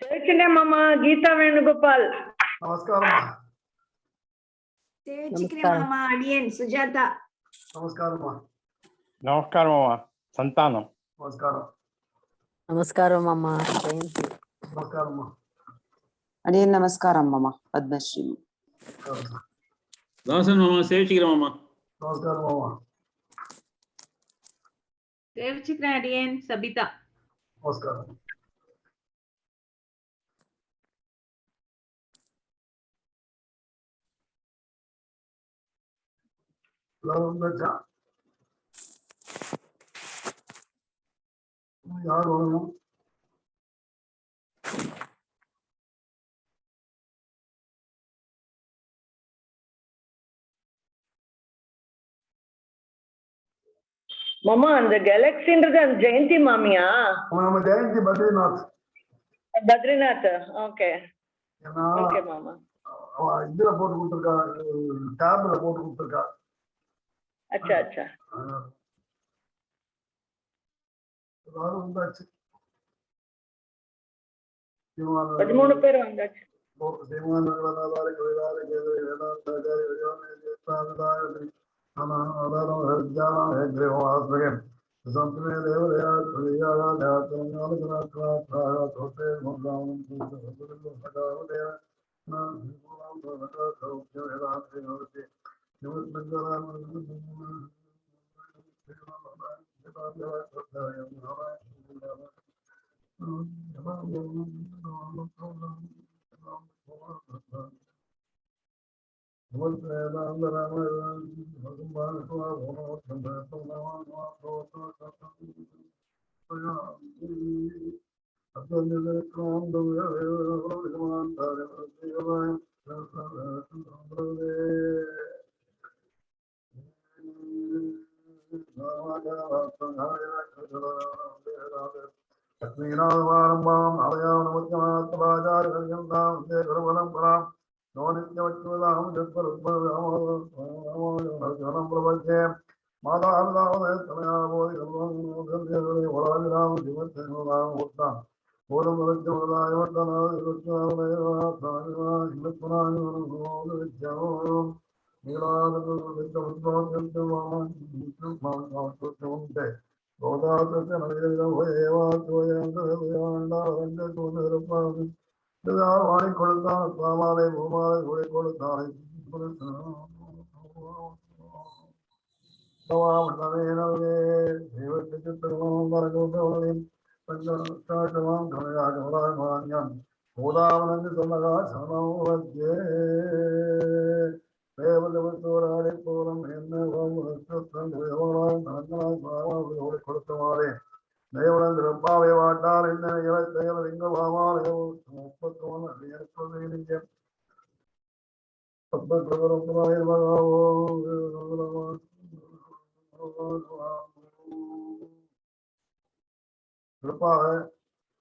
చైతన్య మామ, గీతా వేణుగోపాల్. నమస్కారం. మామ అడియన్ సుజాత. నమస్కారం. నమస్కారం అమ్మా సంతానం. నమస్కారం. నమస్కారం అమ్మ జయంతి. నమస్కారం. అడియన్ నమస్కారం అమ్మ పద్మశ్రీ. దాసన్ మామ సేవచిగ్రం అమ్మ. నమస్కారం అమ్మ. సేవచిగ్రం అడియన్ సబిత. నమస్కారం. யார் வரணும்? மாமா அந்த கேலக்சின்றது அந்த ஜெயந்தி மாமியா? நம்ம ஜெயந்தி பத்ரிநாத். பத்ரிநாத். ஓகே ஓகே மாமா. இதுல போட்டு கொடுத்துருக்கா, டேப்ல போட்டு கொடுத்துருக்கா. அச்சா அச்சா. 13 பேர் வந்தாச்சு.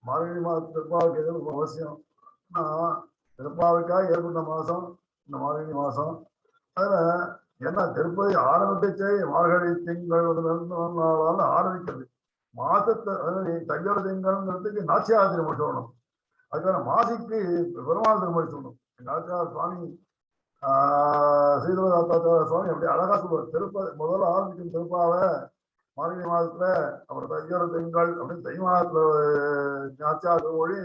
மார்கழி மாதம் திருப்பாவுக்கு எது அவசியம்? திருப்பாவுக்காக ஏற்பட்ட மாசம் இந்த மார்கழி மாசம். அதுல என்ன திருப்பதி ஆரம்பிச்சே மார்கழி திங்கள் ஆரம்பிக்கிறது. மாசத்தை தையல் திங்கள்ங்கிறதுக்கு நாச்சியார் திருமணம் சொல்லணும். அதுக்கான மாசிக்கு பெருமாள் திருமணம் சொல்லணும். நாச்சியார் சுவாமி ஸ்ரீதரதாத்தாச்சார சுவாமி அப்படி அழகா சொல்லுவார். திருப்பதி முதல்ல ஆரம்பிக்கும் திருப்பாவை மார்கழி மாதத்துல, அப்புறம் தையல் திங்கள் அப்படின்னு தை மாதத்துல நாச்சியார் திருமொழி,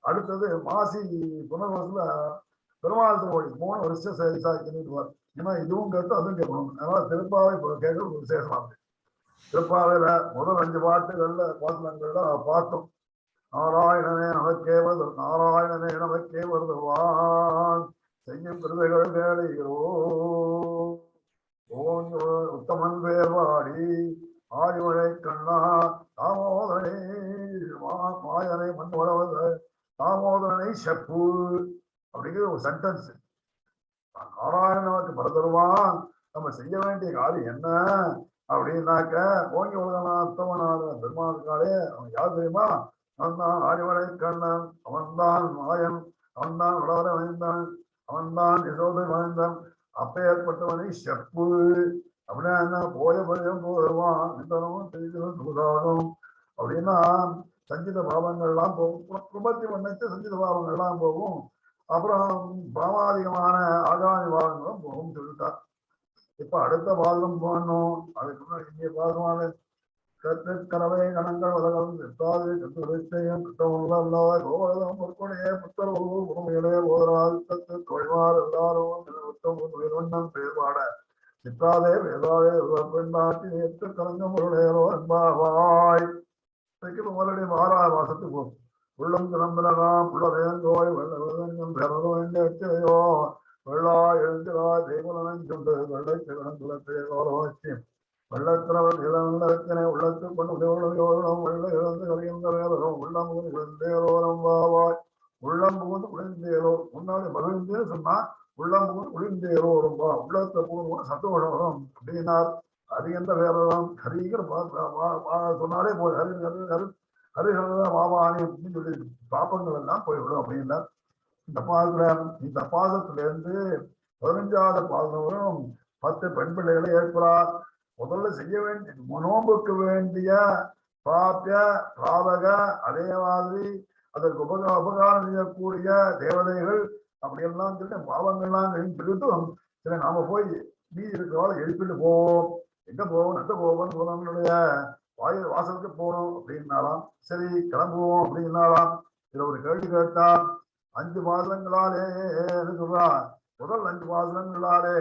அடுத்தது மாசி புனர்வாசத்துல பெருமாள் திருமொழி 3 வருஷம் சாக்கிடுவார். ஏன்னா இதுவும் கேட்டு அதுவும் கேட்கணும். அதனால திருப்பாவை கேட்கறது ஒரு விசேஷமா இருக்கு. திருப்பாவையில முதல் 5 பாட்டுகள்ல பாசனங்கள்ல பார்த்தோம். நாராயணனே நமக்கே வருது, நாராயணனே நமக்கே வருதுவான் செய்யும் கிருதைகள் கேளுகிறோ உத்தமன் பேர்வாடி ஆய்மழை கண்ணா தாமோதரனை மாயனை மண் உழவது தாமோதரனை செப்பு அப்படிங்கிற ஒரு சென்டென்ஸ். நாராயணனுக்கு பரதருவான் நம்ம செய்ய வேண்டிய காரியம் என்ன அப்படின்னாக்க, ஓங்கி உலகநாத்தவனான பெருமாளுக்காலே அவன் யார் தெரியுமா? அவன் தான் ஆடிவளை கண்ணன், அவன்தான் மாயன், அவன்தான் வளர வைந்தான், அவன்தான் யசோதை வாழ்ந்தான். அப்பேற்பட்டவனை செப்பு அப்படின்னா என்ன? போய பயம் போடுவான் நின்றனும் செய்திலும் சூதாடும் அப்படின்னா சஞ்சித பாவங்கள் எல்லாம் போகும். பிரபத்தி பண்ணச்சு சஞ்சித பாவங்கள் எல்லாம் போகும். அப்புறம் பாவாதிகமான ஆகாமி பாவங்களும் போகும் சொல்லிட்டார். இப்ப அடுத்த பாதம் போகணும். அதுக்கு முன்னாடி இந்திய பாதமான கரவை கணங்கள் உலகம் எட்டாவது கட்டுரைத்தையும் கிட்டமுள்ள கோவலம் பொற்கொடையே புத்தர் உண்மையிலே ஓதரால் தொழில்வார் எல்லாரும் உயிர்வண்ணம் பெயர்பாட சிற்றாதே வேதாதே பெண்ணாட்டி நேற்று கலங்கம் பொருளையரோ என்பாவாய். மறுபடியும் 6வது மாசத்துக்கு போகும். உள்ளம் திறம்பலாம் புள்ளவேங்கோய் வெள்ளம் பெறதோ எங்கோ வெள்ளா எழுந்திரா தேவலனஞ்சுண்டு வெள்ளை கிழந்துலத்தை வெள்ளத்தினவர் இளநிலத்தினை உள்ளத்து கொண்டு உதவியோரம் வெள்ள இழந்து கலைந்த வேதரும் உள்ளம் புகுந்து குளிர்ந்தேரோரம் வாவாய். உள்ளம் புகுந்து குளிர்ந்தேரோ முன்னாடி மகிழ்ந்தே சொன்னா உள்ளம் புகுந்து குளிர்ந்தேரோரும் வா. உள்ளத்தை புகுந்து சந்தோஷம் வரும் அப்படின்னார். அது எந்த வேதம் ஹரிங்கிற சொன்னாலே போய் ஹரிஹரதான் வாவானி அப்படின்னு சொல்லி பாப்பங்கள் எல்லாம் போய்விடும் அப்படின்னா இந்த பாதத்துல இருந்து 15வது பாதம் வரும் 10 பெண் பிள்ளைகளை ஏற்கிறார். முதல்ல செய்ய வேண்டிய நோம்புக்கு வேண்டிய பிராபிய பிராபக அதே மாதிரி அதற்கு உபகாரம் செய்யக்கூடிய தேவதைகள் அப்படியெல்லாம் சொல்லி பாவங்கள்லாம் சொல்லிட்டும் சரி நாம போய் நீ இருக்கிறவாள் எழுப்பிட்டு போவோம். எங்க போவோம் எந்த போவோம் போனவங்களுடைய வாசலுக்கு போகணும் அப்படின்னாலாம் சரி கிளம்புவோம் அப்படின்னாலாம். இதுல ஒரு கேள்வி கேட்டா 5 மாதங்களாலே சொல்றா. முதல் 5 மாதங்களாலே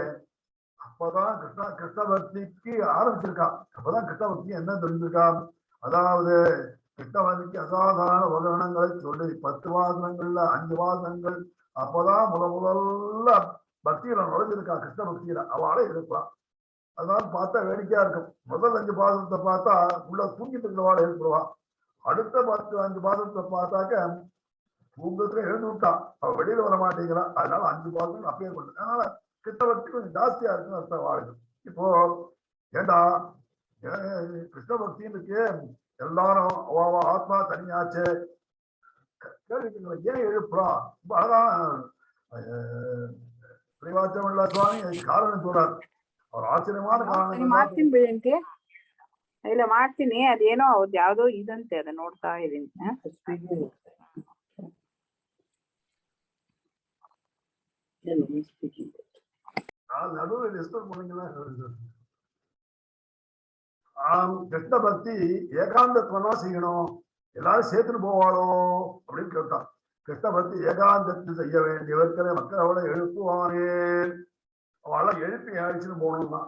அப்பதான் கிருஷ்ண பக்திக்கு ஆரம்பிச்சிருக்கான். அப்பதான் கிருஷ்ண பக்தி என்ன தெரிஞ்சிருக்கான். அதாவது கிருஷ்ண பக்திக்கு அசாதாரண உபகரணங்களை சொல்லி 10 மாதங்கள்ல 5 மாதங்கள் அப்பதான் முதல்ல பக்தியில நுழைஞ்சிருக்கா. கிருஷ்ண பக்தியில அவளே இருப்பான். அதனால பார்த்தா வேடிக்கையா இருக்கும். முதல் 5 பாதத்தை பார்த்தா உள்ள தூங்கிட்டு இருக்கிறவாள் ஏற்படுவான். அடுத்த 5 பாதத்தை பார்த்தாக்க தூங்கத்துல எழுந்து விட்டான். அவ வெளியில வர மாட்டேங்கிறான். அதனால 5 பாதங்கள் அப்பயே கொண்டு அதனால கிருஷ்ணபக்தி கொஞ்சம் ஜாஸ்தியா இருக்குன்னு அர்த்தம் வாழ்க்கை. இப்போ ஏண்டா கிருஷ்ண பக்தின்னு எல்லாரும் ஆத்மா தனியாச்சு கேள்வி ஏன் எழுப்புறான். ரொம்ப அழகான ಶ್ರೀವಾಚಮಲ್ಲ ಸ್ವಾಮಿ ಕಾರಣ చూడాలి. ಅವ್ರ ಆಶ್ಚರ್ಯವಾದ ಕಾರಣ ಮಾಡ್ತೀನಿ ಬಿಡಂತೆ ಇಲ್ಲ ಮಾಡ್ತೀನಿ. ಅದೇನೋ ಅವ್ರದ್ದು ಯಾವ್ದೋ ಇದಂತೆ ಅದ ನೋಡ್ತಾ ಇದೀನಿ. நடுவில் டிஸ்டர்ப் பண்ணீங்களா. கிருஷ்ண பக்தி ஏகாந்தத்துவனா செய்யணும். எல்லாரும் சேர்த்துட்டு போவாளோ அப்படின்னு கேட்டான். கிருஷ்ண பக்தி ஏகாந்தத்தை செய்ய வேண்டியவர்களை மக்கள் அவளை எழுப்புவானே. அவளை எழுப்பி அழிச்சுன்னு போகணும்னா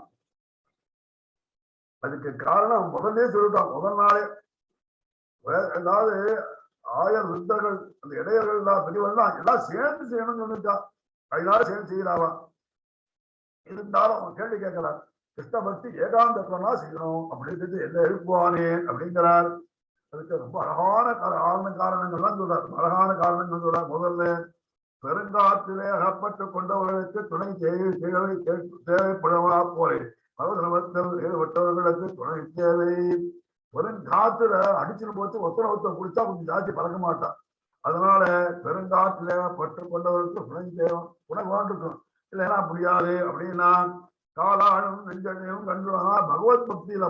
அதுக்கு காரணம் முதல்ல சொல்லிட்டான். முதல் நாளே ஏதாவது 1000 விருத்தர்கள் அந்த இடையர்கள் தான் பெரியவர்கள் தான் எல்லாம் சேர்ந்து செய்யணும்னு சொல்லிட்டான். அதனால சேர்ந்து செய்யலாவா. இருந்தாலும் அவன் கேள்வி கேட்கிறார். கிருஷ்ண பக்தி ஏகாந்தத்துவனா செய்யணும் அப்படின்றது என்ன எழுப்புவானே அப்படிங்கிறார். அதுக்கு ரொம்ப அழகான காரணங்கள்லாம் சொல்றார். அழகான காரணங்கள் சொல்றார். முதல்ல பெருங்காற்றிலே அகப்பட்டு கொண்டவர்களுக்கு துணை தேவைப்படுவா போலே மகதர்மத்தில் ஈடுபட்டவர்களுக்கு துணை தேவை. பெருங்காத்துல அடிச்சுட்டு போச்சு ஒத்தனை குடிச்சா கொஞ்சம் ஜாஸ்தி பறக்க மாட்டான். அதனால பெருங்காற்றிலே பட்டு கொண்டவர்களுக்கு துணை தேவை துணை வாழ்ந்துருக்கும். இல்லைன்னா முடியாது அப்படின்னா காலானும் நெஞ்சனையும் கண்டுவானா பகவத் பக்தியில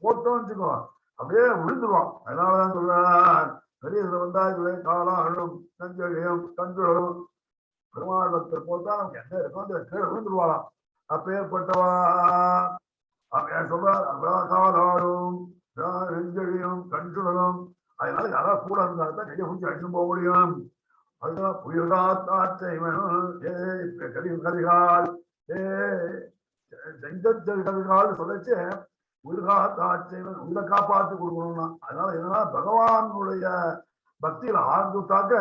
போட்டோம்னு வச்சுக்கோ அப்படியே விழுந்துருவான். அதனாலதான் சொல்றான் பெரியதுல வந்தா காலானும் நெஞ்சனையும் கண்டுகளும் பெருமாள் பக்தர் போட்டா நமக்கு என்ன இருக்கும் கீழே விழுந்துருவாளாம். அப்பேற்பட்டவா சொல்றார். காலானும் நெஞ்சனையும் கண்டுகளும் அதனால யாராவது கூட இருந்தால்தான் கையை பிடிச்சி அடிச்சுட்டு போக முடியும். அதுதான் புயல்காத்தாற்றை கதிகால் கதிகால் சொல்லச்சு உயிர்காத்தாற்றை உயிரை காப்பாற்றி கொடுக்கணும்னா. அதனால என்னன்னா பகவானுடைய பக்தியில ஆழ்ந்துட்டாக்க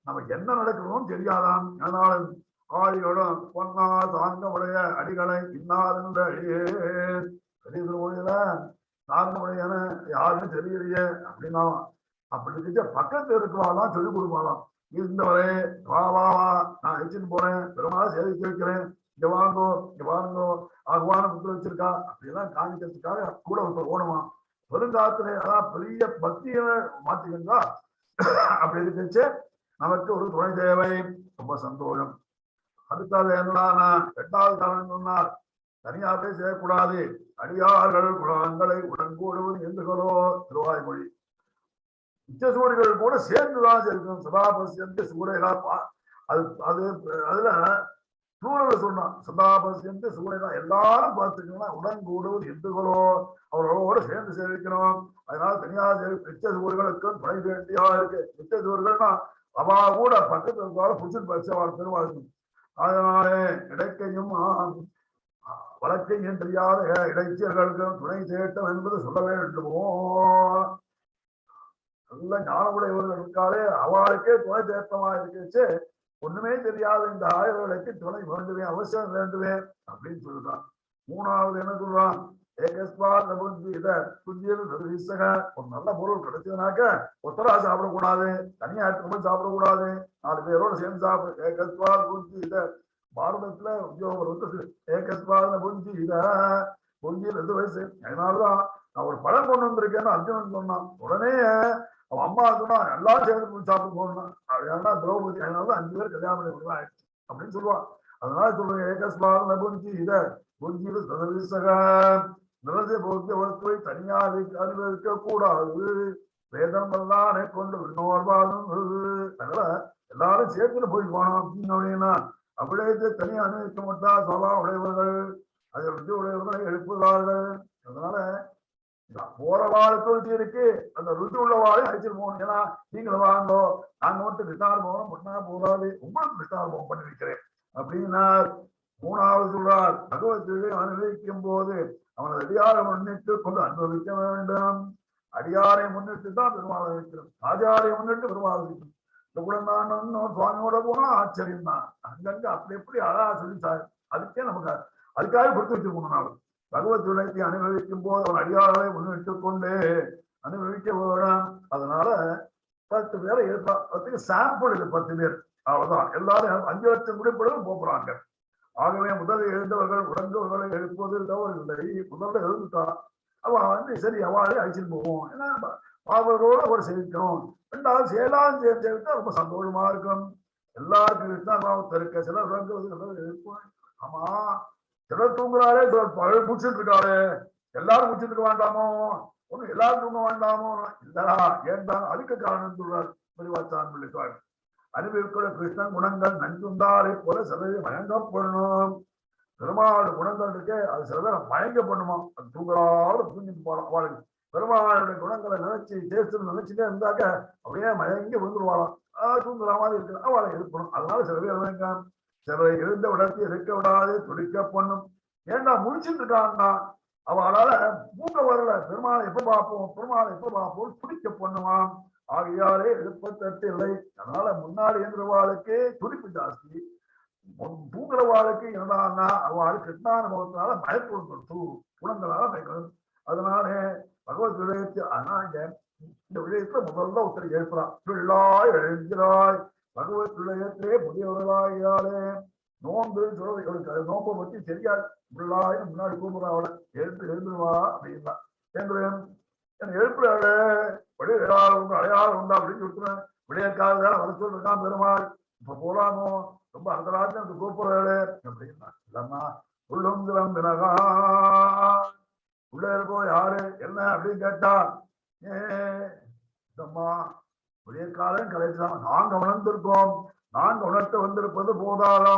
நம்ம என்ன நடக்கணும் தெரியாதான். அதனால ஆழியோடும் பொன்னா சார்ந்தமுடைய அடிகளை இன்னாருன்ற மொழியில சார்ந்தமுடையான யாருன்னு தெரியலையே அப்படின்னா அப்படி இருக்க பக்கத்துல இருக்கிறவாலாம் சொல்லிக் கொடுப்பாலாம். இருந்தவரே வா வா வா நான் அழிச்சுட்டு போறேன் பெருமாள் சேவிக்க வைக்கிறேன் இங்க வாங்கோ ஆகுவான புத்தர் வச்சிருக்கா அப்படிலாம் காமிக்கிறதுக்காக கூட ஒருத்தர் ஓடுமா. பெருங்காத்துல அதான் பெரிய பக்தியை மாத்திக்கின்றா அப்படி இருந்துச்சு. நமக்கு ஒரு துணை தேவை. ரொம்ப சந்தோஷம். அடுத்தது என்னன்னா 8வது காரணம் சொன்னார். தனியாவே செய்யக்கூடாது. அடியார்கள் குலங்களை உடன்கூடுவது என்றுகளோ திருவாய்மொழி. நித்திய சூரியர்கள் கூட சேர்ந்துதான் இருக்கணும். சதாபசியந்த சூரியனா அது அது அதுல சூழல் சொன்னான். சதாபசியந்த சூரியனா எல்லாரும் பார்த்துக்கணும். உடன்கூடுவது எந்துகளோ அவர்களோட சேர்ந்து சேவிக்கணும். அதனால தனியா நித்திய சூரியர்களுக்கு துணை வேண்டியா இருக்கு. நித்திய சூரியர்கள்னா அவா கூட பக்கத்துல இருந்தாலும் புடிச்சிட்டு பச்சு அவள் பெருமாள். அதனால இடைக்கையும் வழக்கையும் தெரியாத இடைச்சியர்களுக்கு துணை சேட்டம் என்பது சொல்ல வேண்டுமோ. நல்ல ஞானமுடையவர்கள் இருக்காலே அவளுக்கே துணை தேட்டமா இருக்குச்சு. ஒண்ணுமே தெரியாத இந்த ஆயர்களுக்கு துணை வேண்டுவேன், அவசியம் வேண்டுவேன் அப்படின்னு சொல்றான். மூணாவது என்ன சொல்றான்? ஒரு நல்ல பொருள் கிடைச்சதுனாக்க ஒத்தரா சாப்பிடக்கூடாது, தனியா எடுத்து சாப்பிடக்கூடாது, 4 பேரோட சேர்ந்து சாப்பிடு. பாரதத்துல உத்தியோகம் ஏகஸ்வாத புஞ்சி புஞ்சி 2 வயசு. அதனாலதான் நான் ஒரு பழம் கொண்டு வந்திருக்கேன்னு அர்ஜுனன் சொன்னான். உடனே அவன் அம்மா சொன்னா எல்லாரும் சேர்ந்து சாப்பிட்டு போடணும். அப்படின்னா திரௌபதி அதனாலதான் 5 பேர் கல்யாணம் பண்ணி ஆயிடுச்சு அப்படின்னு சொல்லுவான். அதனால சொல்றேன் ஏகஸ்வாத புஞ்சி புஞ்சி சதவிசக நிரச போக்கிய வஸ்துவை தனியா அனுபவிக்க கூடாது. வேதம் எல்லாம் கொண்டு விண்ணோர்வாதும். அதனால எல்லாரும் சேர்த்துல போய் போனோம் அப்படின்னா அவ்விடயத்தை தனியா அனுபவிக்க மாட்டா சபா உடையவர்கள் அதை ருச்சி உடையவர்களை எழுப்புகிறார்கள். அதனால போற வாழ்க்கை இருக்கு, அந்த ருச்சி உள்ள வாழை அழைச்சிட்டு போகணும். ஏன்னா நீங்களும் வாங்கோ, நாங்க மட்டும் விசாரபோகம் பண்ணா போதாது, உங்களுக்கு விசாரபோகம் பண்ணி வைக்கிறேன் அப்படின்னா. மூணாவது சொல்றார், பகவத்கீதை அனுபவிக்கும் போது அவனது அடியாரை முன்னிட்டு கொண்டு அனுபவிக்க வேண்டும். அடியாரை முன்னிட்டு தான் பெருமாள் வைக்கணும், ஆச்சாரை முன்னிட்டு பெருமாள் வைக்கணும். இந்த குழந்தான் சுவாமியோட போனா ஆச்சரியம் தான். அங்கங்க அப்படி எப்படி அழகா சொல்லிட்டாரு. அதுக்கே நமக்கு அதுக்காக கொடுத்து வச்சிருக்கணும். நாள் பகவத்கீதை அனுபவிக்கும் போது அவன் அடியாரை முன்னிட்டு கொண்டு அனுபவிக்க வேணும். அதனால 10 பேரை ஏற்பாடு, 10 சாம்பிள் இது 10 பேர் அவ்வளவுதான். எல்லாரும் 5 லட்சம் குடிப்படவும் போறாங்க. ஆகவே முதலில் எழுந்தவர்கள் உடந்தவர்களை எழுப்புவது தவறில்லை. முதல்ல எழுந்துட்டான் அவன் சரி அவளே அழைச்சிட்டு போவோம். ஏன்னா அவர்களோட ஒரு சேவிக்கணும். 2வது சேலாம் சேவித்தா ரொம்ப சந்தோஷமா இருக்கும். எல்லாருக்கும் கிருஷ்ணாபாவத்தை இருக்க சிலர் எழுப்புவேன். ஆமா சிலர் தூங்குறாரே, சிலர் முடிச்சுட்டு இருக்காரு. எல்லாரும் முடிச்சுட்டு இருக்க வேண்டாமோ, ஒண்ணு எல்லாரும் தூங்க வேண்டாமோ இல்லடா. ஏன்டா அதுக்கு காரணம் சொல்றார் பெரியவாச்சான் சொல்லிட்டார். அனுபவிக்கிற கிருஷ்ணன் குணங்கள் நன்றுந்தாரை போல சிலரை மயங்கப்படணும். பெருமாள் குணங்கள் இருக்கே அது சிலரை மயங்க பண்ணுமா. அது தூங்குறாரு தூங்கிட்டு போலாம். அவளுக்கு பெருமாளுடைய குணங்களை நினைச்சு தேசம் நினைச்சுட்டே இருந்தாக்க அப்படியே மயங்கி விழுந்துருவாளாம். தூங்குற மாதிரி இருக்கு, அவளை எழுப்பணும். அதனால சில பேர் வேண்டாம், சிலரை எழுந்த விடத்தை இருக்க விடாது துடிக்க பண்ணும். ஏன்னா முடிச்சுட்டு இருக்கான்னா அவளால தூங்க வரல. பெருமாளை எப்ப பார்ப்போம், பெருமாளை எப்ப பார்ப்போம் துடிக்க பண்ணுவான். ஆகையாலே எழுப்பத்தட்டு இல்லை. அதனால முன்னாடி என்கிறவாளுக்கு துடிப்பு ஜாஸ்தி, தூங்குற வாழ்க்கை என்னடான்னா அவளுக்கு கிருஷ்ணானுபவத்தினால மயக்க குணங்களால மயக்கணும். அதனால பகவத் விடயத்தை இந்த விடயத்துல முதல்ல ஒருத்தர் ஏற்கிறான். பிள்ளாய் எழுந்திராய் பகவத் விடயத்திலே புதியவர்களாயாலே நோன்பு சொல்றது நோன்பை பத்தி தெரியாது. பிள்ளாய் முன்னாடி கூப்பிடுறா அவளை எழுந்துருவா அப்படின்னா எழுப்புறாள். அடையாளம் உண்டா அப்படின்னு சொல்றேன். விளையாட்டுக்காக வர சொல்றான் பெருமாள். இப்ப போலாமோ ரொம்ப அந்த ராஜ்யம் கூப்பிடுறாள் அப்படின்னா இல்லம்மா உள்ளும் கிளம்பினகா உள்ள இருக்கோம் யாரு என்ன அப்படின்னு கேட்டா ஏம்மா விடிய காலம் கலைச்சான். நாங்க உணர்ந்திருக்கோம், நாங்க உணர்த்த வந்திருப்பது போதாதா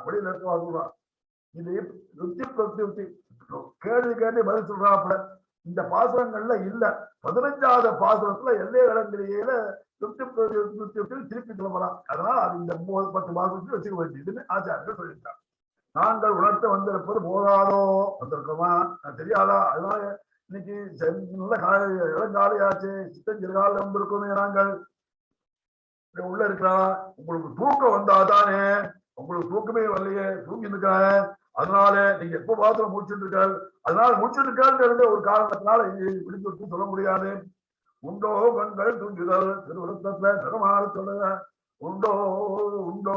வெளியில இருக்கவா சொல்றான். இது யுக்தி பிரத்யுக்தி கேள்வி கேட்டு பதில் சொல்றாப்புல. இந்த பாசுரங்கள்ல இல்ல. 15வது பாசுரத்துல எல்லை இடங்கிலேயில திருப்பி கிளம்பலாம். அதனால அது இந்த 10 பாசுரத்தில் வச்சுக்க வேண்டியதுன்னு ஆச்சாரியர்கள் சொல்லியிருக்காங்க. நாங்கள் உணர்த்த வந்திருப்பது போதாதோ வந்திருக்கோமா தெரியாதா. அதனால இன்னைக்கு நல்ல இளங்காலையாச்சு, சித்தஞ்சிறுகால வந்திருக்கோமே. நாங்கள் உள்ள இருக்கிறா உங்களுக்கு தூக்கம் வந்தாதானே, உங்களுக்கு தூக்கமே வரலையே, தூங்கி இருக்கிறேன். அதனால நீங்க எப்ப பாத்திரம் முடிச்சுட்டு இருக்காரு. அதனால முடிச்சுட்டு இருக்காருன்ற ஒரு காரணத்தினால விழிச்சு சொல்ல முடியாது. உண்டோ கண்கள் துஞ்சுதல் திருவிருத்தத்துல பெருமாள் சொல்லுங்க. உண்டோ உண்டோ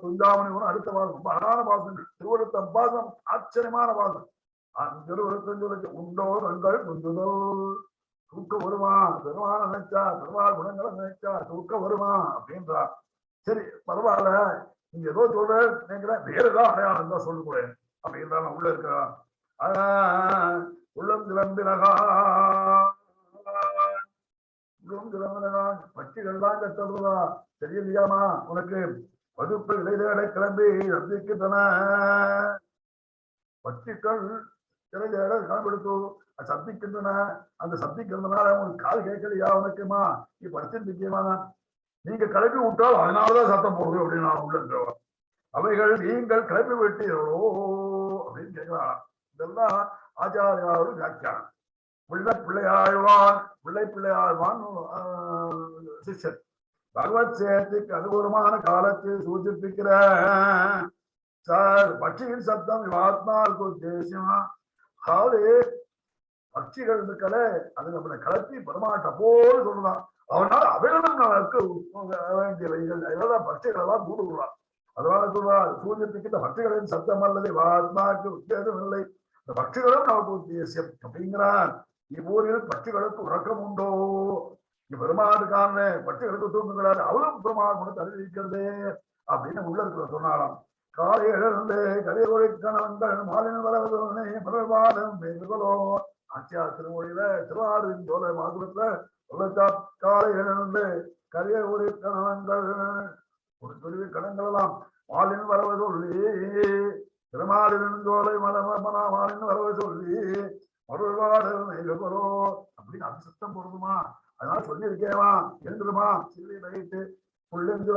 துஞ்சாமணி அடுத்த பாசம் ரொம்ப அழகான பாசங்கள். திருவிருத்தம் பாசம் ஆச்சரியமான பாசம். திருவிருத்தம் சொல்லுச்சு உண்டோ கண்கள் துஞ்சுதல் தூக்க வருமா. பெருமாள் நினைச்சா பெருமாள் குணங்களை நினைச்சா தூக்க வருமா அப்படின்றார். சரி பரவாயில்ல, நீங்க ஏதோ சொல்ற நினைக்கிறேன், வேற ஏதாவது அடையாளம் தான் சொல்ல போறேன் அப்படின்றான். உள்ள இருக்கிறான் உள்ளம் கிளம்பினகா பட்சிகள்லாம் கட்டுறதா தெரியலையாமா உனக்கு? வகுப்பு இடைதேட கிளம்பி சந்திக்கின்றன. பட்சிகள் இடைதேட கிளம்பெடுத்து சந்திக்கின்றன. அந்த சந்திக்கிறதுனால உனக்கு காது கேட்கலையா உனக்குமா? நீ படிச்சிருக்கீமா? நீங்க கிளப்பி விட்டால் அதனாலதான் சத்தம் போடுது அப்படின்னு நான் உள்ள அவைகள் நீங்கள் கிளப்பி விட்டீர்களோ அப்படின்னு கேட்கிறான். இதெல்லாம் ஆச்சாரியாரோட வியாக்கியானம். பிள்ளையாழ்வான் பிள்ளையாழ்வான் சிஷ்யன் பகவத் சேர்த்துக்கு அனுகூலமான காலத்தில் சூச்சிப்பிக்கிற சார் பட்சியின் சப்தம் ஆத்மாவுக்கு உத்தேசமா. அதாவது பட்சிகள் இருக்கல அது நம்மளை கலப்பி பெருமாட்ட போல் சொல்றான். அவனால் அவைகளும் நமக்கு வேண்டியவைகள் அதெல்லாம் பட்சிகள் எல்லாம் கூடுகிறான். அதனால சொல்றார் சூரியத்துக்கு இந்த பட்சிகளின் சப்தம் அல்லது ஆத்மாவுக்கு உத்தேசம் இல்லை, இந்த பட்சிகளும் நமக்கு உத்தேசியம் அப்படிங்கிறான். இவ்வூரில் பட்சிகளுக்கு உறக்கம் உண்டோ? பெருமாளுக்கான பட்சிகளுக்கு தூங்குகிறார், அவரும் பெருமாள் கொண்டு அறிவிக்கிறது அப்படின்னு உள்ள இருக்கிற சொன்னாலும் காலை எழுந்து கலியொழி கணவன்கள் மாலின வரவதே மலர்வாதம் வேண்டுகளோ. ஆச்சியார் திருமொழியில திருவாரூரின் தோலை மாதுரத்துல சொல்லச்சா காலை எழுந்து கலியொழி கணவன்கள் ஒரு தொழில் கடங்களெல்லாம் மாலின் வரவ சொல்லி திருமாலின் தோலை மாலின் வரவ சொல்லி மறுவாடோ அப்படின்னு அது சத்தம் போடுதுமா. அதனால சொல்லியிருக்கேவா எழுந்துருமா சில்லி ரைட்டு புள்ளிந்து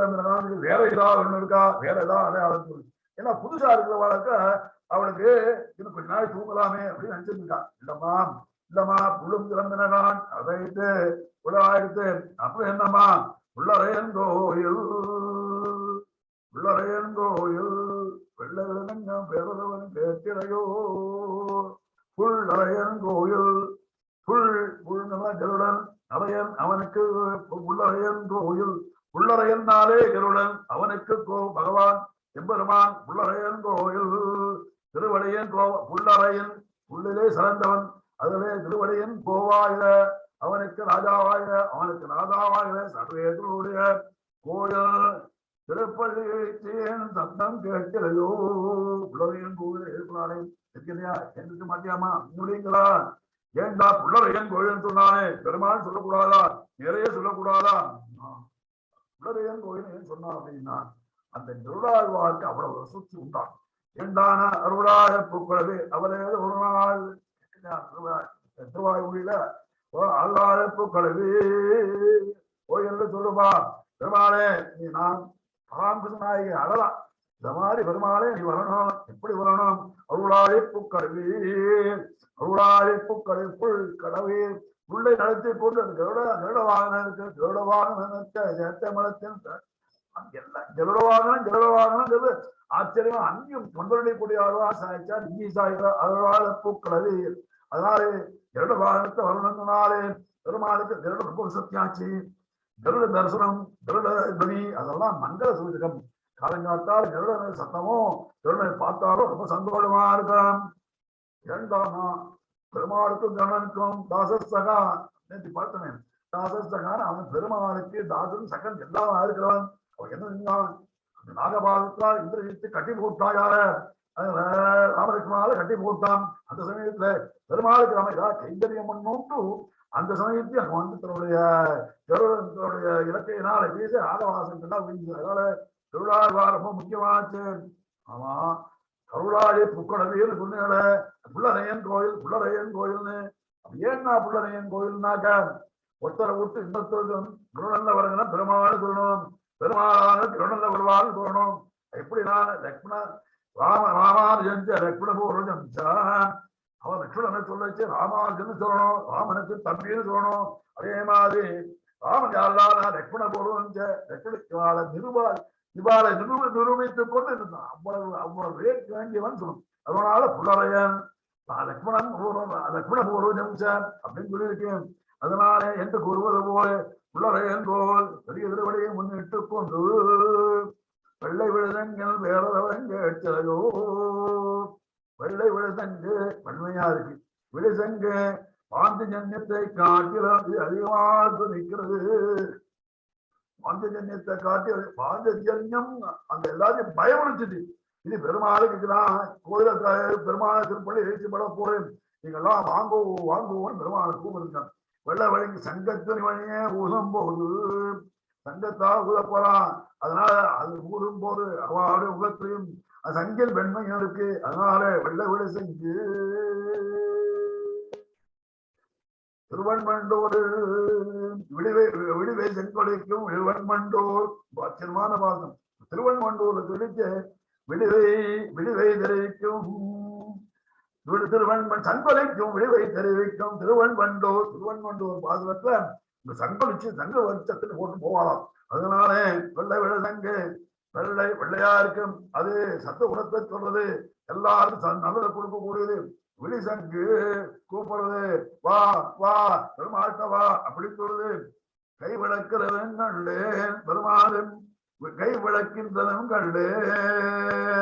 வேற ஏதாவது ஒண்ணு இருக்கா, வேற ஏதாவது அடையாளம் சொல்லு. ஏன்னா புதுசா இருக்கிற வழக்க அவளுக்கு இன்னும் கொஞ்ச நாள் தூங்கலாமே அப்படின்னு நினைச்சிருக்கான். இல்லம்மா புள்ளும் கிளம்பினான் அதைட்டு உலகாயிடுத்து. அப்புறம் என்னம்மா உள்ளறையன் கோயில் வெள்ள விளங்கம் பேரவன் கேட்டிலையோ. புள்ளறையன் கோயில் கருடன் அறையன் அவனுக்கு உள்ளறையன் கோயில். உள்ளறையன்னாலே கருடன் அவனுக்கு பகவான் எம்பெருமான். உள்ளறையன் கோயில் திருவடையன் புள்ளறையன் புள்ளிலே சிறந்தவன். அதிலே திருவடையன் கோவாயில அவனுக்கு ராஜாவாயில அவனுக்கு ராஜாவாயில சர்வேதனுடைய கோயில். திருப்பள்ளி சப்தம் கேட்கலையோ. புள்ளறையன் கோயில் இருக்கிறானே இருக்கிறியா எந்திருக்க மாட்டியாமா முடியுங்களா? ஏண்டா புள்ளறையன் கோயில் சொன்னானே பெருமாள் சொல்லக்கூடாதா? நிறைய சொல்லக்கூடாதா? புள்ளறையன் கோயில் ஏன் சொன்னா அப்படின்னா அந்த திருடாழ்வாருக்கு அவ்வளவு சுற்றி உண்டான். ஏண்டான அருளாக பூக்களவே அவரே ஒரு நாள் திருவாயூரில அருளாக பூக்களவே கோயில் சொல்லுவா பெருமாளே நீ நான் பராங்குநாயகி அழலாம் இந்த மாதிரி பெருமாளே நீ வரணும். எப்படி வரணும்? அருளாழி பூக்கடவே புல் கடவே புள்ளை நடத்தி கொண்டு அந்த கருட வாகனத்துக்கு கருட வாகனத்தை மலத்தின் ஜெருடவாகனங்கிறது ஆச்சரியமா அங்கேயும் தொண்டரக்கூடிய அருளா சாய்ச்சா இங்கி சாய்கிற அருளாழ பூக்கடவே. அதனால கருட வாகனத்தை வரணுங்கனாலே பெருமாளுக்கு கருட ரொம்ப சத்தியாச்சு. கருட தரிசனம் கருட துணி அதெல்லாம் மங்கள சூச்சகம். காலங்காத்தால் கருடனை சத்தமும் கருடனை பார்த்தாலும் ரொம்ப சந்தோஷமா இருக்கலாம். இரண்டாமா பெருமாளுக்கும் கண்ணனுக்கும் தாசஸ்தகா நேற்று பார்த்தேன். தாசஸ்தகான் அவன் பெருமாளுக்கு தாசன் சகன் எல்லாம் இருக்கிறான். அவன் என்ன செஞ்சான்? அந்த நாகபாகத்தால் இந்திரஜித்து கட்டி போட்டாயார ராமலட்சுமணால கட்டி போட்டான். அந்த சமயத்துல பெருமாளுக்கு நம்ம ஏதாவது கைங்கரியம் பண்ணோம்ட்டு அந்த சமயத்தையும் அவன் வந்து தன்னுடைய இலக்கையினால வீச ஆதவாசம் எல்லாம் வீழ்ந்து. அதனால திருவிழாழ்வார் ரொம்ப முக்கியமாச்சு. ஆமா கருளாழி புக்கடவேன்னு சொன்னீங்கள புள்ளரையன் கோயில்னு. ஏன்னா புள்ளரையன் கோயில்னாக்க ஒருத்தரை விட்டு இன்னொருத்தருக்கும் திருநல்ல வருங்கன்னா பெருமாள் சொல்லணும், பெருமாளான திருநல்ல வருவான்னு சொல்லணும். எப்படி நான் லக்ஷ்மண ராமானுஜன் லக்ஷ்மண பூர்வஜன் அவன் லக்ஷ்மணனை சொல்லச்சு ராமானுஜன் சொல்லணும், ராமனுக்கு தம்பின்னு சொல்லணும். அதே மாதிரி ராமன் யாருலாம் லக்ஷ்மண பூர்வன் லக்ஷ்மண இவாளை நிரூபித்துக் கொண்டு இருந்தான். அவ்வளவு ரேட் வேண்டியவன் சொல்லணும். அதனால புள்ளரையன் லக்ஷ்மண பூர்வஜம் அப்படின்னு சொல்லியிருக்கேன். அதனால என்று கூறுவது போல புள்ளரையன் போல் பெரிய திருவடியை முன்னிட்டு கொண்டு வெள்ளை விழுதங்கள் வேறவன் கேட்கலையோ. வெள்ளை விழுதங்கு வன்மையா இருக்கு. விழுதங்கு பாஞ்சஜன்யத்தை காட்டில் அதிகமாக நிற்கிறது. பாஞ்சஜன்யத்தை காட்டி பாஞ்சஜன்யம் அந்த எல்லாத்தையும் பயமுறுத்துது. இது பெருமாளுக்கு நான் கோயில பெருமாள் திருப்பள்ளி எழுச்சிப்பட போறேன், நீங்கெல்லாம் வாங்குவோன்னு பெருமாளை கூப்பிடுங்க. வெள்ளை வழங்கி சங்கத்தின் வழியே ஊதும் போது சங்கத்தால் ஊத போறான். அதனால அது ஊதும் போது அவளுடைய உலகத்திலையும் சங்கில் வெண்மையும் இருக்கு. அதனால வெள்ளை விட செஞ்சு திருவண்மண்டோடு விடுவை செங்கொடைக்கும் விழுவன்மண்டோர் ஆச்சரியமான பாசம். திருவண்மண்டோடு பிடிச்ச விடுவை தெரிவிக்கும் சங்கொலைக்கும் விடுவை தெரிவிக்கும் திருவண்மண்டோர் பாசனத்துல இந்த சங்கொலிச்சு சங்க வருஷத்துல போட்டு போவாளாம். அதனால வெள்ளை விட சங்கு வெள்ளையா இருக்கும். அது சத்த குணத்தை சொல்றது, எல்லாருக்கும் நல்லதை கொடுக்கக்கூடியது. விழிசங்கு கூப்பிடுறது, வா வா பெருமாட்ட வா அப்படி சொல்றது. கை விளக்கிறவன் கண்டு பெருமாளும் கை விளக்கின்றதும் கண்டு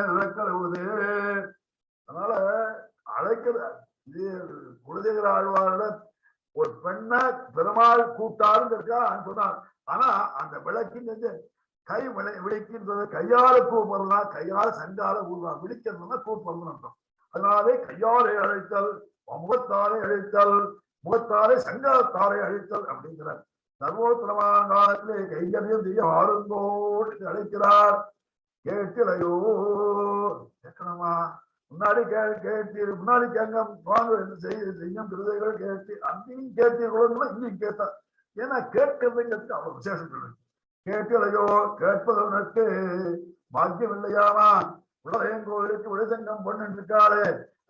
நடக்கிறது. அதனால அழைக்கிற இது குலதேவர ஆழ்வாரோட ஒரு பெண்ணை பெருமாள் கூட்டாருன்னு இருக்கா சொன்னார். ஆனா அந்த விளக்கின்றது கை விழிக்கின்றது கையால கூப்பிடுறதா, கையால சங்கால கூடுறா, விழிக்கிறதுனா கூப்பிடுறது அர்த்தம். அதனாலே கையாலே அழைத்தல், முகத்தாலே அழைத்தல், முகத்தாலே சங்கத்தாலே அழைத்தல் அப்படிங்கிறார். சர்வோத்தரமான காலத்திலே கைகரியம் செய்ய ஆறுங்கோடு அழைக்கிறார். கேட்டிலையோ கேட்கணுமா? முன்னாடி கேட்டீர், முன்னாடி கேங்க வாங்க செய்யும் விருதைகள் கேட்டு அங்கேயும் கேட்டீர்களோ இங்கேயும் கேட்டார். ஏன்னா கேட்கறதுங்கிறதுக்கு அவ்வளவு விசேஷம் சொல்லுது. கேட்டிலையோ கேட்பதற்கு பாக்கியம் இல்லையாமா? உலகோவிலுக்கு விழுசங்கம் பொண்ணு இருக்காளே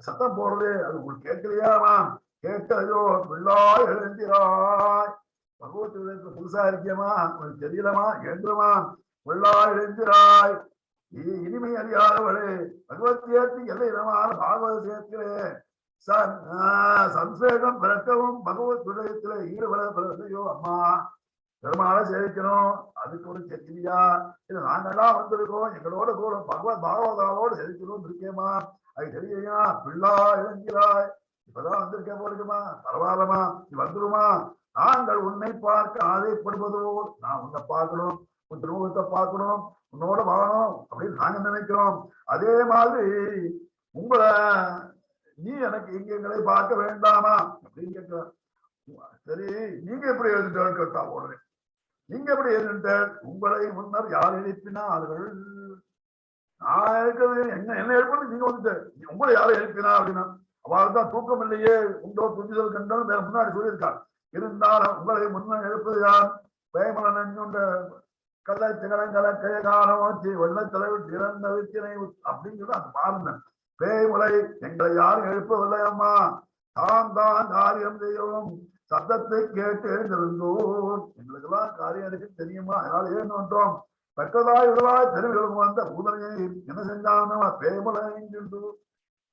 சத்தம் போடுறது, அது உங்களுக்கு கேட்கலையாமா? கேட்கலையோ பிள்ளாய் எழுந்திராய். பகவத் விதத்துல புதுசா இருக்கியமா, உங்களுக்கு தெரியலமா? என்றுமா பிள்ளாய் எழுந்திராய். இனிமை அறியாதவளே, பகவத் சேர்த்து எல்லையிடமான பாகவத சேர்க்கிறே சம்சேகம் பிறக்கவும் பகவத் விடயத்திலே ஈடுபட பிறகையோ அம்மா பெருமாளை சேவிக்கணும். அதுக்கு ஒரு செக்கிலியா? இது நாங்கெல்லாம் வந்திருக்கோம், எங்களோட கூட பாகவதாவோடு செவிக்கணும் இருக்கேமா? அது தெரியலையா? பிள்ளா இறங்கிறாய், இப்பதான் வந்திருக்கேன் போருக்குமா? பரவாயில்லமா, நீ வந்துருமா? நாங்கள் உன்னை பார்க்க ஆசைப்படுவதோ, நான் உன்னை பார்க்கணும், உன் திருமுகத்தை பார்க்கணும், உன்னோட வாழணும் அப்படின்னு நாங்க நினைக்கிறோம். அதே மாதிரி உங்களை நீ எனக்கு இங்க எங்களை பார்க்க வேண்டாமா அப்படின்னு கேட்கிறார். சரி, நீங்க எப்படி எழுதிட்டாலும் கேட்டா உடனே நீங்க எப்படி எழுதிட்ட? உங்களை முன்னர் யார் எழுப்பினார்கள்? நான் இருக்கிறது என்ன எழுப்பது? நீங்க வந்துட்டு உங்களை யாரை எழுப்பினா அப்படின்னா அவள் தான் தூக்கம் இல்லையே உண்டோ துஞ்சுதல் கண்டாலும் வேற முன்னாடி சொல்லியிருக்காள். இருந்தாலும் உங்களை முன்னர் எழுப்பது யார்? பேமலன் கள்ளச்சகலங்களை கைகாலம் வச்சு வெள்ளத்தலைவர் திறந்த வித்தினை அப்படிங்கிறது அது பாருங்க. பேய்முலை எங்களை யாரும் எழுப்பவில்லை அம்மா, தான் காரியம் செய்யவும் சத்தத்தை கேட்டு எழுந்திருந்தோம். எங்களுக்கு எல்லாம் காரியம் இருக்கு தெரியுமா? அதனால ஏன் வந்தோம்? பெற்றதாய் விடவாய் தெருவிலும் வந்த பூதனையை என்ன செஞ்சான்? பேய்முலை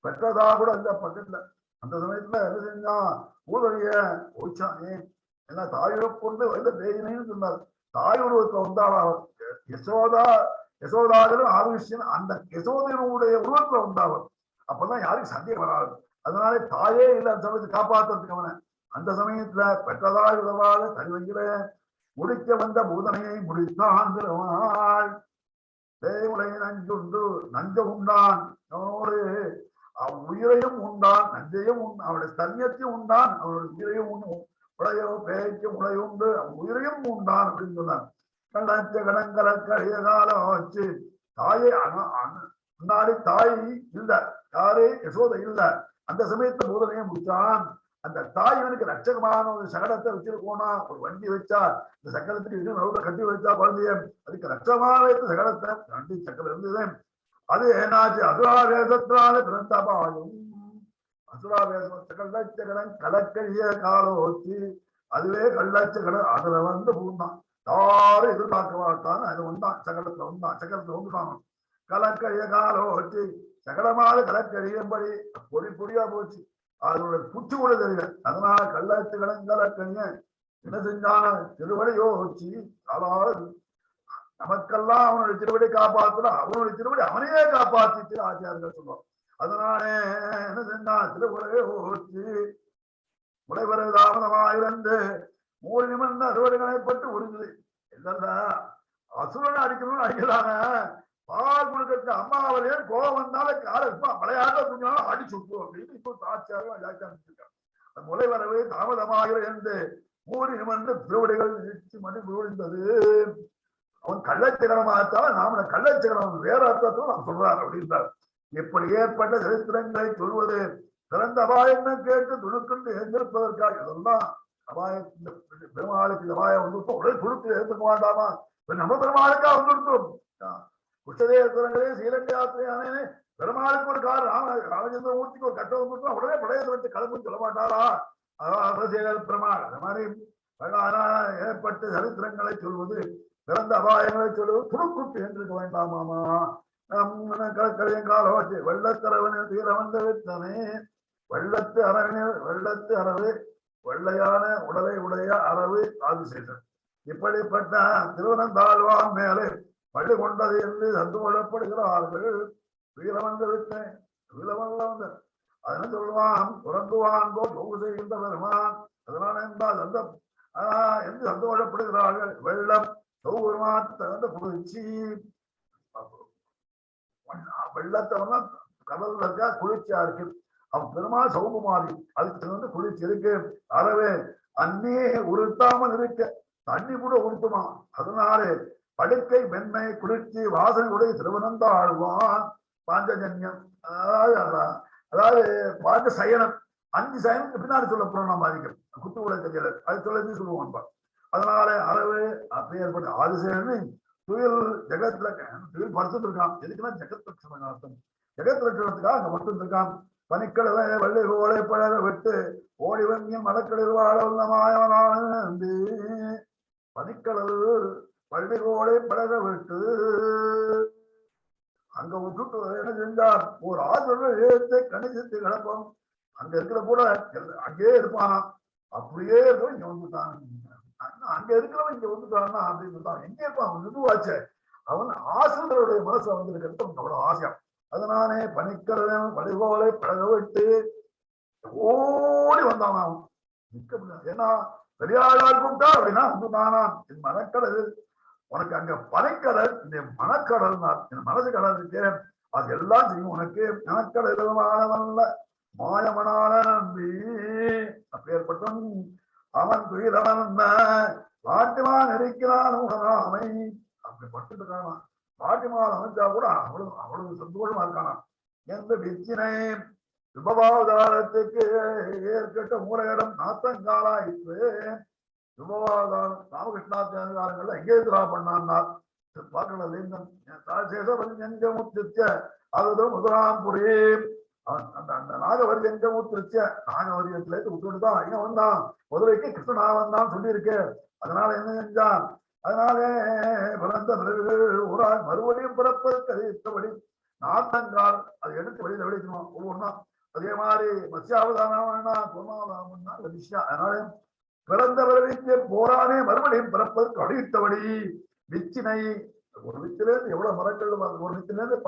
பெற்றதா கூட அந்த பக்கத்துல அந்த சமயத்துல என்ன செஞ்சான்? பூதனைய ஓச்சானே என்ன தாயை கொண்டு வந்த பேயினைன்னு சொன்னார். தாய் உருவத்துல வந்தாள் யசோதாவின் ஆதிஷ்யன் அந்த யசோதையினுடைய உருவத்துல வந்தாள். அப்பதான் யாருக்கு சந்தேகம் வராது. அதனால தாயே இல்லை அந்த சமயத்தை காப்பாற்றுறதுக்கு அவனை. அந்த சமயத்துல பெற்றதாய் உதவாத தனிவங்கில முடிக்க வந்த பூதனையை முடித்தான் திருவாள். தேவுலை நஞ்சுண்டு நஞ்ச உண்டான், அவனோடு அவன் உயிரையும் உண்டான், நஞ்சையும் அவனுடைய தன்யத்தையும் உண்டான், அவனுடைய உயிரையும் உடையோ பேய்க்கு உடையுண்டு அவன் உயிரையும் உண்டான் அப்படின்னு சொன்னான். கள்ளச்ச கடங்கல கழிய காலம் வச்சு தாயே முன்னாடி தாய் இல்ல, யாரு யசோதை இல்ல. அந்த சமயத்துல பூதனையை முடிச்சான். அந்த தாய் இவனுக்கு ரட்சகமான ஒரு சகடத்தை வச்சிருக்கோனா, ஒரு வண்டி வச்சா இந்த சக்கரத்துக்கு இது நடுவில் கட்டி வச்சா குழந்தைய அதுக்கு ரட்சகமான சகடத்தை வண்டி சக்கரம் இருந்தது. அது என்னாச்சு? அசுராவேசத்தினால பிறந்தபாயும் அசுராவேசம் கள்ளச்சகடம் கலக்கழிய காலம் வச்சு அதுவே கள்ளச்சகடம் அதுல வந்து பூந்தான். யாரும் எதிர்பார்க்க மாட்டான். அது வந்தான், சகடத்துல வந்தான், சக்கரத்துல வந்துட்டான். கலக்கழிய காலம் வச்சு சகடமாக கலக்கழியும்படி பொடி பொடியா போச்சு. அதோட புச்சு கூட தெரியல. அதனால கள்ளத்து கடங்கலக்கணிய என்ன செஞ்சான? திருவடியோ வச்சு அதாவது நமக்கெல்லாம் அவனுடைய திருவடி காப்பாற்றணும், அவனுடைய திருவடி அவனையே காப்பாற்றிட்டு ஆச்சாரியர்கள் சொல்லுவான். அதனால என்ன செஞ்சான்? திருவடியோ வச்சு முளைவர தாமதமாயிருந்து 3 நிமிடம் அறுவடைகளைப்பட்டு ஒடுங்குது. இல்லைன்னா அசுரனை அடிக்கணும்னு அடிக்கலாங்க. பால் கொடுக்க அம்மாவிலே கோபம் வந்தாலும் காலம் விளையாட துணியாலும் அடி சுட்டுவோம் அப்படின்னு இப்போ ஆச்சாரம் வியாக்கியானிச்சிருக்காங்க. முளை வரவே தாமதமாகிற என்று மூடி வந்து திருவடிகள் நீச்சி மணி விழுந்தது. அவன் கள்ளச்சிகரமாகத்தான் நாம கள்ளச்சிகரம் வேற அர்த்தத்தில் நாம் சொல்றார் அப்படின்றார். இப்படி ஏற்பட்ட சரித்திரங்களை சொல்வது பிறந்த அபாயம் கேட்டு துணுக்கொண்டு எழுந்திருப்பதற்காக. இதெல்லாம் அபாயத்தில் பெருமாளுக்கு அபாயம் வந்துட்டோம் உடனே துணுக்கு எழுந்துக்க வேண்டாமா? நம்ம பெருமாளுக்கா வந்துட்டோம். குஷ்டதேவரங்களே ஸ்ரீலங்கா யாத்திரையானே பெருமாளுக்கு ஒரு கார் ராமச்சந்திரமூர்த்திக்கு ஒரு கட்டம் வந்துட்டோம் உடனே படையத்தை விட்டு கிளம்புன்னு சொல்ல மாட்டாரா? அதான் பெருமாள். அந்த மாதிரி ஏற்பட்ட சரித்திரங்களை சொல்வது பிறந்த அபாயங்களை சொல்வது துணுக்குட்டு என்றிருக்க வேண்டாமாமா? கடற்கரையங்காலோட்டி வெள்ளத்தரவனில் தீர வந்த வித்தனே வெள்ளத்து அரவணில் வெள்ளத்து அரவு வெள்ளையான உடலை உடைய அரவு ஆதிசேஷன். இப்படிப்பட்ட திருவனந்தாழ்வான் மேலே பள்ளி கொண்டது என்று சந்தோஷப்படுகிறார்கள். வீரவந்த வித்தேன் வீரவந்த அதனை சொல்லுவான் உறங்குவான் போல் போகு செய்கின்ற பெருமான். அதனால என்றால் அந்த என்று சந்தோஷப்படுகிறார்கள். வெள்ளம் சௌகரமான் தகுந்த குளிர்ச்சி வெள்ளத்தை கடல்ல இருக்கா குளிர்ச்சியா இருக்கு. அவன் பெருமாள் சௌகுமாரி அதுக்கு தகுந்த குளிர்ச்சி இருக்கு. அறவே அன்னே உருட்டாமல் இருக்க தண்ணி கூட உருட்டுமா. அதனாலே படுக்கை மென்மை குளிர்ச்சி வாசனை உடைய திருவனந்தாழ்வான் பாஞ்சஜன்யம் அதாவது பாஞ்ச சயனம் 5 சயனத்துக்கு பின்னாடி சொல்ல போறோம் நம்ம அதிகம் குத்து கூட தெரியல அது சொல்லி சொல்லுவோம். அதனால அறவே அப்படி ஏற்பட்ட ஆதிசேனு துயில் ஜெகத்துல துயில் படுத்துட்டு இருக்கான். எதுக்குன்னா ஜெகத் லட்சணம் அர்த்தம். ஜெகத் லட்சணத்துக்காக அங்க படுத்துட்டு இருக்கான். பனிக்கடலை வெள்ளை ஓலை பழக விட்டு ஓடி வங்கியும் மலக்கடல் வாழ மாயவனானு பனிக்கடல் வள்ளி ஓலை பழக விட்டு அங்க விட்டுட்டு என்ன செஞ்சார்? ஒரு ஆற்றல் எழுத்தை கணிசித்து கிடப்போம். அங்க இருக்கிற கூட அங்கேயே இருப்பானா அப்படியே இருக்கும். இங்க வந்துட்டான் அங்க இருக்கிறவன் இங்க வந்துட்டான்னா அப்படின்னு சொல்லிட்டான். எங்கே இருப்பான்? அவன் நிறுவாச்ச அவன் ஆசிரியருடைய மனசுல வந்திருக்கிறது அவ்வளவு ஆசையம். அதனாலே பனிக்கடல் வழிகோலை பழக விட்டு ஓடி வந்தான். அவன் நிக்க முடியாது. ஏன்னா பெரியாளால் கூப்பிட்டா அப்படின்னா வந்துட்டானா என் மனக்கடல் உனக்கு அங்க பனைக்கடல் இந்த மனக்கடல் என் மனசு கடல் இருக்கு அது எல்லாம் செய்யும் உனக்கு. மனக்கடல் மாயமனால நம்பி அப்பேற்பட்டும் அவன் துயிலவன் பாட்டிமான் இருக்கிறான் உணராமை அப்படி பட்டு இருக்கானா. பாட்டிமான் அமைச்சா கூட அவ்வளவு சந்தோஷமா இருக்கானா. எந்த விச்சினை விபவாதாரத்துக்கு ஏற்கட்ட மூலகிடம் நாத்தங்காலாயிற்று. விபவாதாரம் ராமகிருஷ்ணாச்சாரங்கள்ல எங்கே எதிரா பண்ணான்னா பார்க்கல அது முதலாம்புரி அந்த நாகவரி எங்க ஊத்துருச்ச நாகவரியத்துல இருந்து விட்டுட்டுதான் இங்க வந்தான். மதுரைக்கு கிருஷ்ணனா வந்தான் சொல்லியிருக்கு. அதனால என்ன செஞ்சான்? அதனாலே பிறந்த ஒரு மறுபடியும் பிறப்பதற்கு அறிவித்தபடி நாத்தங்கால் அதை எடுத்து வெளியில வெளிக்கணும் ஒவ்வொன்னா. அதே மாதிரி மத்ஸ்யாவதானா சொன்னாவதானா விஷயம். அதனால பிறந்த பிறவிக்கு போரானே மறுபடியும் பிறப்பதற்கு அடித்தபடி விச்சினை ஒரு வித்திலேருந்து எவ்வளவு மரங்கள் ஒரு வித்திலேருந்து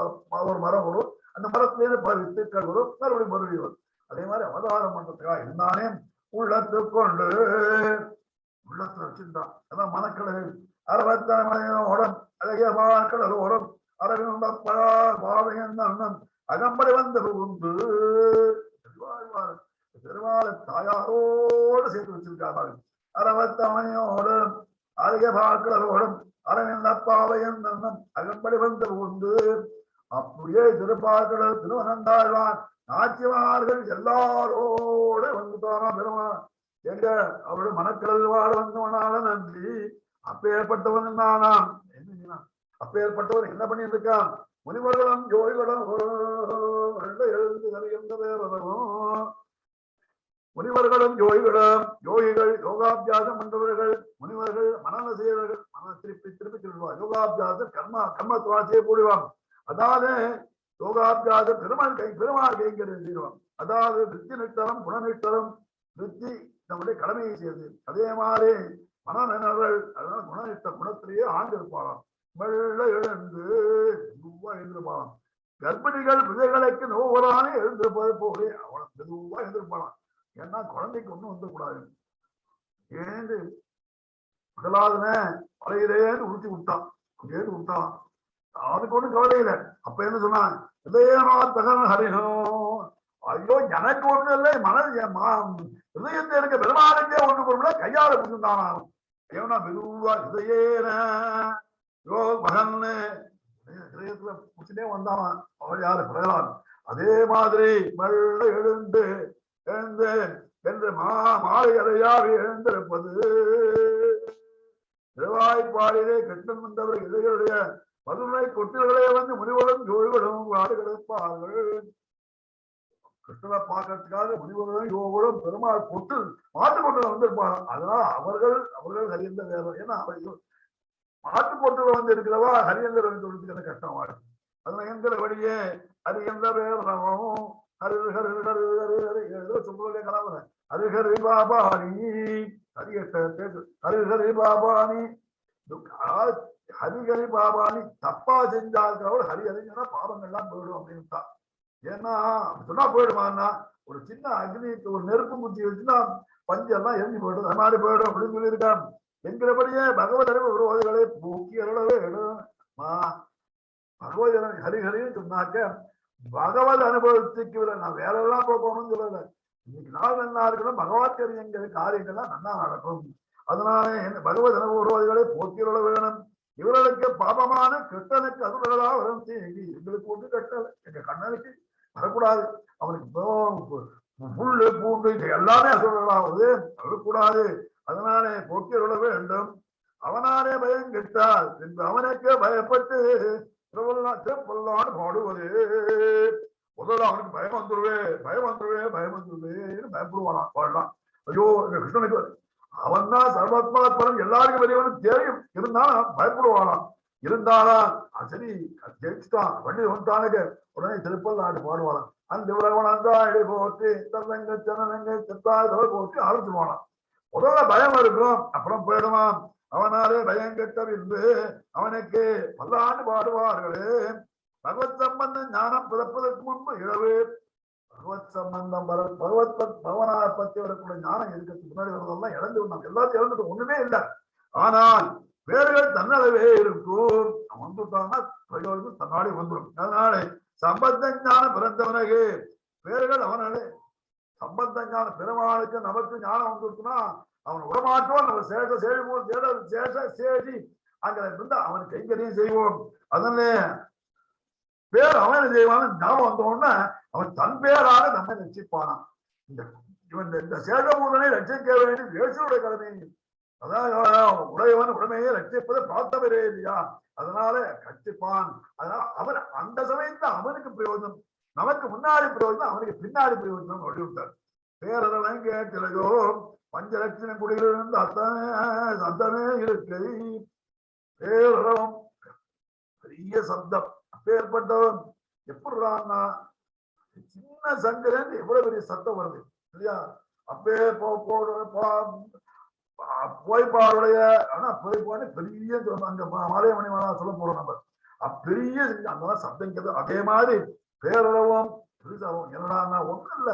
ஒரு மரம் வரும். அந்த மரத்திலேருந்து பல வித்துக்கள் வரும். மறுபடியும் வரும். அதே மாதிரி அவதாரம் பண்றதுக்காக இருந்தானே உள்ளத்து கொண்டு உள்ளத்துல வச்சிருந்தான். அதான் மனக்கடல் 60 உடம் அழகிய கடல் உடம் அரவிந்த பாவையன் அகம்படி வந்த உண்டு பெருமாள் தாயாரோடு சேர்த்து வச்சிருக்கார்கள். 60 அழகிய பாக்கடலோடும் அரவிந்த பாவையன் அகம்படி வந்த உண்டு. அப்படியே திருப்பாக்கடல் திருவனந்தாழ்வான் நாச்சிமார்கள் எல்லாரோட வந்துட்டானா பெருமாள். எங்க அவருடைய மனக்கடல் வாழ வந்தவனால நன்றி. அப்பேற்பட்டவன் நானாம் என்ன அப்பேற்பட்டவன் என்ன பண்ணிட்டு இருக்கான்? முனிவர்களும் யோகிகளும் எழுந்து என்ற பேரவும் முனிவர்களும் யோகிகளும் யோகிகள் யோகாபியாசம் பண்றவர்கள் முனிவர்கள் மனநல செய்வர்கள் மன திருப்பி சொல்லுவார். யோகாபியாசம் கர்மத்துவா செய்ய போடுவான். அதாவது யோகாபியாசம் பெருமாள் கைங்கிறது செய்வான். அதாவது விருத்தி நிட்டரம் குணநிட்டரம் விருத்தி நம்முடைய கடமையை செய்யுது. அதே மாதிரி மனநலர்கள் அதனால குணநிட்ட குணத்திலேயே ஆண்டு இருப்பாளாம். மெல்ல எழுந்து மெதுவா எழுந்திருப்பாளாம். கர்ப்பிணிகள் பிள்ளைகளுக்கு நோவரானே எழுந்திருப்பது போலே அவளை மெதுவா எழுந்திருப்பாளாம். ஏன்னா குழந்தைக்கு ஒண்ணும் வந்துடக்கூடாது. ஏந்து முதலாவதுன பழையிலேருந்து உறுத்தி விட்டான். ஏந்து விட்டான். அதுக்கு ஒண்ணும் கவலை இல்லை. அப்ப என்ன சொன்னான்? இதயமா தகன ஹரிஹோ ஐயோ எனக்கு ஒண்ணு இல்லை மனது இதயத்தை இருக்க பெருமாளுக்கே ஒண்ணு பொருள கையால புரிஞ்சுட்டான் ஏன்னா மெதுவா இதயோ மகன் இதயத்துல புடிச்சுட்டே வந்தான் அவள் யாரு பிரகலான். அதே மாதிரி மெல்ல எழுந்து என்று மாலை அறையாக எழுந்திருப்பது திருவாய்ப்பாடிலே கெட்டும் வந்தவர் இளைஞருடைய பதுமை கொட்டில்களே வந்து முனிவரும் யோகிகளும் வாடு கிடப்பார்கள். கிருஷ்ணனை பார்க்கறதுக்காக முனிவர்களும் யோகங்களும் பெருமாள் கொட்டு மாட்டு கொட்டுல வந்திருப்பாங்க. அதனால அவர்கள் ஹரியந்த வேதம். ஏன்னா அவர்கள் மாட்டு கொட்டுல வந்து இருக்கிறவா ஹரியந்தர் சொல்றதுக்கு கஷ்டமா இருக்கு. அதனால எங்கிற வழியே ஹரியந்த வேதமும் ஏதோ சொல்றதே கலாவர ஹரிஹரி பாபாணி ஹரிஹரி பாபாணி ஹரிஹரி பாபாணி தப்பா செஞ்சாக்கிறவர் ஹரிஹரிங்கன்னா பாவங்கள்லாம் போயிடும் அப்படின்னு தான். ஏன்னா சொன்னா போயிடுமான்னா ஒரு சின்ன அக்னிக்கு ஒரு நெருப்பு முத்தி வச்சுன்னா பஞ்செல்லாம் எரிஞ்சு போயிடும், அது மாதிரி போயிடும் அப்படின்னு சொல்லியிருக்காங்க. என்கிறபடியே பகவத் அறிவு விரோதிகளை போக்கி அருளவே பகவத் ஹரிஹரின்னு சொன்னாக்க பகவத் அனுபவத்துக்கு நான் வேற எல்லாம் போகணும்னு சொல்லல. இன்னைக்கு நாள் நல்லா இருக்கணும், பகவத் என்கிற காரியங்கள்லாம் நல்லா நடக்கும். அதனால பகவத் அனுபவ விரோதிகளை போக்கி அருள வேணும். இவர்களுக்கு பாபமான கிருஷ்ணனுக்கு அதுகளா வரும் செய்தி எங்களுக்கு ஒன்று கட்டல, எங்க கண்ணனுக்கு வரக்கூடாது. அவனுக்கு புல்லு பூண்டு எல்லாமே அசுரர்களாவது வரக்கூடாது. அதனாலே போக்கி அருள வேண்டும். அவனாலே பயம் கெட்டால் என்று அவனுக்கு பயப்பட்டு பொல்லான்னு பாடுவது. முதல்ல அவனுக்கு பயம் வந்துருவேன்னு பயப்படுவானா பாடலாம். ஐயோ கிருஷ்ணனுக்கு அவன் தான் சர்வாத்மாத்மனம் எல்லாருக்கும் பெரியவனும் தெரியும், இருந்தாலும் பயப்படுவானாம். இருந்தாலும் சரி ஜெயிச்சுட்டான் வண்டி வந்துட்டானுக்கு உடனே திருப்பல்லாண்டு பாடுவானாம். அந்த உலகவனந்தா இடி போட்டு தன்னங்க சனங்க செத்தாய் போட்டு ஆரம்பிச்சுவானாம். முதல்ல பயம் இருக்கும், அப்புறம் போயிடுவான். அவனாலே பயம் கெட்டவில்லை அவனுக்கு பல்லாண்டு பாடுவார்களே. பகவத் சம்பந்தம் ஞானம் பிறப்பதற்கு முன்பு இரவு பகவத் சம்பந்தம் பகவனாரை பத்தி வரக்கூடிய ஞானம் இருக்கிறதுக்கு முன்னாடி வரதெல்லாம் இழந்து விடணும். எல்லாத்தையும் இழந்துட்டு ஒண்ணுமே இல்லை. ஆனால் வேறுகள் தன்னளவே இருக்கும். அவன் வந்துட்டான்னா பிரயோஜனம் தன்னாடி வந்துடும். அதனால சம்பந்த ஞானம் பிறந்தவனகு வேறுகள் அவனாலே சம்பந்த ஞானம் பெருமாளுக்கு நமக்கு ஞானம் வந்துருச்சுன்னா அவன் விடமாட்டோம். நம்ம சேஷி அங்க இருந்தா அவனுக்கு கைங்கரையும் செய்வோம். அதனால பேர் அவன் செய்வான். ஞாபகம் வந்தோன்னா அவன் தன் பேராக நம்மை ரட்சிப்பானான். இந்த சேஷபூதனை ரட்சிக்க வேண்டிய வேசுடைய கடமை. அதான் உடையவன் உடமையை ரட்சிப்பதை பார்த்தவரே இல்லையா, அதனால ரட்சிப்பான். அதனால அவன் அந்த சமயத்துல அவனுக்கு பிரயோஜனம், நமக்கு முன்னாடி பிரயோஜனம், அவனுக்கு பின்னாடி பிரயோஜனம் வலியுறுத்தார். பேரவன் கேட்கலையோ பஞ்சலட்சணம் குடியிலிருந்து அத்தமே இருக்கை. பேரவம் பெரிய சப்தம் அப்பேற்பட்டவன் எப்படிறான்னா சின்ன சங்கரன் எவ்வளவு பெரிய சத்தம் வருது இல்லையா. அப்பே போய்பாருடைய ஆனா போய்பாடு பெரிய அங்க மாலையமணி மாலா சொல்ல போறோம் நம்ம. பெரிய அந்த சப்தம் கேட்க அதே மாதிரி பேரளவும் பெருசாவும் என்னடா ஒண்ணும் இல்ல,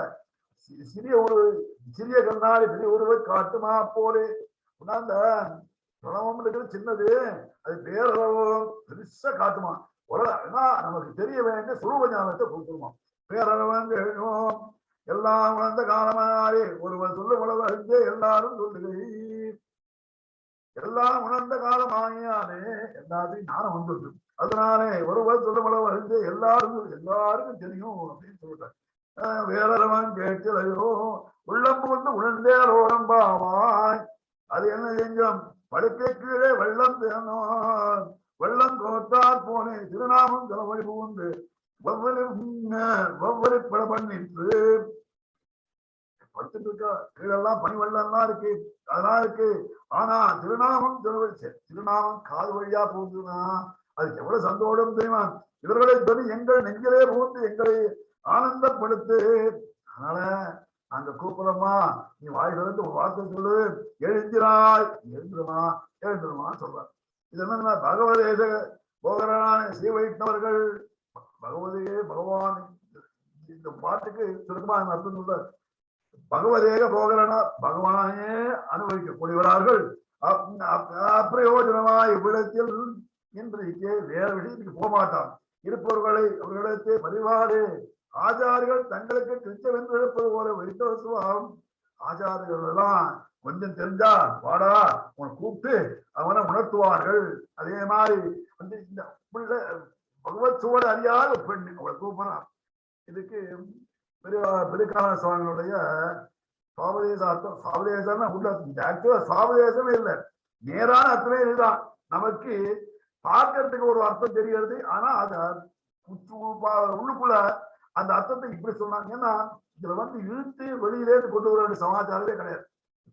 சிறிய கண்ணாடி பெரிய ஒருவை காட்டுமா போலே அந்த பிரணவம் இருக்கிறது சின்னது, அது பேரளவும் பெருசா காட்டுமா. நமக்கு தெரிய வேண்டிய சுரூப ஞானத்தை கொடுத்துருவோம். பேரளவங்க எழுதுவோம் எல்லாம் வளர்ந்த காலமாறி ஒருவர் சொல்லும் அளவு அறிஞ்சே எல்லாரும் சொல்லுகிறீர். எல்லாம் உணர்ந்த காலமாகியாலே எல்லாத்தையும் ஞானம் வந்துருக்கு. அதனாலே ஒருவர் சொல்லும் அளவு அறிஞ்சே எல்லாருக்கும் தெரியும் அப்படின்னு சொல்லிட்டார். வேறவன் கேட்கலையோ உள்ளம் புகுந்து உணர்ந்தேரோரம்பாவாய். அது என்ன செஞ்சோம் படுக்கை கீழே வெள்ளம் தேனோம் வெள்ளம் கோத்தார் போனே திருநாமம் தலைவழி புகுந்து ஒவ்வொரு பட பண்ணிட்டு படுத்துட்டு இருக்கா. கீழெல்லாம் பனி வெள்ளம்லாம் இருக்கு, அதெல்லாம் இருக்கு. ஆனா திருநாமம் திருநாமம் காது வழியா போகுதுன்னா அதுக்கு எவ்வளவு சந்தோஷம் தெரியுமா. இவர்களை சொல்லி எங்கள் நெஞ்சிலே போந்து எங்களை ஆனந்தப்படுத்து. அதனால நாங்க கூப்பிடுறோமா, நீ வாய் திறந்து ஒரு வார்த்தை சொல்லு, எழுந்துருமா சொல்ற. இது என்ன பகவதேச போகரான ஸ்ரீ வைஷ்ணவர்கள் பகவதையே பகவான் இந்த பாட்டுக்கு சுருக்கமா அர்த்தம் சொல்ற. பகவதேக போகரனா பகவானே அனுபவிக்கக்கூடியவர்கள் அப்பிரயோஜனமாய் இவ்விடத்தில் இன்றைக்கு வேற விஷயத்துக்கு போக மாட்டான். இருப்பவர்களை அவர்களிடத்தே பரிவாறு ஆச்சாரிகள் தங்களுக்கு கிருச்சவென்றிருப்பது போல வைத்தவ சுபாவம். ஆச்சாரிகள் எல்லாம் கொஞ்சம் தெரிஞ்சா வாடா உன கூப்பிட்டு அவனை உணர்த்துவார்கள். அதே மாதிரி வந்து இந்த பகவத் சுவடு அறியாத பெண் அவளை கூப்பிடலாம். இதுக்கு பெருக்கான சுவாமிகளுடைய சுவாபதேசார்த்தம், சுவாபதேசம் உள்ள ஆக்சுவலா சுவாபதேசமே இல்லை, நேரான அர்த்தமே இதுதான். நமக்கு பார்க்கறதுக்கு ஒரு அர்த்தம் தெரிகிறது, ஆனா அத உள்ளுக்குள்ள அந்த அர்த்தத்தை இப்படி சொன்னாங்க. ஏன்னா இதுல வந்து இழுத்து வெளியிலேருந்து கொண்டு வர வேண்டிய சமாச்சாரமே கிடையாது.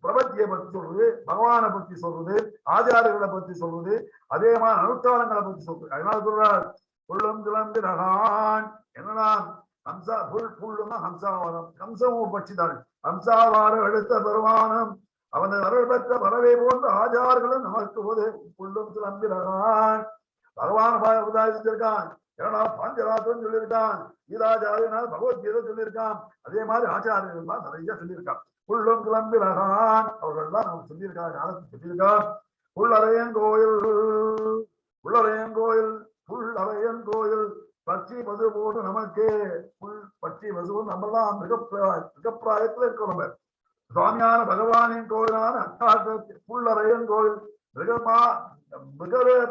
பிரபத்தியை பத்தி சொல்றது, பகவானை பத்தி சொல்றது, ஆச்சாரங்களை பத்தி சொல்றது, அதே மாதிரி அனுஷ்டானங்களை பத்தி சொல்றது. அதனால சொல்றார் புல்லும் கிளம்பி ரகான் என்னன்னா ஹம்சா புல்லுன்னா ஹம்சாவாரம், ஹம்சமும் பட்சிதான். ஹம்சாவாரம் எடுத்த பெருமானம் அவனை வரல் பெற்ற வரவை போன்ற ஆச்சாரங்களும் நமக்கு போது புல்லும் கிளம்பி ரகான். பகவான் உதாரிச்சிருக்கான், ஏன்னா பாஞ்சராத்திரம் சொல்லியிருக்கான், கீதாச்சாரியனால் பகவத்கீதை சொல்லியிருக்கான், அதே மாதிரி ஆச்சாரியர்கள் தான் நிறைய சொல்லியிருக்கான். புல்லும் கிளம்பி ரகான் அவர்கள் தான் நமக்கு சொல்லியிருக்காங்க, காலத்துக்கு சொல்லியிருக்கான். புல்லறையங்கோயில் புல்லறையங்கோயில் புல்லறையங்கோயில் பட்சி பசு போது நமக்கு புல் பட்சி பசு நம்மெல்லாம் மிகப்பிராயத்துல இருக்கிறோம். நம்ம சுவாமியான பகவானின் கோயிலான புல்லறையன் கோயில் மிக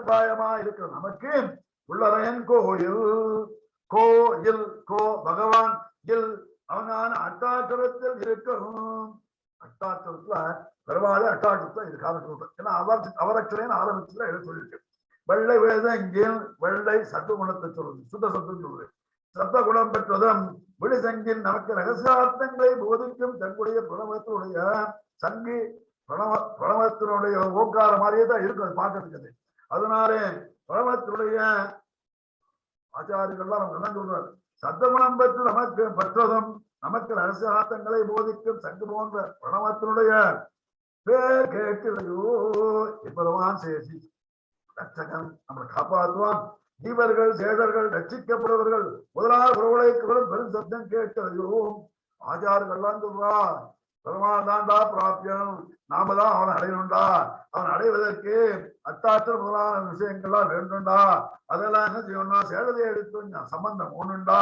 பிராயமா இருக்கிற நமக்கு புல்லறையன் கோயில் கோயில் கோ பகவான் இல் அவனான அட்டாட்சரத்தில் இருக்கணும். அட்டாட்சரத்துல பெருமாள் அட்டாட்சரத்துல இது காலம் சொல்றேன். ஏன்னா அவரட்சரேன்னு ஆரம்பிச்சுல எழுத சொல்லியிருக்கு. வெள்ளை வேதங்கில் வெள்ளை சத்து குணத்தை சொல்றது, சுத்த சத்துன்னு சொல்றது. சத்த குணம் பெற்றதும் விடுசங்கில் நமக்கு ரகசியார்த்தங்களை போதிக்கும் தன்னுடைய பிரணவத்தினுடைய சங்கி பிரணவத்தினுடைய ஓங்கார மாதிரியே தான் இருக்கு அது பார்க்கறதுக்கு. அதனாலே பிரணவத்தினுடைய ஆச்சாரியர்கள்லாம் நமக்கு என்ன சொல்றாரு, சத்தகுணம் பெற்று நமக்கு பெற்றதும் நமக்கு ரகசியார்த்தங்களை போதிக்கும் சங்கு போன்ற பிரணவத்தினுடைய பேர் கேட்கலையோ என்பதுவான் சேசி ரட்சகன் நம்மளை காப்பாற்றுவான். ஜீவர்கள் சேதர்கள் ரட்சிக்கப்படுவர்கள் முதலான உறவுகளுக்கு பெரும் சப்தம் கேட்கலையோ. ஆச்சாரங்கள்லாம் சொல்றா பெருமாள் தான்டா பிராப்தியம், நாம தான் அவனை அடையணும்டா, அவன் அடைவதற்கு அத்தாற்றல் முதலான விஷயங்கள்லாம் வேண்டும்டா, அதெல்லாம் என்ன செய்யணும்னா சேதத்தை எடுத்து சம்பந்தம் ஒண்ணுண்டா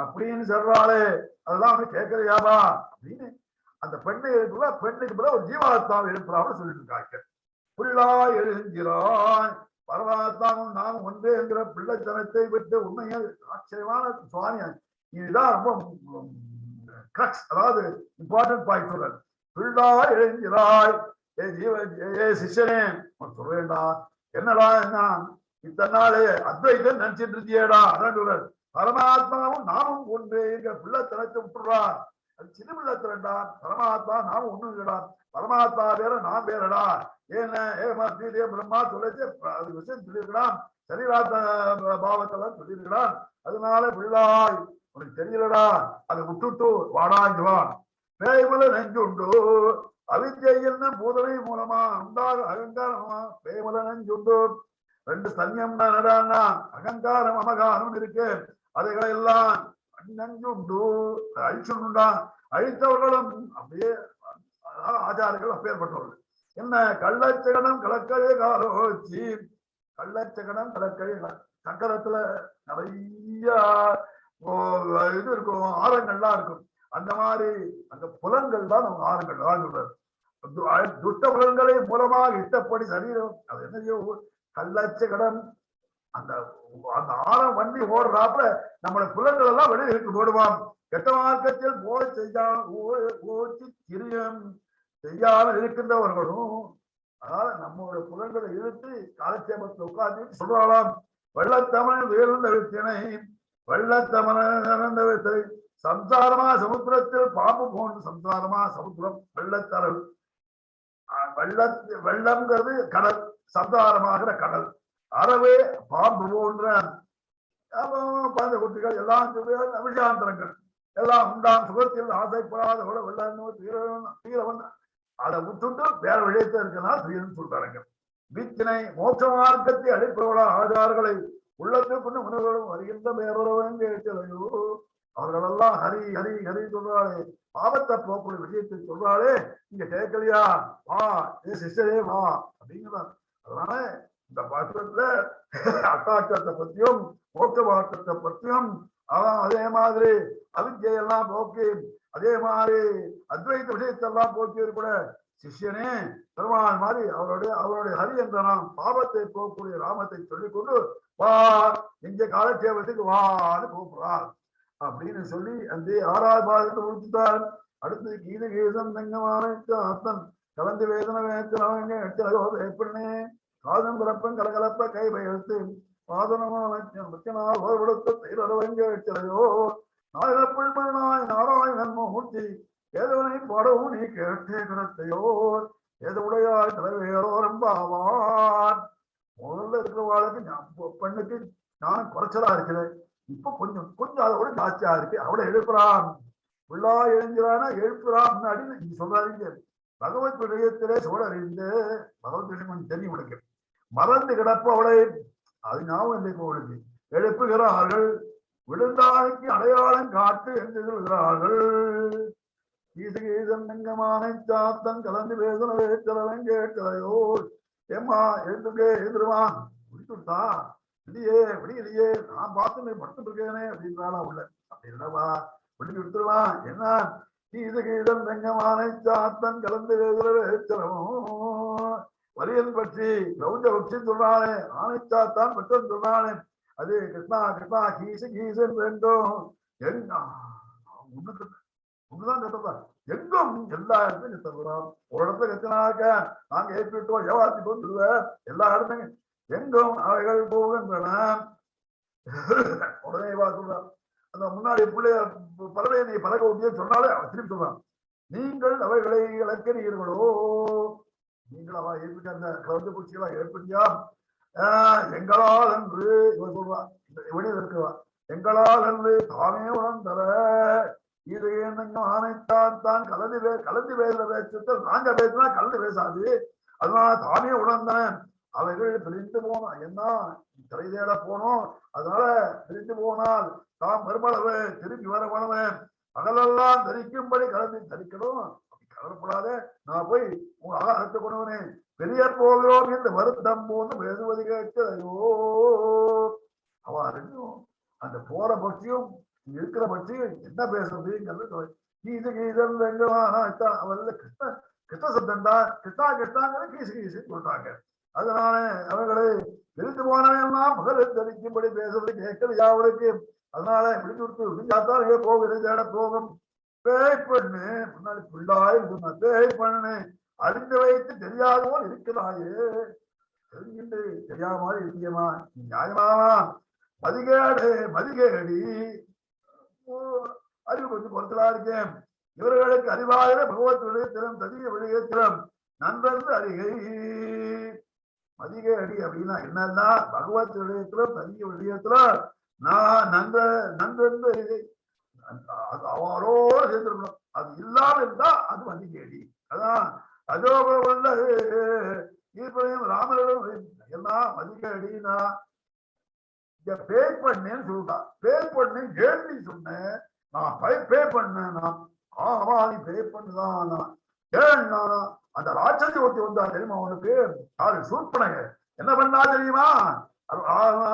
அப்படின்னு சொல்றாளே, அதெல்லாம் அவனு கேட்கலையாபா அப்படின்னு அந்த பெண்ணை எழுப்புல பெண்ணுக்கு பிறகு ஒரு ஜீவாத்மாவை எழுப்புறான்னு சொல்லிட்டு இருக்காங்க. புள்ளா எழுகிறாய் பரமாத்மாவும் நாம் ஒன்றே என்கிற பிள்ளைத்தனத்தை விட்டு உண்மையை ஆச்சரியமான சுவாமி இதுதான் ரொம்ப கிரக்ஸ், அதாவது இம்பார்ட்டன்ட் பாயிண்ட் சொல்றாரு. பிள்ளா எழுகிறாய் ஏ ஜீவ ஏ சிஷ்யனே சொல்றேன்டா, என்னடா என்ன இத்தனை நாளே அத்வைத்தம் நினைச்சிட்டு இருந்தியேடா, அதான் சொல்றாரு. பரமாத்மாவும் நாமும் ஒன்றே என்கிற பிள்ளைத்தனத்தை விட்டுறா, அது சின்ன பிள்ளைத்தனடா. பரமாத்மா நாமும் ஒண்ணு இல்லடா, பரமாத்மா வேற நான் வேறடா. ஏன்னா ஏமாத்தீதே பிரம்மா சொல்லிச்சு அது விஷயம் சொல்லியிருக்கலாம், சரீராத்த பாவத்தெல்லாம் சொல்லியிருக்கலாம். அதனால பிள்ளாய் உனக்கு தெரியலடா, அதை விட்டுட்டு வாடாங்குவான். பேய்மல நெஞ்சுண்டு அவித்யை என்ன பூதனை மூலமா உண்டாக அகங்காரமா பேய்மல நெஞ்சுண்டு ரெண்டு சன்யம் நடான்னா அகங்காரம் அமகாரம் இருக்கு, அதைகளை எல்லாம் நஞ்சுண்டு அழிச்சுண்டா. அழித்தவர்களும் அப்படியே ஆச்சாரங்கள் அப்பேற்பட்டவர்கள். என்ன கள்ளச்சகடம் கலக்கழே காலோச்சி, கள்ளச்சகடம் கலக்கழை சக்கரத்துல நிறைய இது இருக்கும், ஆரங்கள்லாம் இருக்கும். அந்த மாதிரி அந்த புலன்கள் தான் நம்ம ஆரங்கள் தான் சொல்றாரு. துஷ்ட புலன்களை மூலமாக இஷ்டப்படி சரீரம் அது என்ன கள்ளச்சகடம் அந்த அந்த ஆரம் வண்டி ஓடுறாப்புல நம்மளோட புலன்கள் எல்லாம் வெளியே இருக்கு போடுவான். கெட்ட மார்க்கத்தில் போய் ஓச்சி திரியம் செய்யாமல் இருக்கின்றவர்களும் அதனால நம்மளுடைய புலன்களை இழுத்து காலட்சேபத்தில் உட்காந்து சொல்றாளாம். வெள்ளத்தமிழ் உயர்ந்த வித்தினை வெள்ளத்தமிழ் வித்தை சம்சாரமா சமுத்திரத்தில் பாம்பு போன்று சம்சாரமா சமுத்திரம் வெள்ளத்தரல் வெள்ளம்ங்கிறது கடல், சம்சாரமாகிற கடல். அறவே பாம்பு போன்ற குழந்தை குட்டிகள் எல்லாம் விஷாந்தரங்கள் எல்லாம் உண்டாம் சுகத்தில் ஆசைப்படாத கூட வெள்ளம் தீரவன் அதை விட்டுட்டு வேற விடயத்தை இருக்கிறதுனால தீரன்னு சொல்றாங்க. வித்தினை மோட்ச மார்க்கத்தை அடிப்பவளா ஆதார்களை உள்ளத்துக்கு உணவுகளும் வருகின்ற வேறொருவன் கேட்கலையோ. அவர்களெல்லாம் ஹரி ஹரி ஹரி சொல்றாளே, பாவத்தை போக்குள்ள விஷயத்தை சொல்றாளே, இங்க கேட்கலையா, வா ஏ சிஸ்டரே வா அப்படிங்கிறார். அதனால இந்த பாத்திரத்துல அட்டாட்சத்தை பத்தியும் மோட்ச மார்க்கத்தை பத்தியும் அவன் அதே மாதிரி அவித்யெல்லாம் போக்கி அதே மாதிரி அத்வைத விஷயத்தெல்லாம் போக்கியது கூட சிஷ்யனே பெருமாள் மாதிரி அவருடைய ஹரி என்ற நாம் பாவத்தை போகக்கூடிய ராமத்தை சொல்லிக்கொண்டு வா இங்க காலட்சேபத்துக்கு வான்னு கூப்பிடுறார் அப்படின்னு சொல்லி அந்த 6வது பாகத்தை முடிச்சுட்டார். அடுத்து கீத கீதம் தங்கமான அர்த்தம் கலந்து வேதனை வேப்பண்ணே காதம் பிறப்பன் கலகலப்ப கை பயத்து பாதனமானால் ஓர்வடுத்த தைரவங்கோ நாயிரப்பள்மனாய் நாராயணன் மூர்த்தி ஏதவனை பாடவும் நீ கேட்டே கிடத்தையோ ஏதவுடையாய் தலைவேரோ ரம்பாவான். முதல்ல இருக்கிறவாளுக்கு பெண்ணுக்கு நான் குறைச்சலா இருக்கிறேன். இப்ப கொஞ்சம் அதோட ஜாஸ்தியா இருக்கு. அவளை எழுப்புறான் உள்ளா எழுஞ்சிறானா எழுப்புறான் முன்னாடி நீங்க சொல்றாதீங்க. பகவத் விடயத்திலே சோழறிந்து பகவத் விஷயம் கொஞ்சம் தெரியும் உனக்கு மறந்து கிடப்ப அவளை அது ஞாபகம் இல்லை. அவளுக்கு எழுப்புகிறார்கள் விழுந்தாய்க்கு அடையாளம் காட்டு என்று எழுதுகிறார்கள். கீதங்கமான சாத்தன் கலந்து வேதனை வேற்றலவன் கேட்கலையோ ஏமா எழுந்துக்கே எழுந்துருவான் விடுத்துட்டா விடியலையே நான் பார்த்து படுத்துட்டு இருக்கேனே அப்படின்றாளா உள்ள. அப்படி இல்லவா விடுத்து விடுத்துருவான் என்ன கீதம் வெங்கமான சாத்தன் கலந்து வேதனை வேற்றலவும் வரியல் பற்றி கௌஞ்ச பட்சி சொல்றானே ஆனைச்சாத்தான் பெற்றன் சொல்றானே அது கிருஷ்ணா கிருஷ்ணா கீசன் வேண்டும் ஒண்ணுதான் கத்துறா எங்கும் எல்லா இடத்துலையும் கத்துறோம். ஒரு இடத்துல கத்தினாக்க நாங்க ஏற்றிட்டோம் ஏவாத்திட்டோம் சொல்லுவேன். எல்லா இடத்துலையும் எங்கும் அவைகள் போகின்றன. உடனே வா சொல்றான் அந்த முன்னாடி பிள்ளைய பறவை நீ பறக்க ஊட்டியே சொன்னாலே அவன் திருப்பி சொல்றான் நீங்கள் அவைகளை இழக்கிறீர்களோ நீங்கள் அவ ஏற்பட்ட அந்த கலந்து பூச்சிகளா ஏற்பட்டியா எங்களால் என்று இவன் சொல்றான். இவனே இருக்குவா எங்களால் என்று தானே உணர்ந்தர இது என்னங்க ஆனைத்தான் கலந்து பேசுற பேச்சத்தில் நாங்க பேசினா கலந்து பேசாது. அதனால தானே உணர்ந்தேன் அவைகள் பிரிந்து போனோம். என்ன தலை தேட போனோம். அதனால பிரிந்து போனால் தாம் மறுமளவு திரும்பி வர மனவன் பகலெல்லாம் தரிக்கும்படி கலந்து தரிக்கணும். கலரப்படாத நான் போய் உங்க ஆகாரத்தை கொண்டவனே பெரிய போகிறோம் என்று வருத்தம் போது பேசுவது கேட்டு ஐயோ அவ ரெண்டும் அந்த போற பட்சியும் இருக்கிற பட்சியும் என்ன பேசுறதுங்கிறது கீதம் வெங்கமான அவர்ல கிருஷ்ண சப்தண்டா கிருஷ்ணாங்கிற கீசு சொல்றாங்க. அதனால அவர்களை பிரித்து போனவெல்லாம் மகளை தரிக்கும்படி பேசுறது கேட்கறது யாவருக்கு. அதனால விடுத்து விடுத்து விடிஞ்சாத்தான் போகிறது தேட போகும். பேய் பண்ணு முன்னாடி புள்ளாய் பேய் பண்ணு அறிந்து வைத்து தெரியாதவோ இருக்கிறாயே தெரிஞ்சுட்டு தெரியாத மாதிரி இருக்கியமா நீ நியாயமாவா மதிகேடி அறிவு கொஞ்சம் குறைச்சலா இருக்கேன். இவர்களுக்கு அறிவாயிர பகவத் விடயத்திலும் ததிய விடயத்திலும் நன்றன்று அறிகை. மதிகேடி அப்படின்னா என்னன்னா பகவத் விடயத்திலும் ததிய விடயத்திலும் நான் நன்றன்று அறிகை அவரோடு சேர்ந்திருக்கணும். அது இல்லாம இருந்தா அது மதிகேடி. அதான் அஜோபுரம் ஈர்ப்பதையும் ராமனிடம் எல்லாம் மதிகேடினா பேய் பண்ணேன்னு சொல்லிட்டான். பேய் பண்ணு ஏன் சொன்னேன் நான் பே பண்ணேன். ஆமா நீ பேய் பண்ணுதான் ஏன் அந்த ராட்சசி ஒருத்தி வந்தா தெரியுமா உனக்கு யாரு சூப்பனங்க என்ன பண்ணா தெரியுமா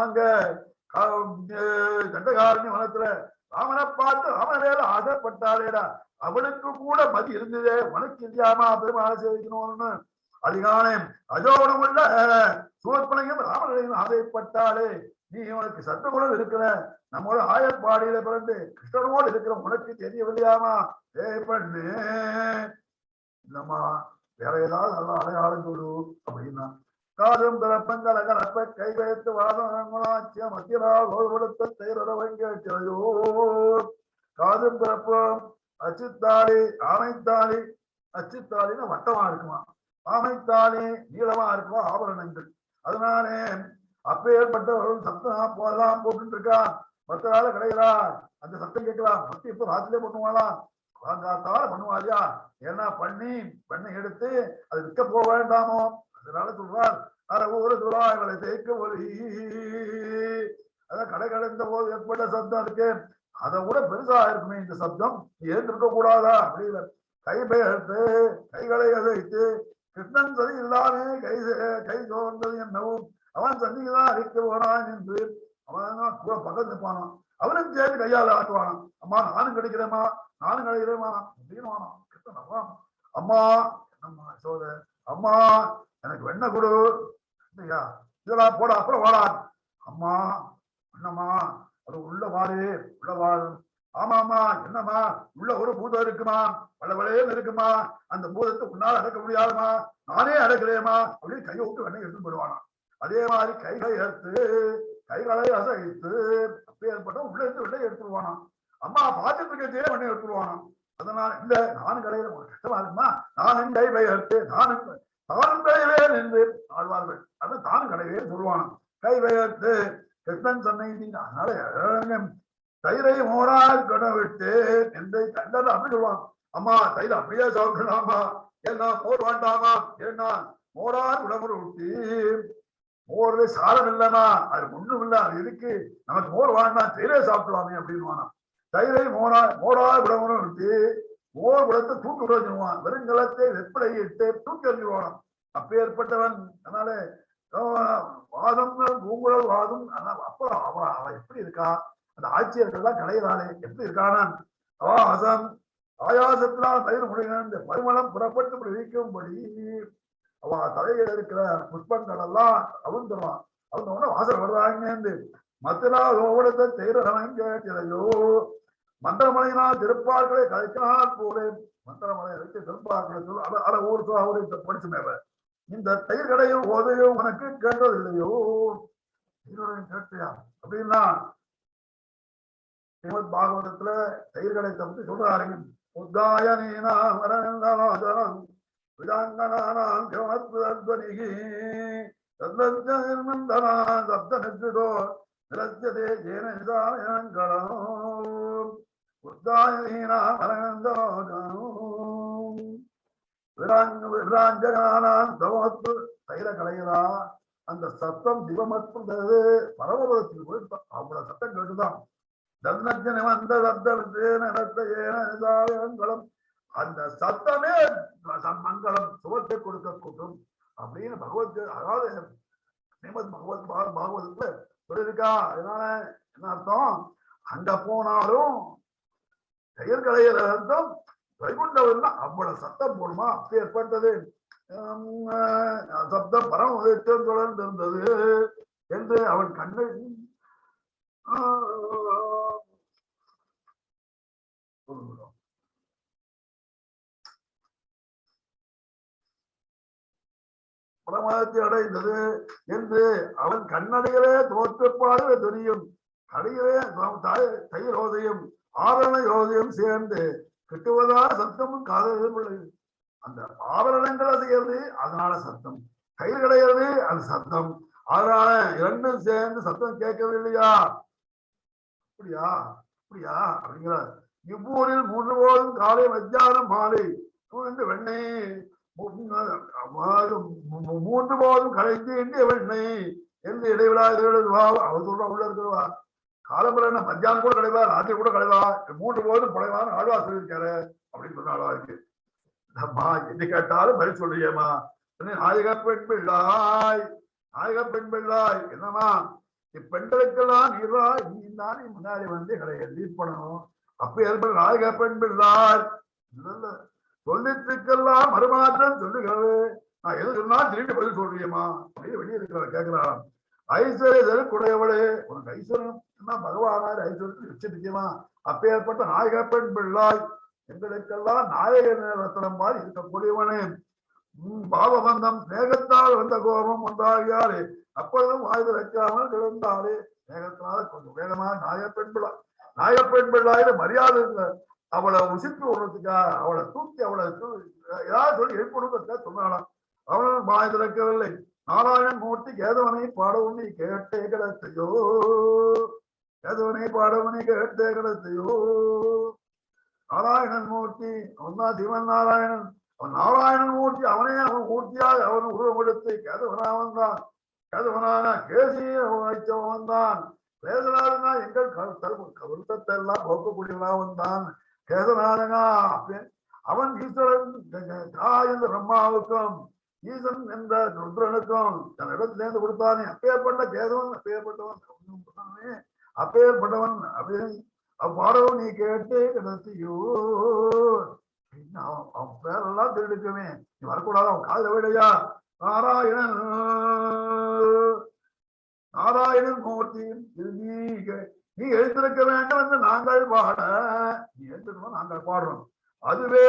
அங்க தண்டகாரணி வனத்துல ராமனை பார்த்து ராமன் மேல ஆசைப்பட்டாளேடா அவனுக்கு கூட மதி இருந்ததே உனக்கு இல்லையாமா பெருமாளை சேவிக்கணும்னு. அதிகானே அஜோகுணம் உள்ள சூர்பனையும் ராமனையும் ஆசைப்பட்டாளே நீ உனக்கு சத்துகுணம் இருக்கிற நம்மளோட ஆயப்பாடியில பிறந்து கிருஷ்ணனோடு இருக்கிற உனக்கு தெரியவில்லையாமா பண்ணு இல்லம்மா வேற ஏதாவது நல்ல அடையாளம் கொடு அப்படின்னா காதும் பிறப்பங்கல கலப்ப கை வைத்து வாதம் மத்தியனால் ஓய்வெடுத்த தைரவங்கோ காதும் பிறப்பும் அச்சுத்தாளி ஆமைத்தாளி அச்சுத்தாளின்னு வட்டமா இருக்குமா ஆமைத்தாளி நீளமா இருக்குமா ஆபரணங்கள். அதனாலே அப்பேற்பட்டவர்கள் சத்தம் போதெல்லாம் போட்டு இருக்கா மற்ற நாள் கிடைக்கிறா அந்த சத்தம் கேட்கலாம் மத்தி இப்ப ராத்திரிலே பண்ணுவாளா காங்காத்தால பண்ணுவாளியா ஏன்னா பண்ணி எடுத்து அது விற்க போக வேண்டாமோ. அதனால சொல்றார் ஊரு துறாய்களை தேய்க்க ஒளி அதான் கடை கடைந்த போது ஏற்பட்ட சப்தம் இருக்கு அதை விட பெருசா இருக்குமே இந்த சப்தம் ஏற்றிருக்க கூடாதா அப்படின்னு கை பெயர்த்து கைகளை அசைத்து கிருஷ்ணன் சரி இல்லாமே கை சோர்ந்தது என்னவும் அவன் சந்திதான் அறிக்க போனான் என்று அவன் கூட பக்கத்து நிற்பானா, அவனும் சேர்ந்து கையால ஆட்டுவானா, அம்மா நானும் கிடைக்கிறேம்மா, நானும் கிடைக்கிறேம்மா அப்படின்னு வானா. அம்மா என்னம்மா சோத, அம்மா எனக்கு வெண்ணெய் கொடு, இல்லையா இதெல்லாம் போட, அப்புறம் வாடா. அம்மா என்னம்மா அது உள்ள வாரு, உள்ள வாரு. ஆமாமா என்னம்மா உள்ள ஒரு பூதம் இருக்குமா, பளபளேன்னு இருக்குமா, அந்த பூதத்தை உன்னால அடக்க முடியாதுமா, நானே அடக்கிறேம்மா அப்படின்னு கையை விட்டு வெண்ணெய் எடுத்து போடுவானா. அதே மாதிரி கைகளை எடுத்து கைகளை அசைத்து அப்பேற்பட்ட உள்ள இருந்து வெண்ணெய் எடுத்துருவானா. அம்மா பார்த்துட்டு இருக்கே வெண்ணெய் எடுத்துருவானா. அதனால இந்த நானும் கடையில கஷ்டமா இருக்குமா, நானும் கை எடுத்து தானும் கைவேன் என்று ஆழ்வார்கள், அது தானும் கடைவேன்னு சொல்லுவானா. கை வைத்து கிருஷ்ணன் சொன்ன. அதனால தயிரை மோரால் கட விட்டு என்று கண்டது அப்படி சொல்லுவாங்க. அம்மா தயிர் அப்படியே சாப்பிடலாமா, ஏன்னா மோர் வேண்டாமா, ஏன்னா மோரால் உடம்பு விட்டு மோர்ல சாரம் இல்லைன்னா அது ஒண்ணும் இல்லை, அது இருக்கு, நமக்கு மோர் வேண்டாம், தயிரே சாப்பிடலாமே அப்படின்னு. தயிரை மோரால் உடம்பு விட்டு மோர் குடத்தை தூக்கு விடுவான், வெறுங்கலத்தை வெப்படை இட்டு தூக்கி எறிஞ்சுவான். அப்பேற்பட்டவன். அதனால வாதம் பூங்குழல் வாதம். அப்புறம் அவ எப்படி இருக்கா, அந்த ஆட்சியர்கள்லாம் கலையிறானே எப்படி இருக்கானா, ஆவாசம் ஆயாசத்தினால் தயிர் முடிகிற இந்த பருமளம் புறப்பட்டு விழிக்கும்படி அவ தலையில இருக்கிற புஷ்பங்கள் எல்லாம் அவுந்துருவான். அவங்க உடனே வாசல் வருவாங்க. மத்தினால் ஓவடத்தை தேரையோ மந்திரமலையினால் திருப்பார்களை கலைக்கினால் போல, மந்திரமலை வைத்து திருப்பார்களை சொல்ல அட ஊருக்கு படிச்சு மேல இந்த தயிர் கடையும் ஓதையும் உனக்கு கேட்டது இல்லையோ, கேட்டியா அப்படின்னா ஸ்ரீமத் பாகவதத்துல தயிர் கடை பத்தி சொல்றாருங்க. உத்தாயனீனா மரணம் விதாங்கனானாம் ஜோனத்வனிகி சப்தநந்தனா சப்தநெத்திதோ நிரத்தியதே ஜேன நிதாயங்களம் உத்தாயனீனா மரணந்தோ விராஞ்சகனானாம் தவமத்து தயிர கலைகளா. அந்த சத்தம் திவமத்துன்றது பரமபதத்தில் போய் அவ்வளவு சத்தம் கேட்டுதான். தன்னஜன வந்த சப்தம் அந்த சத்தமே மங்களம் சுகத்தை கொடுக்கக்கூடும் அப்படின்னு பகவத், அதாவது ஸ்ரீமத் பாகவதத்துல சொல்லியிருக்கா. அதனால என்ன அர்த்தம், அங்க போனாலும் செயற்கலையில அர்த்தம் வைகுண்டவன் அவ்வளவு சத்தம் போடுமா, அப்படி ஏற்பட்டது சப்தம் பரம் தொடர்ந்து இருந்தது என்று அவன் கண்ணை பிரமாதத்தை அடைந்தது என்று அவன் கண்ணடிகளே தோற்றப்பாடு தெரியும். கடையிலே தயிர் யோதையும் ஆபரண யோதையும் சேர்ந்து கிட்டுவதா சத்தமும் காதலும் உள்ளது. அந்த ஆபரணங்களை செய்யறது அதனால சத்தம், கயிறு கிடையாது அது சத்தம், அதனால இரண்டும் சேர்ந்து சத்தம் கேட்கவில்லையா, அப்படியா அப்படியா அப்படிங்கிறார். இவ்வூரில் 3 போதும் காலை மத்தியானம் மாலை தூண்டு வெண்ணெய் 3 போதும் கலைந்து எண்ணிய வெண்ணெய் என்று இடைவிழா அவர் சொல்ற உள்ள இருக்கிறவா. காலம்புல மத்தியானம் கூட கிடைவா, ராத்திரி கூட கிடைவா, 3 போதும் படைவான்னு ஆழ்வா சொல்லியிருக்காரு அப்படின்னு சொன்ன ஆழ்வா இருக்கு. அம்மா எது கேட்டாலும் பதில் சொல்றியம்மா. நாயக பெண் பிள்ளாய், நாயக பெண் பிள்ளாய் என்னம்மா இப்பெண்களுக்கெல்லாம் நீ தானே முன்னாடி வந்து எங்களை லீட் பண்ணணும். அப்ப ஏற்பட நாயக பெண் பிள்ளாய் சொல்லிட்டுக்கெல்லாம் மறுமாற்றம் சொல்லுகிறது. நான் எது சொன்னா திரும்பி பதில் சொல்றியம்மா அப்படின்னு வெளியே இருக்கிற கேட்கிறான். ஐஸ்வர்யதற்கு உடையவளே, உனக்கு ஐஸ்வர்யம் பகவானார் ஐஸ்வர்யத்துக்கு வச்சிருக்கியமா. அப்ப ஏற்பட்ட நாயக பெண் பிள்ளாய் எங்களுக்கெல்லாம் நாயக ரத்தனம் மாதிரி இருக்கக்கூடியவனே. பாவபந்தம் மேகத்தால் வந்த கோபம் ஒன்றாகியாரே அப்பொழுதும் வாய்வு வைக்காமல் கிடந்தாரே. மேகத்தினால கொஞ்சம் வேகமா நாயக பெண் பிள்ளாயில மரியாதை இல்லை. அவளை உசித்து விடுறதுக்கா, அவளை தூக்கி அவளை ஏதாவது சொல்லி எழுப்பிடுறதுக்காக சொன்னாலாம். அவனும் வாய் திறக்கவில்லை. நாராயணன் மூர்த்தி கேதவனை பாடவுனி கேட்டே கிடத்தையோ, கேதவனை பாடவுனி கேட்டே கிடத்தையோ. நாராயணன் மூர்த்தி அவன்தான் சிவன் நாராயணன். அவன் நாராயணன் மூர்த்தி, அவனே அவன் மூர்த்தியாக அவன் உருவம் எடுத்து கேதவனாவன் தான். கேதவனான கேசியை வைத்தவன் தான். வேதனாரனா எங்கள் வருத்தத்தை எல்லாம் போக்கக்கூடியவனாவன் தான் கேதனாரனா. அவன் ஈஸ்வரன் பிரம்மாவுக்கும் ஈசன் என்ற ருத்ரனுக்கும் தன் இடத்திலேருந்து கொடுத்தானே அப்பேற்பட்ட கேதவன் அப்பேற்பட்டவன் அப்பேற்பட்டவன் அப்படின்னு அவ்வாறவும் நீ கேட்டு கிடத்தியோ அவன் பேரெல்லாம் திருடுக்குமே நீ வரக்கூடாது அவன் காதல விடையா நாராயணன் நாராயணன் மூர்த்தியும் நீ எழுந்திருக்க வேண்டும் என்று நாங்கள் பாட நீ எழுந்திருக்கணும் நாங்கள் பாடுறோம் அதுவே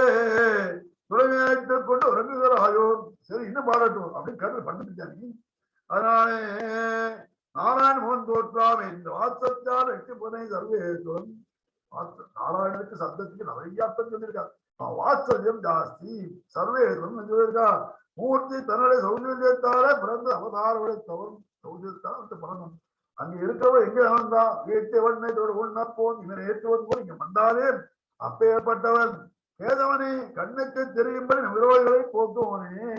துறைவேற்றுக் கொண்டு உறங்குகிறாயோ சரி இன்னும் பாடட்டும் அப்படின்னு கருத்து பண்ணிட்டாங்க அதனாலே நாராயண மோகன் தோற்றாமே இந்த வாசத்தால் எட்டு புனை சர்வேஸ்வரன் நாராயணனுக்கு சப்தத்துக்கு நிறைய அர்த்தம் சொல்லியிருக்காரு வாத்சல்யம் ஜாஸ்தி சர்வேஸ்வரன் சொல்லியிருக்கா மூர்த்தி தன்னுடைய சௌந்தரியத்தால பிறந்த அவதாரங்களை தவறும் சௌந்தரியத்தால் பிறந்தம் அங்க இருக்கவன் எங்க வந்தா ஏற்றவன் உள்நப்போன் இவனை ஏற்றுவன் போல் இங்க வந்தாலே அப்பேற்பட்டவன் கேதவனே கண்ணுக்கு தெரியும்படி விரோதிகளை போக்குவனே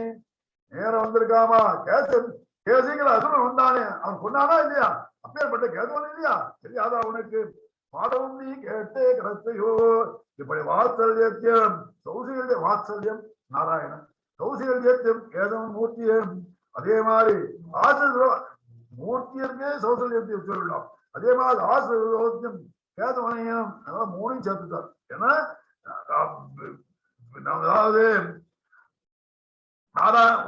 நேரம் வந்திருக்காமா கேசிங்கிற அசுரன் வந்தானே அவன் கொண்டானா இல்லையா அப்பேற்பட்ட கேதவன் இல்லையா தெரியாதா உனக்கு பாடவும் நீ கேட்டே கிடத்தையோ இப்படி வாத்சல்யத்தியம் சௌசிகல்ய வாத்சல்யம் நாராயணன் சௌசிகல்யத்தியம் கேதவன் மூர்த்தியம் அதே மாதிரி மூர்த்தியருக்கே சௌசல்யத்தையும் சொல்லலாம் அதே மாதிரி ஆசிரியம் கேதவனையும் அதெல்லாம் மூணையும் சேர்த்துட்டார் ஏன்னா அதாவது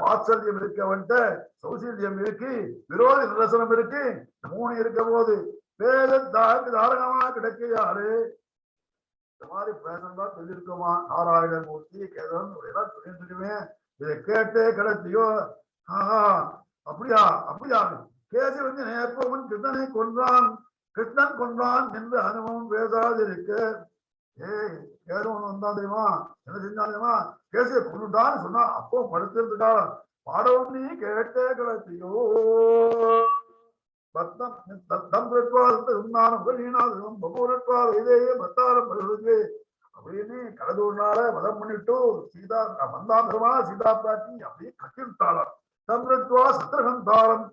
வாத்சல்யம் இருக்கவன்ட்ட சௌசல்யம் இருக்கு விரோதி நிரசனம் இருக்கு மூணு இருக்க போது வேதத்தாக்கு தாரகமா கிடைக்க யாரு இந்த மாதிரி பேசந்தான் சொல்லியிருக்கோமா நாராயண மூர்த்தி கேதவன் எல்லாம் சொல்லிட்டுருக்குவேன் இதை கேட்டே கிடைச்சியோ அப்படியா அப்படியா கேசி வந்து எப்பவன் கிருஷ்ணனை கொன்றான் கிருஷ்ணன் கொன்றான் என்று அனுபவம் பேசாதிருக்கு ஏய் கேதவன் வந்தான் தெரியுமா என்ன செஞ்சான் தெரியுமா கேசியை கொண்டுட்டான்னு சொன்னா அப்போ படுத்திருந்துட்டா பாடவும் நீ கேட்டே கிடச்சியோ பத்தம் தத்தம் இருந்தாலும் இதையே பத்தாரம் பருவது அப்படின்னு கடலூர்னால வதம் பண்ணிட்டு சீதா வந்தான் பெருமா சீதா பிராட்டி அப்படியே கட்டிவிட்டாளாம் தம்ருத்வா சத்ருகந்தாரம்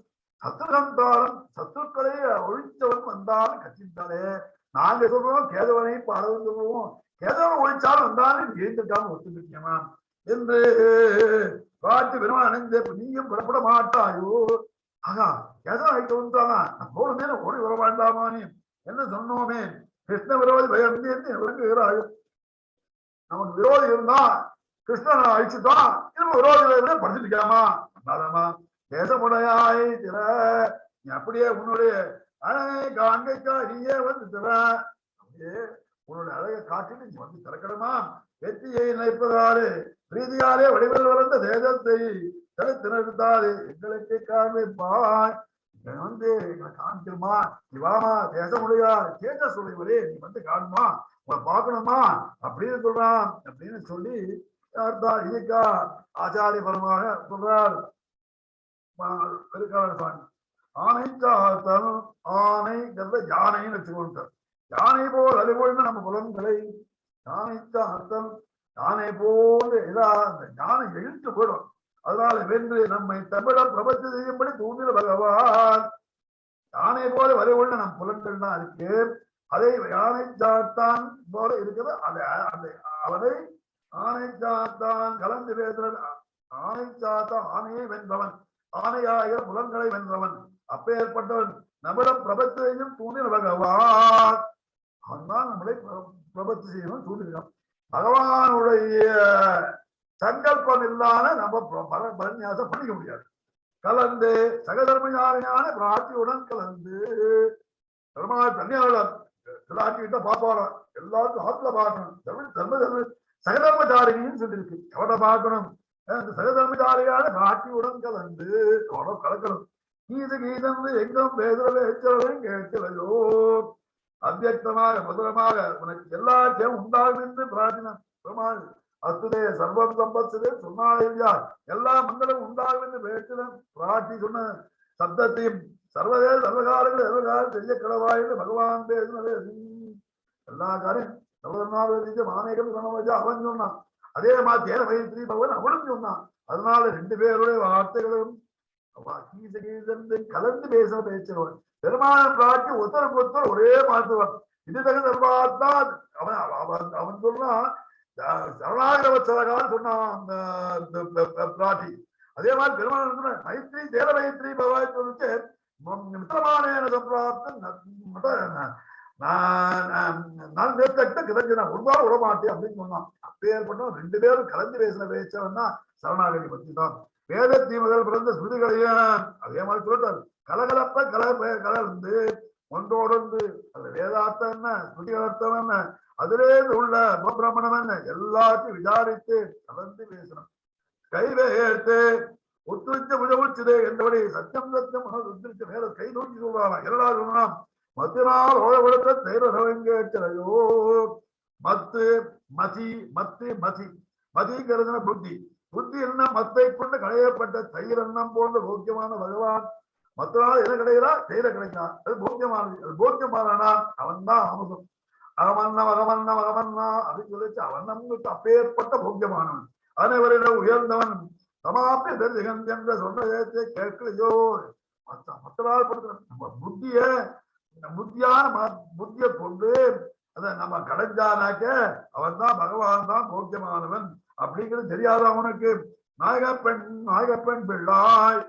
சத்ருகந்தாரம் சத்துருக்களை ஒழிச்சவன் வந்தாலும் கட்டிவிட்டாலே நாங்க சொல்றோம் கேதவனை பாடவன் சொல்லுவோம் கேதவன் ஒழிச்சாலும் வந்தாலும் எழுந்துட்டான்னு ஒத்துக்கிட்டேமா என்று காட்டு பெருமா அணைந்த நீயும் புறப்பட மாட்டாயோ ஆகா கேதவன் அழைக்க வந்துட்டானா நம்ம மேல ஓடி வர வேண்டாமா நீ என்ன சொன்னோமே கிருஷ்ண விரோதி பயம் விளங்குகிறாயோ நமக்கு விரோதி இருந்தா கிருஷ்ணனை அழிச்சுதான் இன்னும் விரோதிகளை படிச்சுட்டாமா அதாமா தேசமுடையாய் திற நீ அப்படியே உன்னுடைய அங்கைக்கா நீயே வந்து திற அப்படியே உன்னுடைய அழகை காட்டிட்டு நீ வந்து திறக்கணுமா வெற்றியை நினைப்பதாலே பிரீதியாலே வடிவில் வளர்ந்த தேசத்தை திறத்தாரு எங்களுக்கு காண்பிப்பாய் வந்து எங்களை காமிக்கணுமா நீ வாமா தேசமுடையா தேஜஸ் உடையவரே நீ வந்து காணுமா உங்களை பார்க்கணுமா அப்படின்னு சொல்றான் அப்படின்னு சொல்லி இதுக்கா ஆச்சாரிய பரமாக சொல்றார் பெருக்காளர் சுவாமி ஆனை சாத்தல் ஆனை யானைன்னு வச்சுக்கொண்டார் யானை போல் அறிவுள்ள நம்ம புலன்களை யானை சாத்தல் யானை போல் அந்த யானை இழுத்து போயிடும் அதனால வென்று நம்மை தமிழ பிரபத்தி செய்யும்படி தூண்டில பகவான் யானை போல வரைவுள்ள நம் புலன்கள் தான் இருக்கு அதை யானை சாத்தான் போல இருக்கிறது அவனை ஆனை சாத்தான் கலந்து பேசுறது ஆனை சாத்தான் ஆணையை வென்றவன் ஆணையாகிற புலன்களை வென்றவன் அப்பேற்பட்டவன் நம்மள பிரபத்தையும் தூண்டின பகவான் அவன்தான் நம்மளை பிரபத்தி செய்யணும் தூண்டினான் பகவானுடைய சங்கல்பம் இல்லாத நம்ம பரநியாசம் பண்ணிக்க முடியாது கலந்து சகதர்மஞானியான பிராட்டியுடன் கலந்து பெருமாள் தன்னியாளர் பிராட்டிகிட்ட பாப்பாராம் எல்லாருக்கும் ஆத்துல பார்க்கணும் சகதர்மச்சாரின்னு சொல்லியிருக்கு எவனை பார்க்கணும் சகதர்மச்சாரியான பிராட்டியுடன் கலந்து அவனை கலக்கணும் கீது கீதந்து எங்கும் பேசுறவை எச்சரவையும் கேட்கலையோ அத்தியக்தமாக மதுரமாக உனக்கு எல்லாத்தையும் உண்டாகும் என்று பிரார்த்தினான் பெருமாள் அத்துதே சர்வம் சம்பத்சதே சொன்னாலே இல்லையா எல்லா மங்களமும் உண்டாகும் என்று பேசினேன் பிராட்டி சொன்ன சப்தத்தையும் சர்வதேச சர்வகாலங்கள் எதிர்காலம் தெரிய கடவா என்று பகவான் பேசினதே எல்லா காரியம் சர்வநாத மானேகம் சொன்ன அவன் சொன்னான் அதே மாதிரி தேர வைத்திரி பகவான் அவனும் சொன்னான் அதனால ரெண்டு பேருடைய வார்த்தைகளும் கலந்து பேச பேசுறவன் பெருமான பிராட்டி ஒருத்தருக்கு ஒருத்தர் ஒரே மாற்றுவான் இது தகுந்தான் அவன் சொல்றான் சரணாகிரவச்சரகான்னு சொன்னான் அந்த பிராட்டி அதே மாதிரி பெருமாள் மைத்ரி தேவ மைத்ரி பவாய் சொல்லிட்டு மித்திரமான நான் நேர்த்த கிதஞ்சனா உருவாக விடமாட்டேன் அப்படின்னு சொன்னான். அப்பேற்பட்டோம் 2 பேரும் கலந்து பேசின பேச்சவன் தான் சரணாகதி பத்தி தான். வேதத்தி முதல் பிறந்த ஸ்மிருதிகளையும் அதே மாதிரி சொல்லிட்டாரு. கலகலப்ப கலந்து ஒன்றோடு அது வேதார்த்தம் என்ன, ஸ்மிருதி அர்த்தம் என்ன, அதிலே உள்ள உபபிரமணம் என்ன எல்லாத்தையும் விசாரித்து கலந்து பேசணும். கைவேத்து உத்திரிச்ச முஜவுச்சுதே என்றபடி சத்தியம் சத்தியம் உத்திரிச்ச மேல கை நோக்கி சொல்றாங்க. எல்லாரும் சொல்லலாம் மத்தினால் ஓழவிடுத்த தைரோ மத்து மதி மத்து மதி மதிங்கிறது புத்தி. புத்தி என்ன மத்தை கொண்டு களையப்பட்ட தயிர் எண்ணம் போன்ற போக்கியமான பகவான். மத்தினால் என்ன கிடைக்கிறா தைர கிடைக்கிறான். அது போக்கியமானது. அது போக்கியமானா அவன் தான் அமுதம். அகமன்னம் அகமன்னம் அகமன்னா அப்படின்னு சொல்லிச்சு. அவன் நம்மளுக்கு அப்பேற்பட்ட போக்கியமானவன், அனைவரிடம் உயர்ந்தவன். சமாப்பிய தரிசகன் என்ற சொன்னதை கேட்கலையோ. மத்தனால் படுத்த நம்ம புத்தியை கொண்டு அதை நம்ம கடைஞ்சானாக்க அவன் தான் பகவான் தான் போக்கியமானவன் அப்படிங்கிறது தெரியாத அவனுக்கு. நாயகப்பெண் பிள்ளாய்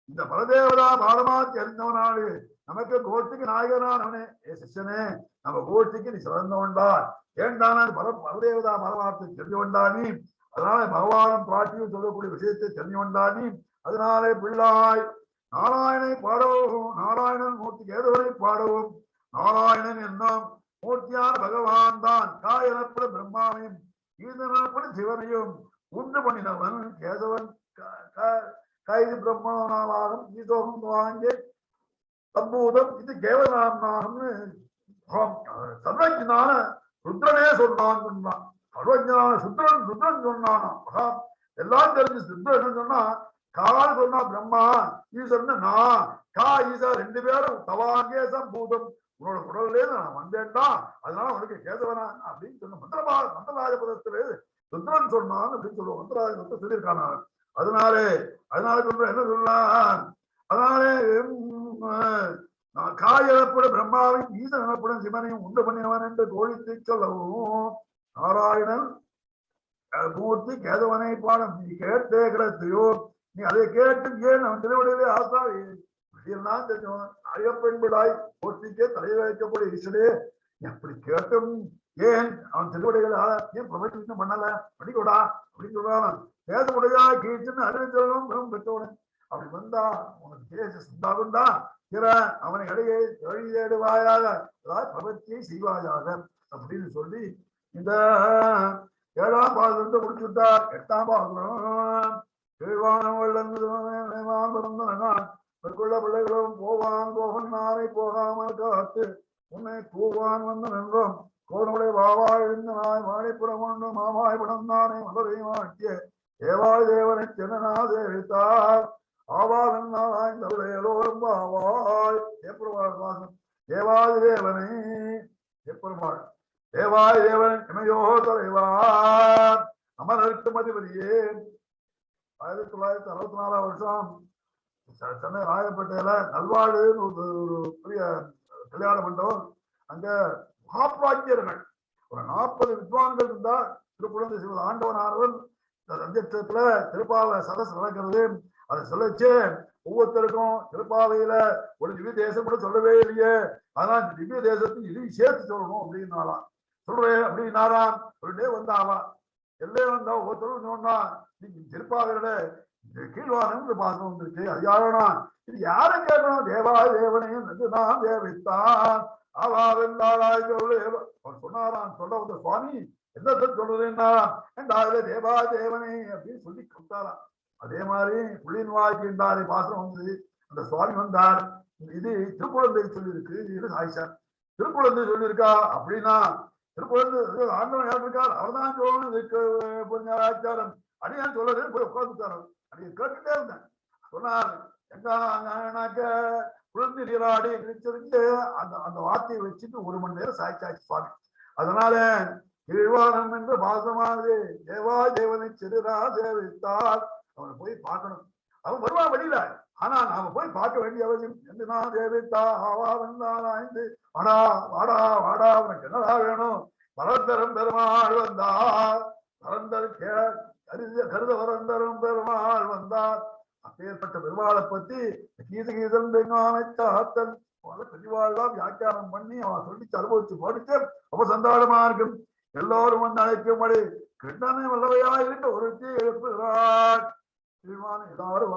இந்த பரதேவதா பாடமா தெரிந்தவனாடு நமக்கு கோஷ்டிக்கு நாயகனானவனே. சிஷ்யனே நம்ம கோஷ்டிக்கு நீ சிறந்தவன்டா. ஏண்டான பரதேவதா பரமார்த்தை தெரிஞ்சவன்டா நீ. அதனால பகவானும் பிராட்டியும் சொல்லக்கூடிய விஷயத்தை தெரிஞ்சவன்டா நீ. அதனாலே பிள்ளாய் நாராயணனை பாடவும், நாராயணன் மூர்த்தி கேதவனை பாடவும். நாராயணன் என்னும் மூர்த்தியான பகவான் தான் காயனப்படும் பிரம்மாவையும் ஈதனப்படும் சிவனையும் உண்டு பண்ணினவன் கேசவன். கைது பிரம்மானாவாகம் ஈதோகம் வாங்கி சம்பூதம் இது கேவநாமனாகம்னு சர்வஜனான ருத்ரனே சொன்னான். சர்வஜனான ருத்ரன் சொன்னானா. எல்லாம் தெரிஞ்சு ருத்ரன் சொன்னா கால் சொன்னா பிரம்மா, ஈஸ்வரன் நான் கா ஈசா 2 பேரும் தவாங்கே சம்பூதம் உன்னோட குடல்லே நான் வந்தேன்டா. அதனால உனக்கு கேசவனா அப்படின்னு சொன்ன மந்திரராஜ பதத்திலே ருத்ரன் சொன்னான் அப்படின்னு சொல்லுவோம். மந்திரராஜ சொல்லியிருக்கான. அதனால சொல்ற என்ன சொல்லலாம். அதனாலே காயப்படும் பிரம்மாவையும் ஈசன் எனப்படும் சிவனையும் உண்டு பண்ணினவன் என்று கோழித்து சொல்லவும். நாராயணன் மூர்த்தி கேதவனை பாடம் நீ கேட்டே கிடத்தையோ. நீ அதை கேட்டு ஏன் அவன் திருவடியிலே ஆசா விஷயம்தான் தெரிஞ்சவன். ஐயப்பெண் விடாய் போட்டிக்கே தலை வைக்கக்கூடிய ஈஸ்வரே அப்படி கேட்டும் ஏன் அவன் திருவடிகளை ஏன் பிரபஞ்சம் பண்ணல படிக்கூடா அப்படின்னு சொல்றான். பேசமுடையா கீழ்ச்சின்னு அறிவித்தவனும் பெற்றவனு அப்படி வந்தா உனக்கு தேச சுந்தாகுண்டா பிற அவனை இடையே வழி தேடுவாயாக, அதாவது பிரபத்தியை செய்வாயாக அப்படின்னு சொல்லி இந்த 7ஆம் பாதத்தை முடிச்சுட்டார். 8ஆம் பாதம் கீழ்வானவள்ளுள்ள பிள்ளைகளும் போவான் நாரை போகாமல் காத்து உன்னை கூவான் வந்து நின்றோம். கோனுடைய வாவாய் எழுந்து நாய் மாடிப்புறம் கொண்டு மாமாய் படம் நானே மதுரை மாட்டிய ஏவாய் தேவனை சென்னா சேவித்தார். ஆவாதன் நாராயணோரும் ஆவாய் ஏப்ரவாள் வாசம் தேவாதி தேவனை எப்பெருமாள் தேவாய் தேவன் இமையோ தலைவார் அமரருக்கு மதிபதியே. 1964ஆம் வருஷம் சென்னை ராயப்பேட்டையில நல்வாழ்வுன்னு ஒரு பெரிய கல்யாண மண்டபம். அங்க மகாபிராஜ்யர்கள் ஒரு 40 வித்வான்கள் இருந்தா. திருக்குழந்தை சிவ ஆண்டவனானவன் ரஞ்சத்துல திருப்பாவை சதஸ் நடக்கிறது. அதை சொல்லச்சு ஒவ்வொருத்தருக்கும் திருப்பாவையில ஒரு திவ்ய தேசம் கூட சொல்லவே இல்லையே, அதனால இந்த திவ்ய தேசத்துக்கு இதையும் சேர்த்து சொல்லணும் அப்படின்னாலாம். சொல்றேன் அப்படின்னாராம். ஒரு டே வந்தாவா எல்லையே வந்தா ஒவ்வொருத்தரும் சொன்னா நீங்க திருப்பாவையோட கீழ்வானம் பாசம் வந்துருக்கு. அது யாரோனா இது யாரும் கேட்கணும். தேவா தேவனையும் நான் தேவித்தான் ஆவாவெல்லாராய் அவர் சொன்னாராம். சொல்ல வந்த சுவாமி என்ன சொல்றதுன்னா தேவா தேவனை அப்படின்னு சொல்லி கொடுத்தாராம். அதே மாதிரி புள்ளின் வாய்க்கின்றாரை பாசனம் வந்தது. அந்த சுவாமி வந்தார். இது திருக்குழந்தை சொல்லியிருக்கு. இது சாய்ச்சார் திருக்குழந்தை சொல்லியிருக்கா அப்படின்னா திருக்குழந்தை ஆண்டவன் யார் இருக்கார் அவர் தான் சொல்லணும். இதுக்கு ஆச்சாரம் அடியான் சொல்றது போய் உட்கார்ந்துட்டாரு. அடிய கேட்டுட்டே இருந்தேன். சொன்னார் எங்கனாக்க குழந்தை நீராடி கிடைச்சிருந்து அந்த வார்த்தையை வச்சுட்டு 1 மணி நேரம் சாய்ச்சாச்சு சுவாமி. அதனால கீழ்வானம் என்று பாசமானது தேவா தேவனை சிறுரா சேவித்தார். அவனை போய் பார்க்கணும். அவன் வருவான் வெளியில. ஆனா நாம போய் பார்க்க வேண்டிய அவசியம் என்று நான் சேவித்தா ஆவா வந்தாராய்ந்து வாடா வாடா வாடா அவனுக்கு என்னடா வேணும். பரந்தரம் பெருமாள் வந்தார். கருத வரந்தரும் பெருமாள் வந்தார். அப்பேற்பட்ட பெருமாளை பத்தி கீதகீதன் காத்தல் பல பெரியவாழ்லாம் வியாக்கியானம் பண்ணி அவன் சொல்லி அனுபவிச்சு படிச்சு ரொம்ப சந்தோஷமா இருக்கும். எல்லோரும் வந்து அழைக்கும்படி கிருஷ்ணனை வல்லவையா இருக்க ஒருத்தி எழுப்புகிறார். எல்லாரும்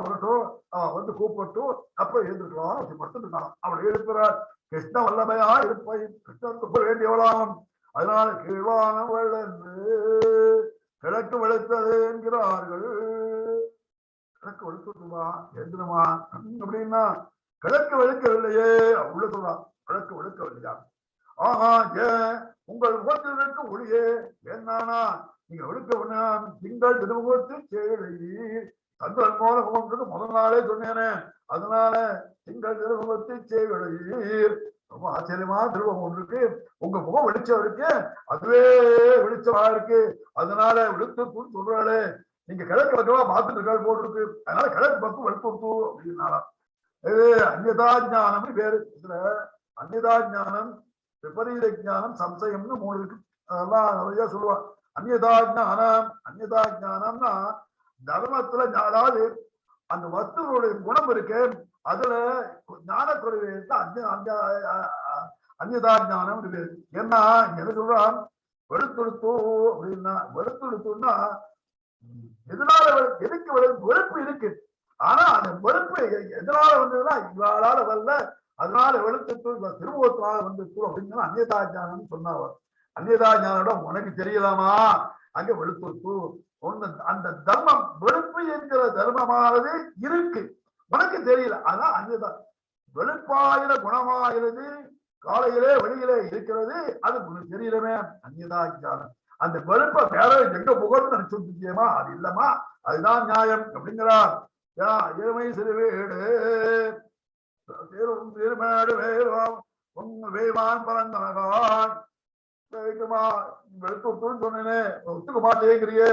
வரட்டும், அவன் வந்து கூப்பிட்டும் அப்ப எழுந்திருக்கலாம் படுத்துட்டான். அவள் எழுப்புறார். கிருஷ்ண வல்லமையா இருப்பை கிருஷ்ணனுக்கு வேண்டியவளாம். அதனால கீழ்வான வளர்ந்து கிழக்கு வெளுத்தது என்கிறார்கள். கிழக்கு வெளுத்துமா எழுந்துமா அப்படின்னா கிழக்கு வெளுக்கவில்லையே உள்ள சொல்றான். கிழக்கு வெளுக்கவில்லையா? ஆஹா ஏன் உங்கள் முகத்திற்கு ஒளியே ஏன்னானா நீங்க வெளுக்க திங்கள் திருமுகத்தில் செய்தி சந்திரன் மோகம்ன்றது முதல் நாளே சொன்னேனே. அதனால திங்கள் திருமுகத்தில் செய்வீர் ரொம்ப ஆச்சரியமா திருமுகம் இருக்கு. உங்க முகம் வெளிச்சம் இருக்கு, அதுவே வெளிச்சமா இருக்கு. அதனால வெளுத்து சொல்றாளே நீங்க கிழக்கு பக்கமா பார்த்துட்டு இருக்காள் போட்டிருக்கு. அதனால கிழக்கு பக்கம் வெளுத்து அப்படின்னாலாம். இது அந்நியதா ஞானம் பேரு. இதுல அந்நியதா ஞானம், விபரீத ஞானம், சம்சயம்னு 3 இருக்கு. அதெல்லாம் நிறைய சொல்லுவான். அந்நியதா ஞானம்னா தர்மத்துல அதாவது அந்த வஸ்துவோடைய குணம் இருக்கு, அதுல ஞானக்குறைவு அந்நியதா ஞானம் இருக்கு. ஏன்னா என்ன சொல்றான், வெளுத்துடுத்து அப்படின்னா வெளுத்துடுத்துன்னா எதனால எதுக்கு வெளுப்பு இருக்கு. ஆனா அந்த வெளுப்பு எதனால வந்ததுன்னா இவாளால வரல, அதனால வெளுத்து திருமுகத்தினால வந்து அப்படின்னா அந்நியதா ஞானம் சொன்னாவர். அந்நியதா ஞானம் உனக்கு தெரியலாமா? அங்க வெளுத்து ஒண்ணு அந்த தர்மம் வெளுப்பு என்கிற தர்மமானது இருக்கு, உனக்கு தெரியல. அதான் அந்நியதா. வெளுப்பாயிர குணமாகிறது காலையிலே வெளியிலே இருக்கிறது, அது உனக்கு தெரியலமே அந்நியதா ஞானம். அந்த வெளுப்ப வேற எங்க புகழ்ந்து நினைச்சுமா? அது இல்லமா, அதுதான் நியாயம் அப்படிங்கிறார். ஏழ்மை சிறுவீடு திருமேடு வேவான் பரந்தனகான் வெளுத்துன்னு சொன்னேனே ஒத்துக்க மாட்டேங்கிறியே.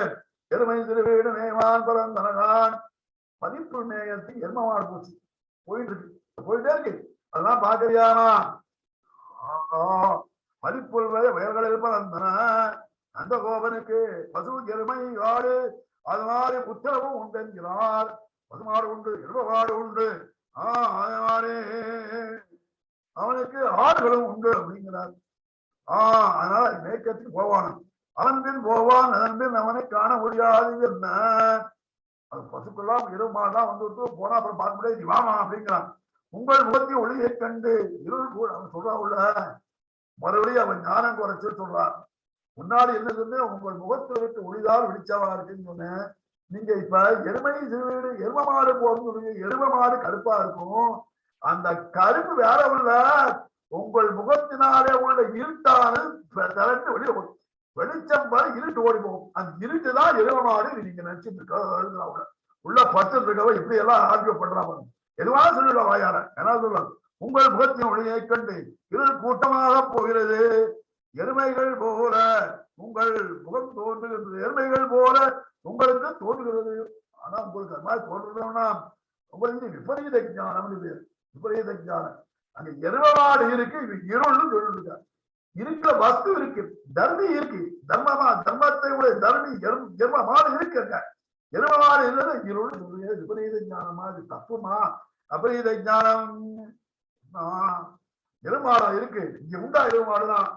எருமை சிறுவீடு மேவான் பரந்தனகான் பதிப்பு மேயத்துக்கு எருமமாடு போச்சு போயிட்டே இருக்கு. அதெல்லாம் பாக்குறியானா? பதிப்புள் வயல்களில் பறந்தன அந்த கோபனுக்கு பசு எருமை ஆடு அது மாதிரி புத்திரமும் உண்டு என்கிறார். பசுமாடு உண்டு, எருமமாடு உண்டு, அவனுக்கு ஆடுகளும் உண்டு அப்படிங்கிறார். அதனால மேய்க்கத்துக்கு போவான், அவன் பின் போவான், அதன் பின் அவனை காண முடியாது. என்ன அது பசுக்கெல்லாம் எருமாதான் வந்து போனா அப்புறம் பார்க்க முடியாது, நீ வாமா அப்படிங்கிறான். உங்கள் முகத்தை ஒளியை கண்டு இருள் கூட அவன் சொல்றா உள்ள மறுபடியும் அவன் ஞானம் குறைச்சு சொல்றான். முன்னாடி என்ன சொன்னேன், உங்கள் முகத்தை விட்டு ஒளிதால் வெளிச்சவா இருக்குன்னு சொன்னேன். நீங்க இப்ப எருமை சிறுவீடு எரும மாடு போறது, எரும மாடு கருப்பா இருக்கும், அந்த கருப்பு வேற உள்ள உங்கள் முகத்தினாலே உள்ள இருட்டானு திரண்டு வெளியே போகும். வெளிச்சம் வர இருட்டு ஓடி போகும். அந்த இருட்டுதான் எரும மாடு நீங்க நினைச்சிட்டு இருக்க உள்ள பத்து இருக்கவ இப்படி எல்லாம் ஆர்கியூ பண்றாங்க. எதுவா சொல்லிடுவா வாயார என்ன சொல்லுவாங்க, உங்கள் முகத்தின் ஒளியை கண்டு இருள் கூட்டமாக போகிறது, எருமைகள் போல உங்கள் முகம் தோன்றுகிறது, எருமைகள் போல உங்களுக்கு தோன்றுகிறது. ஆனா உங்களுக்கு அது மாதிரி தோன்றுறதுன்னா உங்களுக்கு விபரீத ஞானம். விபரீத ஞானம். அங்க எருமமாடு இருக்கு, இருள்னு சொல்லிருக்க. இருக்கிற வஸ்து இருக்கு, தர்மி இருக்கு, தர்மத்தை உடைய தர்மி எருமமாடு இருக்குங்க. எருமமாடு இல்லைன்னா இருள் சொல்லுங்க. விபரீத ஞானமா? இது தப்புமா? அபரீத ஞானம். எருமாடா இருக்கு, இங்க உண்டா எருமாடுதான்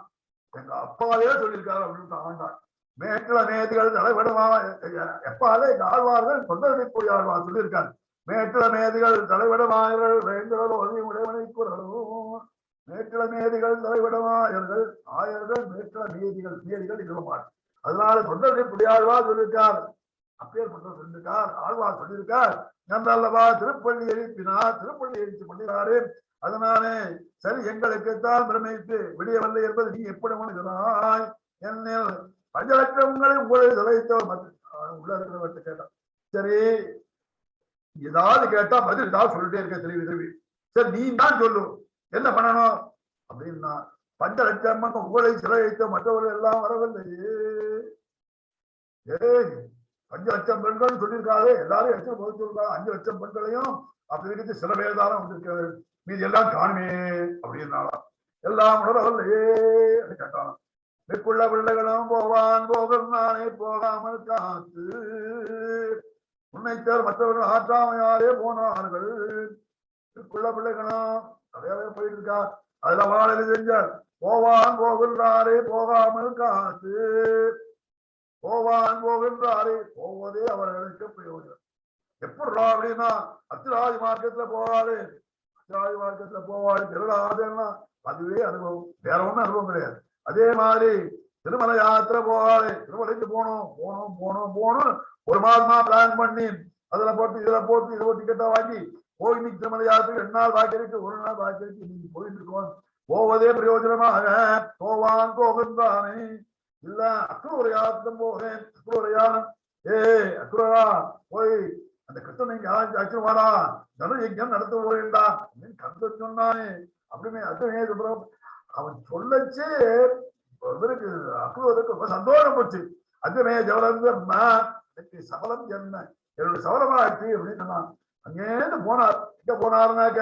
எங்க அப்பாவே சொல்லியிருக்காரு அப்படின்னு ஆண்டார். மேற்குல மேதிகள் தலைவிடமா எப்பாலே இந்த ஆழ்வார்கள் தொண்டக்கூடிய ஆழ்வார் சொல்லியிருக்காரு. மேற்குல மேதிகள் தலைவிடமாயர்கள் வேண்டுதல் உடையவனை கூறலும் மேற்குல மேதிகள் தலைவிடமாயர்கள் ஆயர்கள் மேற்குல மேதிகள் இருமாறு. அதனால தொண்டக்கூடிய ஆழ்வார் சொல்லியிருக்கார். அப்பேற்பட்ட சொல்லியிருக்கார், ஆழ்வார் சொல்லியிருக்கார். நன்றல்லவா திருப்பள்ளி எழுப்பினார், திருப்பள்ளி எழுச்சி பண்ணினாரு. அதனாலே சரி எங்களுக்குத்தான் பிரமித்து விடியவில்லை என்பது நீ எப்படி உணர்கிறாய்? என்னில் பஞ்சலட்சங்களை உங்களை தொலைத்தவர் உள்ள இருக்கிறவர்கிட்ட கேட்டான். சரி ஏதாவது கேட்டா பதில் ஏதாவது சொல்லிட்டே இருக்க திருவி. சரி நீ தான் சொல்லு என்ன பண்ணணும் அப்படின்னா, 5 லட்சம் உங்களை சிலை வைத்த மற்றவர்கள் எல்லாம் வரவில்லையே. 5 லட்சம் பெண்கள் சொல்லியிருக்காரு, எல்லாரும் எடுத்து போக சொல்றாங்க. 5 லட்சம் பெண்களையும் அப்படி இருக்கிறது சில பேர் தானே வந்திருக்காரு, மீது எல்லாம் காணுமே அப்படின்னாலும் எல்லாம் உணரவில்லையே கேட்டாலும். மிக்குள்ள பிள்ளைகளும் போவான் போகல் நானே போகாமல் காத்து உன்னைத்தால் மற்றவர்கள் ஆற்றாமையாலே போனார்கள். பிள்ளை பிள்ளைகளும் நிறைய பேர் போயிட்டு இருக்கா. அதுல வாழை செஞ்சார். போவான் போகின்றாரே போகாமல் காத்து, போவான் போகின்றாரே போவதே அவர்களுக்கு பிரயோஜனம். எப்படா அப்படின்னா அத்திராஜ் மார்க்கத்துல போவாரு, அத்திராஜ் மார்க்கத்துல போவாரு திருடாதுன்னா அதுவே அனுபவம், வேற ஒண்ணும் அனுபவம் கிடையாது. அதே மாதிரி திருமலை யாத்திரை போவாரு, திருமலைக்கு போகணும் போகணும் போகணும் போகணும் ஒரு மாதமா பிளான் பண்ணி அதுல போட்டு இதுல போட்டு இதை டிக்கெட்டா வாங்கி போய் இன்னைக்கு திருமலை யாத்திரை 2 நாள் பாக்கி இருக்கு, 1 நாள் பாக்கி இருக்கு, இன்னைக்கு போயிட்டு இருக்கோம். போவதே பிரயோஜனமாக போவான் போகின்றானே. இல்ல அக்ரூர யாத்திரம் போகிறேன், அக்ரூர யானம் அக்ரூரா போய் அந்த கிருஷ்ணன் இங்க அச்சுமாடா ஜனயஜம் நடத்த போறேன்டா அப்படின்னு கருத்து சொன்னானே அப்படின்னு அதுவே அவன் சொல்லச்சு இவருக்கு அக்ரூருக்கு ரொம்ப சந்தோஷம் போச்சு. அதுமே ஜவலந்தர்னா எனக்கு சபலம் என்ன என்னோட சபலமா ஆச்சு அப்படின்னு சொன்னான். அங்கேருந்து போனார். எங்க போனாருனாக்க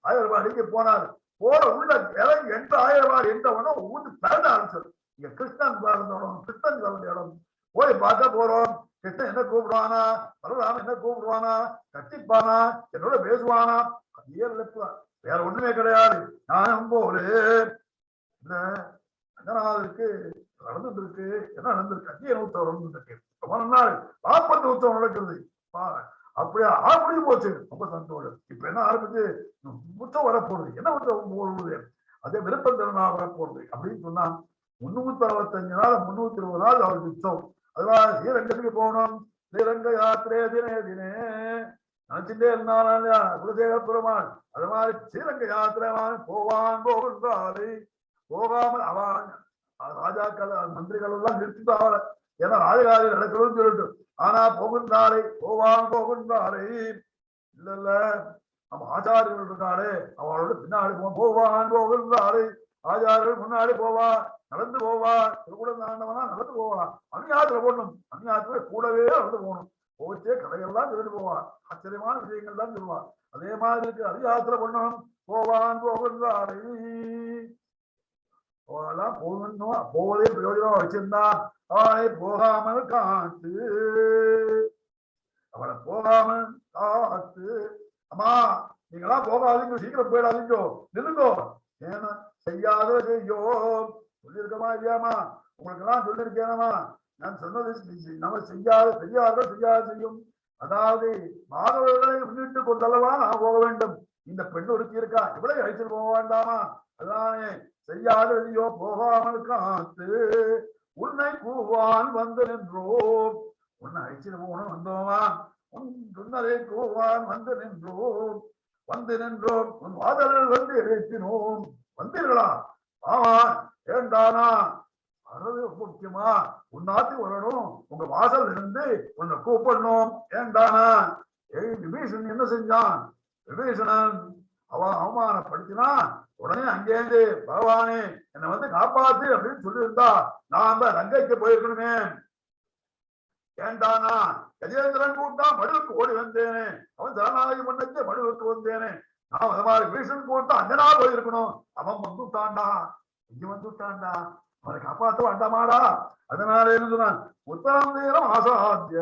ஆயிரவாடிக்கு போனார். போற உள்ள இறங்கி எந்த ஆயிரவாடி எந்த உடனே ஊட்டு பிறந்த ஆரம்பிச்சது. இங்க கிருஷ்ணன் பிறந்தோம், கிருஷ்ணன் பிறந்த இடம் போய் பார்க்க போறோம். கிருஷ்ணன் என்ன கூப்பிடுவானா, பலராமன் என்ன கூப்பிடுவானா, கட்டிப்பானா, என்னோட பேசுவானா, அதே வேற ஒண்ணுமே கிடையாது. நானும் போரு ரங்கநாதருக்கு நடந்துட்டு இருக்கு. என்ன நடந்திருக்கு? அத்திய உற்சவம் நடந்துருக்கு. ரொம்ப நாள் 40 உற்சவம் நடக்குது. அப்படியே அப்படி போச்சு. ரொம்ப சந்தோஷம். இப்ப என்ன ஆரம்பிச்சு உற்சவம் வரப்போகுது. என்ன உற்சவம் போடுவது? அதே விருப்பம் திருநாள் வரப்போகுது அப்படின்னு சொன்னா 365 நாள் 320 நாள் அவருக்கு உற்சவம். அதனால ஸ்ரீரங்கத்துக்கு போகணும். ஸ்ரீரங்க யாத்திரை தினே தினே நினைச்சுட்டே இருந்தாலும் குலசேகர பெருமாள் அது மாதிரி ஸ்ரீரங்க யாத்திரை போவான் போகின்றாரு. போகாமல் அவன் ராஜாக்கள் மந்திரிகள் எல்லாம் நிறுத்திட்டாங்க. ஏன்னா ராஜகாரி நடக்கணும்னு சொல்லிட்டு. ஆனா போகின்றாரே போவான் போகின்றாரே இல்ல இல்ல நம்ம ஆச்சாரியர்கள் இருக்காரு அவளோட பின்னாடி போவான் போகின்றாரு. ஆச்சாரியர்கள் முன்னாடி போவா, நடந்து போவா, திருக்குடம் தாண்டவனா நடந்து போவா. அந்நியாத்திரை போடணும், அந்நியாத்திரை கூடவே நடந்து போகணும். போச்சே கதைகள்லாம் சொல்லிட்டு போவா, ஆச்சரியமான விஷயங்கள் தான் சொல்லுவா. அதே மாதிரி இருக்கு, அந்நியாத்திரை பண்ணணும். போவான் போகின்றாரே போகலாம் போகணும். போவதே பிரயோஜனமா வச்சிருந்தா அவனை போகாமல் காத்து, அவளை போகாமல் காத்து. அம்மா நீங்களா போகாதீங்க, சீக்கிரம் போயிடாதீங்கோ, நில்லுங்கோ. ஏன்னா செய்யாத செய்யோ சொல்லியிருக்கமா இல்லையாமா? உங்களுக்கு எல்லாம் சொல்லியிருக்கேனமா? நான் சொன்னது நம்ம செய்யாத செய்யாத செய்யும். அதாவது மாணவர்களை முன்னிட்டு கொண்டல்லவா நான் போக வேண்டும். இந்த பெண் ஒருத்தி இருக்கா, இவ்வளவு அழைச்சிட்டு போக வேண்டாமா? அதானே செய்யாத செய்யோ போகாமல் காத்து உன்னை கூவான் வந்து நின்றோம். உன்னை அழைச்சிட்டு போகணும் வந்தோமா? உன் சொன்னதை கூவான் வந்து நின்றோம். வந்து நின்றோம் உன் வாதல் வந்து இழைத்தினோம். வந்தீர்களா? ஆமா. ஏண்டானா வர்றது முக்கியமா? உன் நாட்டுக்கு வரணும், உங்க வாசல் இருந்து உன்னை கூப்பிடணும். ஏண்டானா விபீஷன் என்ன செஞ்சான்? விபீஷணன் அவன் அவமானப்படுத்தினா உடனே அங்கேருந்து பகவானே என்னை வந்து காப்பாத்து அப்படின்னு சொல்லியிருந்தா நாம ரங்கைக்கு போயிருக்கணுமே. ஏண்டானா கஜேந்திரன் கூட்டா மடுவுக்கு ஓடி வந்தேனே, அவன் சரணாகி பண்ணச்சே மடுவுக்கு வந்தேனே. நான் அது மாதிரி பீஷன் கூட்டா அஞ்சனா போயிருக்கணும். அவன் வந்துட்டான்டா, இங்க வந்துட்டான்டா, அவனை காப்பாற்ற வேண்டாமாடா. அதனால என்ன சொன்னான்? உத்தரம் நேரம் ஆசாத்திய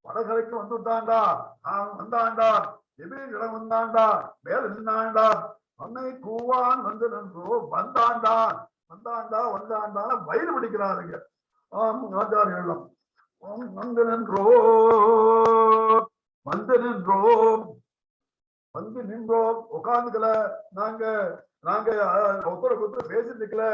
வடகரைக்கு வந்துட்டான்டா, அவன் வந்தான்டா, இடம் வந்தான்டா, மேல நின்னான்டா. அன்னை கூவான் வந்து நின்றோ வந்தான்டா வந்தான்டா வந்தான்டா வயிறு பிடிக்கிறாருங்க ஆச்சாரியெல்லாம். வந்து நின்றோ வந்து நின்றோம் வந்து நின்றோம் உட்காந்துக்கல. நாங்க நாங்க ஒருத்தருக்கு பேசி நிக்கல,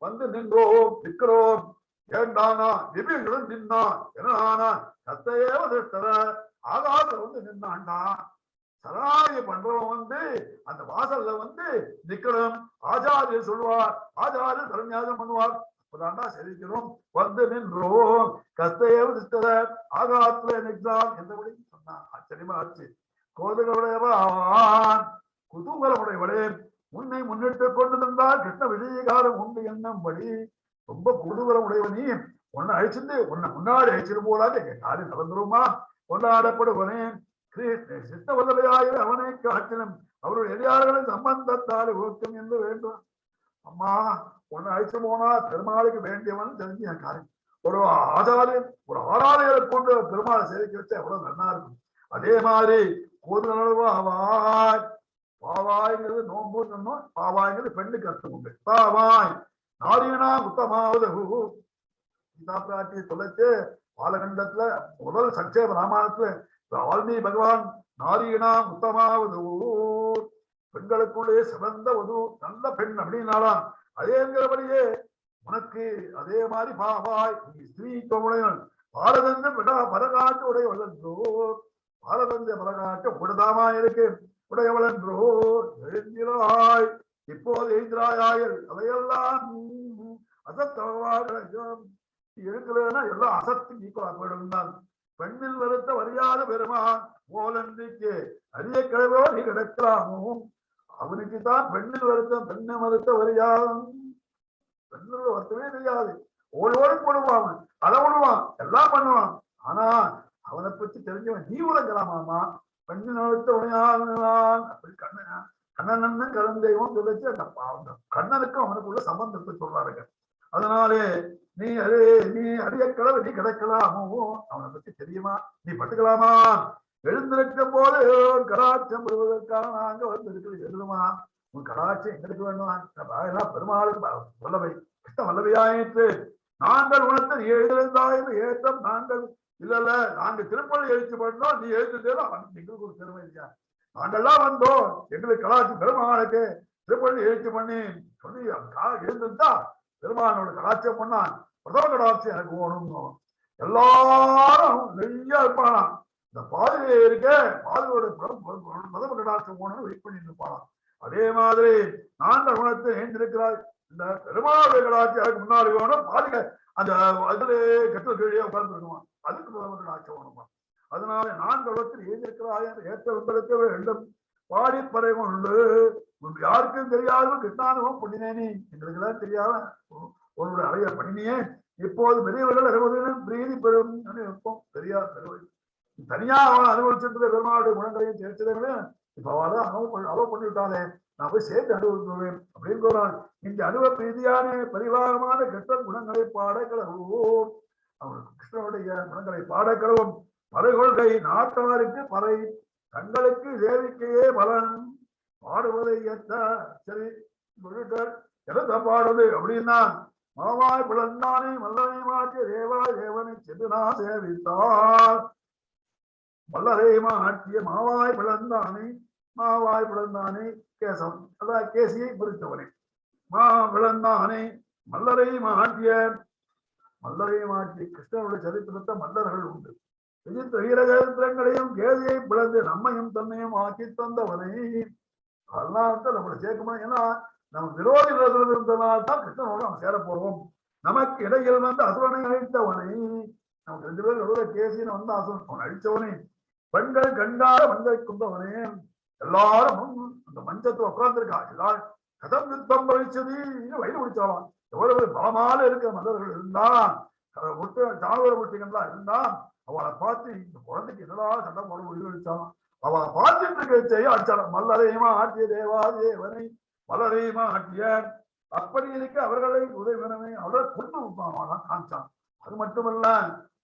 வந்து நின்றோம் நிக்கிறோம். ஏண்டானா திவ்யங்களும் நின்னா என்ன கத்தையே திருஷ்டர ஆகாசம் வந்து நின்னான்டா. சரணாகி பண்றவன் வந்து அந்த வாசல்ல வந்து நிக்கணும். ஆச்சாரியர் சொல்லுவார், ஆச்சாரியர் சரண்யாசம் பண்ணுவார். அப்பதாண்டா செழிக்கணும். வந்து நின்றோம் கத்தையே திருஷ்டர ஆகாசத்துல நிற்கிறான் என்றபடி சொன்னான். ஆச்சரியமா ஆச்சு. கோதுகளுடையவன் குதூகலமுடையவளே உன்னை முன்னிட்டு கொண்டு நின்றால் கிருஷ்ண விஜயகாரம் உண்டு என்னும்படி ரொம்ப குதூகலம் உடையவனி. உன்னை அழிச்சிருந்து உன்னை முன்னாடி அழிச்சிட்டு போடாது எங்க காரியம் நடந்துருமா? கொண்டாடப்படுவனே சித்த வல்லவையாயிர அவனை காட்டிலும் அவருடைய எதிரார்களின் சம்பந்தத்தால் ஊக்கம் என்று வேண்டும். அம்மா உன்னை அழிச்சு போனா பெருமாளுக்கு வேண்டியவன் தெரிஞ்சு என் காரியம் ஒரு ஆச்சாரியன் ஒரு ஆராதனையை கொண்டு பெருமாளை சேவிக்க வச்சா எவ்வளவு நல்லா இருக்கும். அதே மாதிரி பாவாய் பாவாய்ங்கிறது நோம்பு சொன்னோம், பாவாய்ங்கிறது பெண்ணுக்கு அர்த்தம் உண்டு. பாவாய் நாரியனா உத்தமாவது கீதா பிராட்டியை சொல்லச்சு பாலகண்டத்துல முதல் சங்கேப ராமாயணத்துல வால்மீகி பகவான் நாரியனா உத்தமாவது பெண்களுக்குள்ளே சிறந்த ஒரு நல்ல பெண் அப்படின்னாலாம். அதேங்கிறபடியே உனக்கு அதே மாதிரி பாவாய் ஸ்ரீ உடையவன் பாரதந்த பரகாட்டு உடையவளன்றோ பாரதந்த பரகாட்டு உடதாமா இருக்கு உடையவளன்றோ எழுந்திராய் இப்போது எழுந்திராயாயல் அவையெல்லாம் அசத்தவாக இருக்கிறதுனா எல்லாம் அசத்து ஈக்குவலா போயிடும் தான். பெண்ணில் வருத்த வரியாத பெருமான் போலன்றைக்கு அரிய கிழவோ நீ கிடக்கலாமோ அவனுக்கு தான் பெண்ணில் வருத்தம் பெண்ணை மறுத்த வரியாதம் பெண்ணோட வருத்தமே தெரியாது. ஓடி போடுவான் அளவுடுவான் எல்லாம் பண்ணுவான். ஆனா அவனை பற்றி தெரிஞ்சவன் நீ உலகலாமாமா பெண்ணின் வருத்த உடையாதான் அப்படி கண்ணன் கலந்தையும் சொல்லிச்சு. அந்த கண்ணனுக்கும் அவனுக்குள்ள சம்பந்தத்தை சொல்றாருங்க. அதனாலே நீ அரிய கிழவு நீ கிடைக்கலாமோ அவனை பத்தி தெரியுமா நீ பட்டுக்கலாமா எழுந்திருக்கும் போது கடாட்சம் பெறுவதற்காக நாங்க வந்து இருக்கிறது எழுதுமா உன் கடாட்சம் எங்களுக்கு வேணுமா பெருமாளுக்கு வல்லவை கிருஷ்ண வல்லவையாயிற்று நாங்கள் உணர்த்த நீ எழுதியிருந்தாயும் ஏற்றம் நாங்கள் இல்ல நாங்க திருப்பதி எழுச்சி பண்ணோம் நீ எழுதுதேனோ எங்களுக்கு ஒரு பெருமை இல்லையா நாங்கள்லாம் வந்தோம் எங்களுக்கு கடாட்சி பெருமாளுக்கு திருப்பதி எழுச்சி பண்ணி சொல்லி எழுந்திருந்தா பெருமானோட கடாட்சியம் பண்ணான் பிரதம கடாட்சியம் எனக்கு ஓணும். எல்லாரும் நிறைய இருப்பானா இந்த பாதிலே இருக்க பாதியோட பிரதம கடாட்சியம் ஓணும்னு வெயிட் பண்ணிட்டு இருப்பானாம். அதே மாதிரி நாங்கள் குணத்தை எழுந்திருக்கிறாய் இந்த பெருமாளுடைய கடாட்சியம் அதுக்கு முன்னாடி வேணும் பாதிக்க அந்த அதுல கெட்ட கீழே உட்கார்ந்து இருக்கணும் அதுக்கு பிரதம கடாட்சியம் ஓணுமா. அதனால நான் குணத்தில் எழுந்திருக்கிறாய் ஏற்ற உங்களுக்கு வேண்டும் பாடிப்பறை கொண்டு யாருக்கும் தெரியாது கிருஷ்ணானுபவம் பண்ணினேனே எங்களுக்கு எல்லாம் தெரியாத உன்னுடைய அறைய பண்ணினியே இப்போது பெரியவர்கள் அறுபதும் பிரீதி பெறும் இருப்போம் பெரியார் பெருமை தனியா அவன் அனுபவிச்சிருந்த பெருமாளுடைய குணங்களையும் சேர்த்ததே இப்ப அவளை அலோ பண்ணிவிட்டாலே நான் போய் சேர்த்து அனுபவித்துவேன் அப்படின்னு சொல்றான். இந்த அனுபவ பிரீதியான பரிவாரமான கிருஷ்ண குணங்களை பாடக்களவும் அவனுக்கு கிருஷ்ணனுடைய குணங்களை பாடக்களவும் பறைகொள்கை நாட்டாருக்கு பறை தங்களுக்கு சேவிக்கையே பலன் பாடுவதை ஏற்ற சரி எதை பாடுவது அப்படின்னா மாவாய் பிளந்தானே மல்லரை மாற்றிய தேவாய் தேவனை செதுனா சேவித்தார் மல்லரை மாற்றிய மாவாய் பிளந்தானே கேசவன் அதான் கேசியை குறித்தவனே மா பிளந்தானே மல்லரை மாற்றிய கிருஷ்ணனுடைய சரித்திரத்தை மல்லர்கள் உண்டு. விஜித் வீரகேந்திரங்களையும் கேதியை பிளந்து நம்மையும் தன்னையும் ஆக்கி தந்தவனை அதெல்லாம் நம்மளை சேர்க்கணும். ஏன்னா நம்ம விரோதிகள் இருந்தனால்தான் கிருஷ்ணனோட நம்ம சேர போறோம். நமக்கு இடையில் வந்து அசுரனை அழித்தவனை நமக்கு 2 பேரும் நடுவுல கேசின்னு வந்து அசுரன் அவன் அழித்தவனே பெண்கள் கண்டார மஞ்சை கொண்டவனே எல்லாரும் அந்த மஞ்சத்தை உட்கார்ந்துருக்கா எல்லாரும் கதம் யுத்தம் பழிச்சது வயிறு முடிச்சாலாம். எவ்வளவு பலமால இருக்கிற மன்னர்கள் இருந்தா ஜானவர முட்டிகள்லாம் இருந்தா அவளை பார்த்து இந்த குழந்தைக்கு என்னடா சண்டை போட முடிவெடுத்தாலும் அவளை பார்த்துட்டு இருக்க அடிச்சாலும் மல்லரையுமா ஆட்டிய தேவாதேவனை மலரையுமா ஆட்டிய அப்படி இருக்க அவர்களை உதவினவை அவரை கொண்டு விட்டான் காமிச்சான். அது மட்டுமல்ல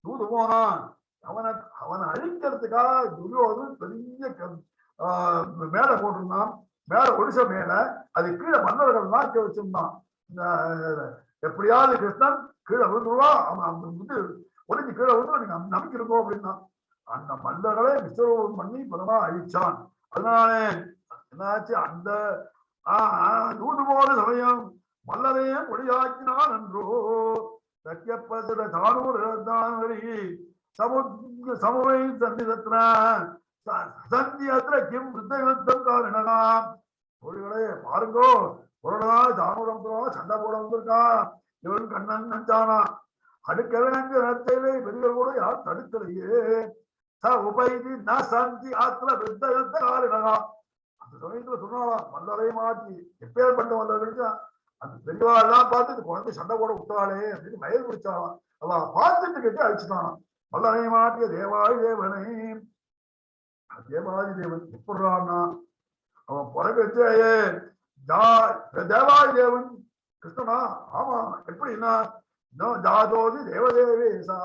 தூது போனான் அவனை அழிக்கிறதுக்காக துரியோதன் பெரிய மேல போட்டிருந்தான். மேல ஒடிசை மேல அது கீழே மன்னர்கள் நாக்க வச்சிருந்தான். எப்படியாவது கிருஷ்ணன் கீழே விழுந்துருவா அவன் வந்து ஒளிஞ்சு கீழே விழுந்து நீங்க நம்பிக்கிருக்கோம் அப்படின்னா அந்த மன்னர்களை விஸ்வரூபம் பண்ணி பலமா அழிச்சான். அதனால என்னாச்சு அந்த தூது போன சமயம் மல்லரையும் ஒளியாக்கினான் என்றோ சக்கியப்பத சானூர் சமுவை சந்திரத்தின சந்தியத்துல கிம் வித்தம் காரணம் ஒளிகளே பாருங்கோ ஒரு நாள் சானூரம் சண்டை போட வந்திருக்கா இவன் கண்ணன் நினைச்சானா அடுக்க வேண்டிய நேரத்திலே பெரியவர் கூட யார் தடுக்கலையே உபைதி ந சந்தி ஆத்திர வித்த காரணம் அந்த சமயத்துல சொன்னாலாம் மல்லரை மாற்றி எப்பேர் பண்ண வந்தவர்களுக்கு அந்த பெரியவா எல்லாம் பார்த்து குழந்தை சண்டை போட விட்டாளே அப்படின்னு வயல் முடிச்சாலாம் அவ பார்த்துட்டு கேட்டு அழிச்சுட்டானாம். மல்லரை மாற்றிய தேவாதி தேவனை தேவாதி தேவன் எப்படிறான்னா அவன் பிறகு தேவாதி தேவன் கிருஷ்ணனா ஆமா எப்படின்னா ஜாதோதி தேவதேவேசா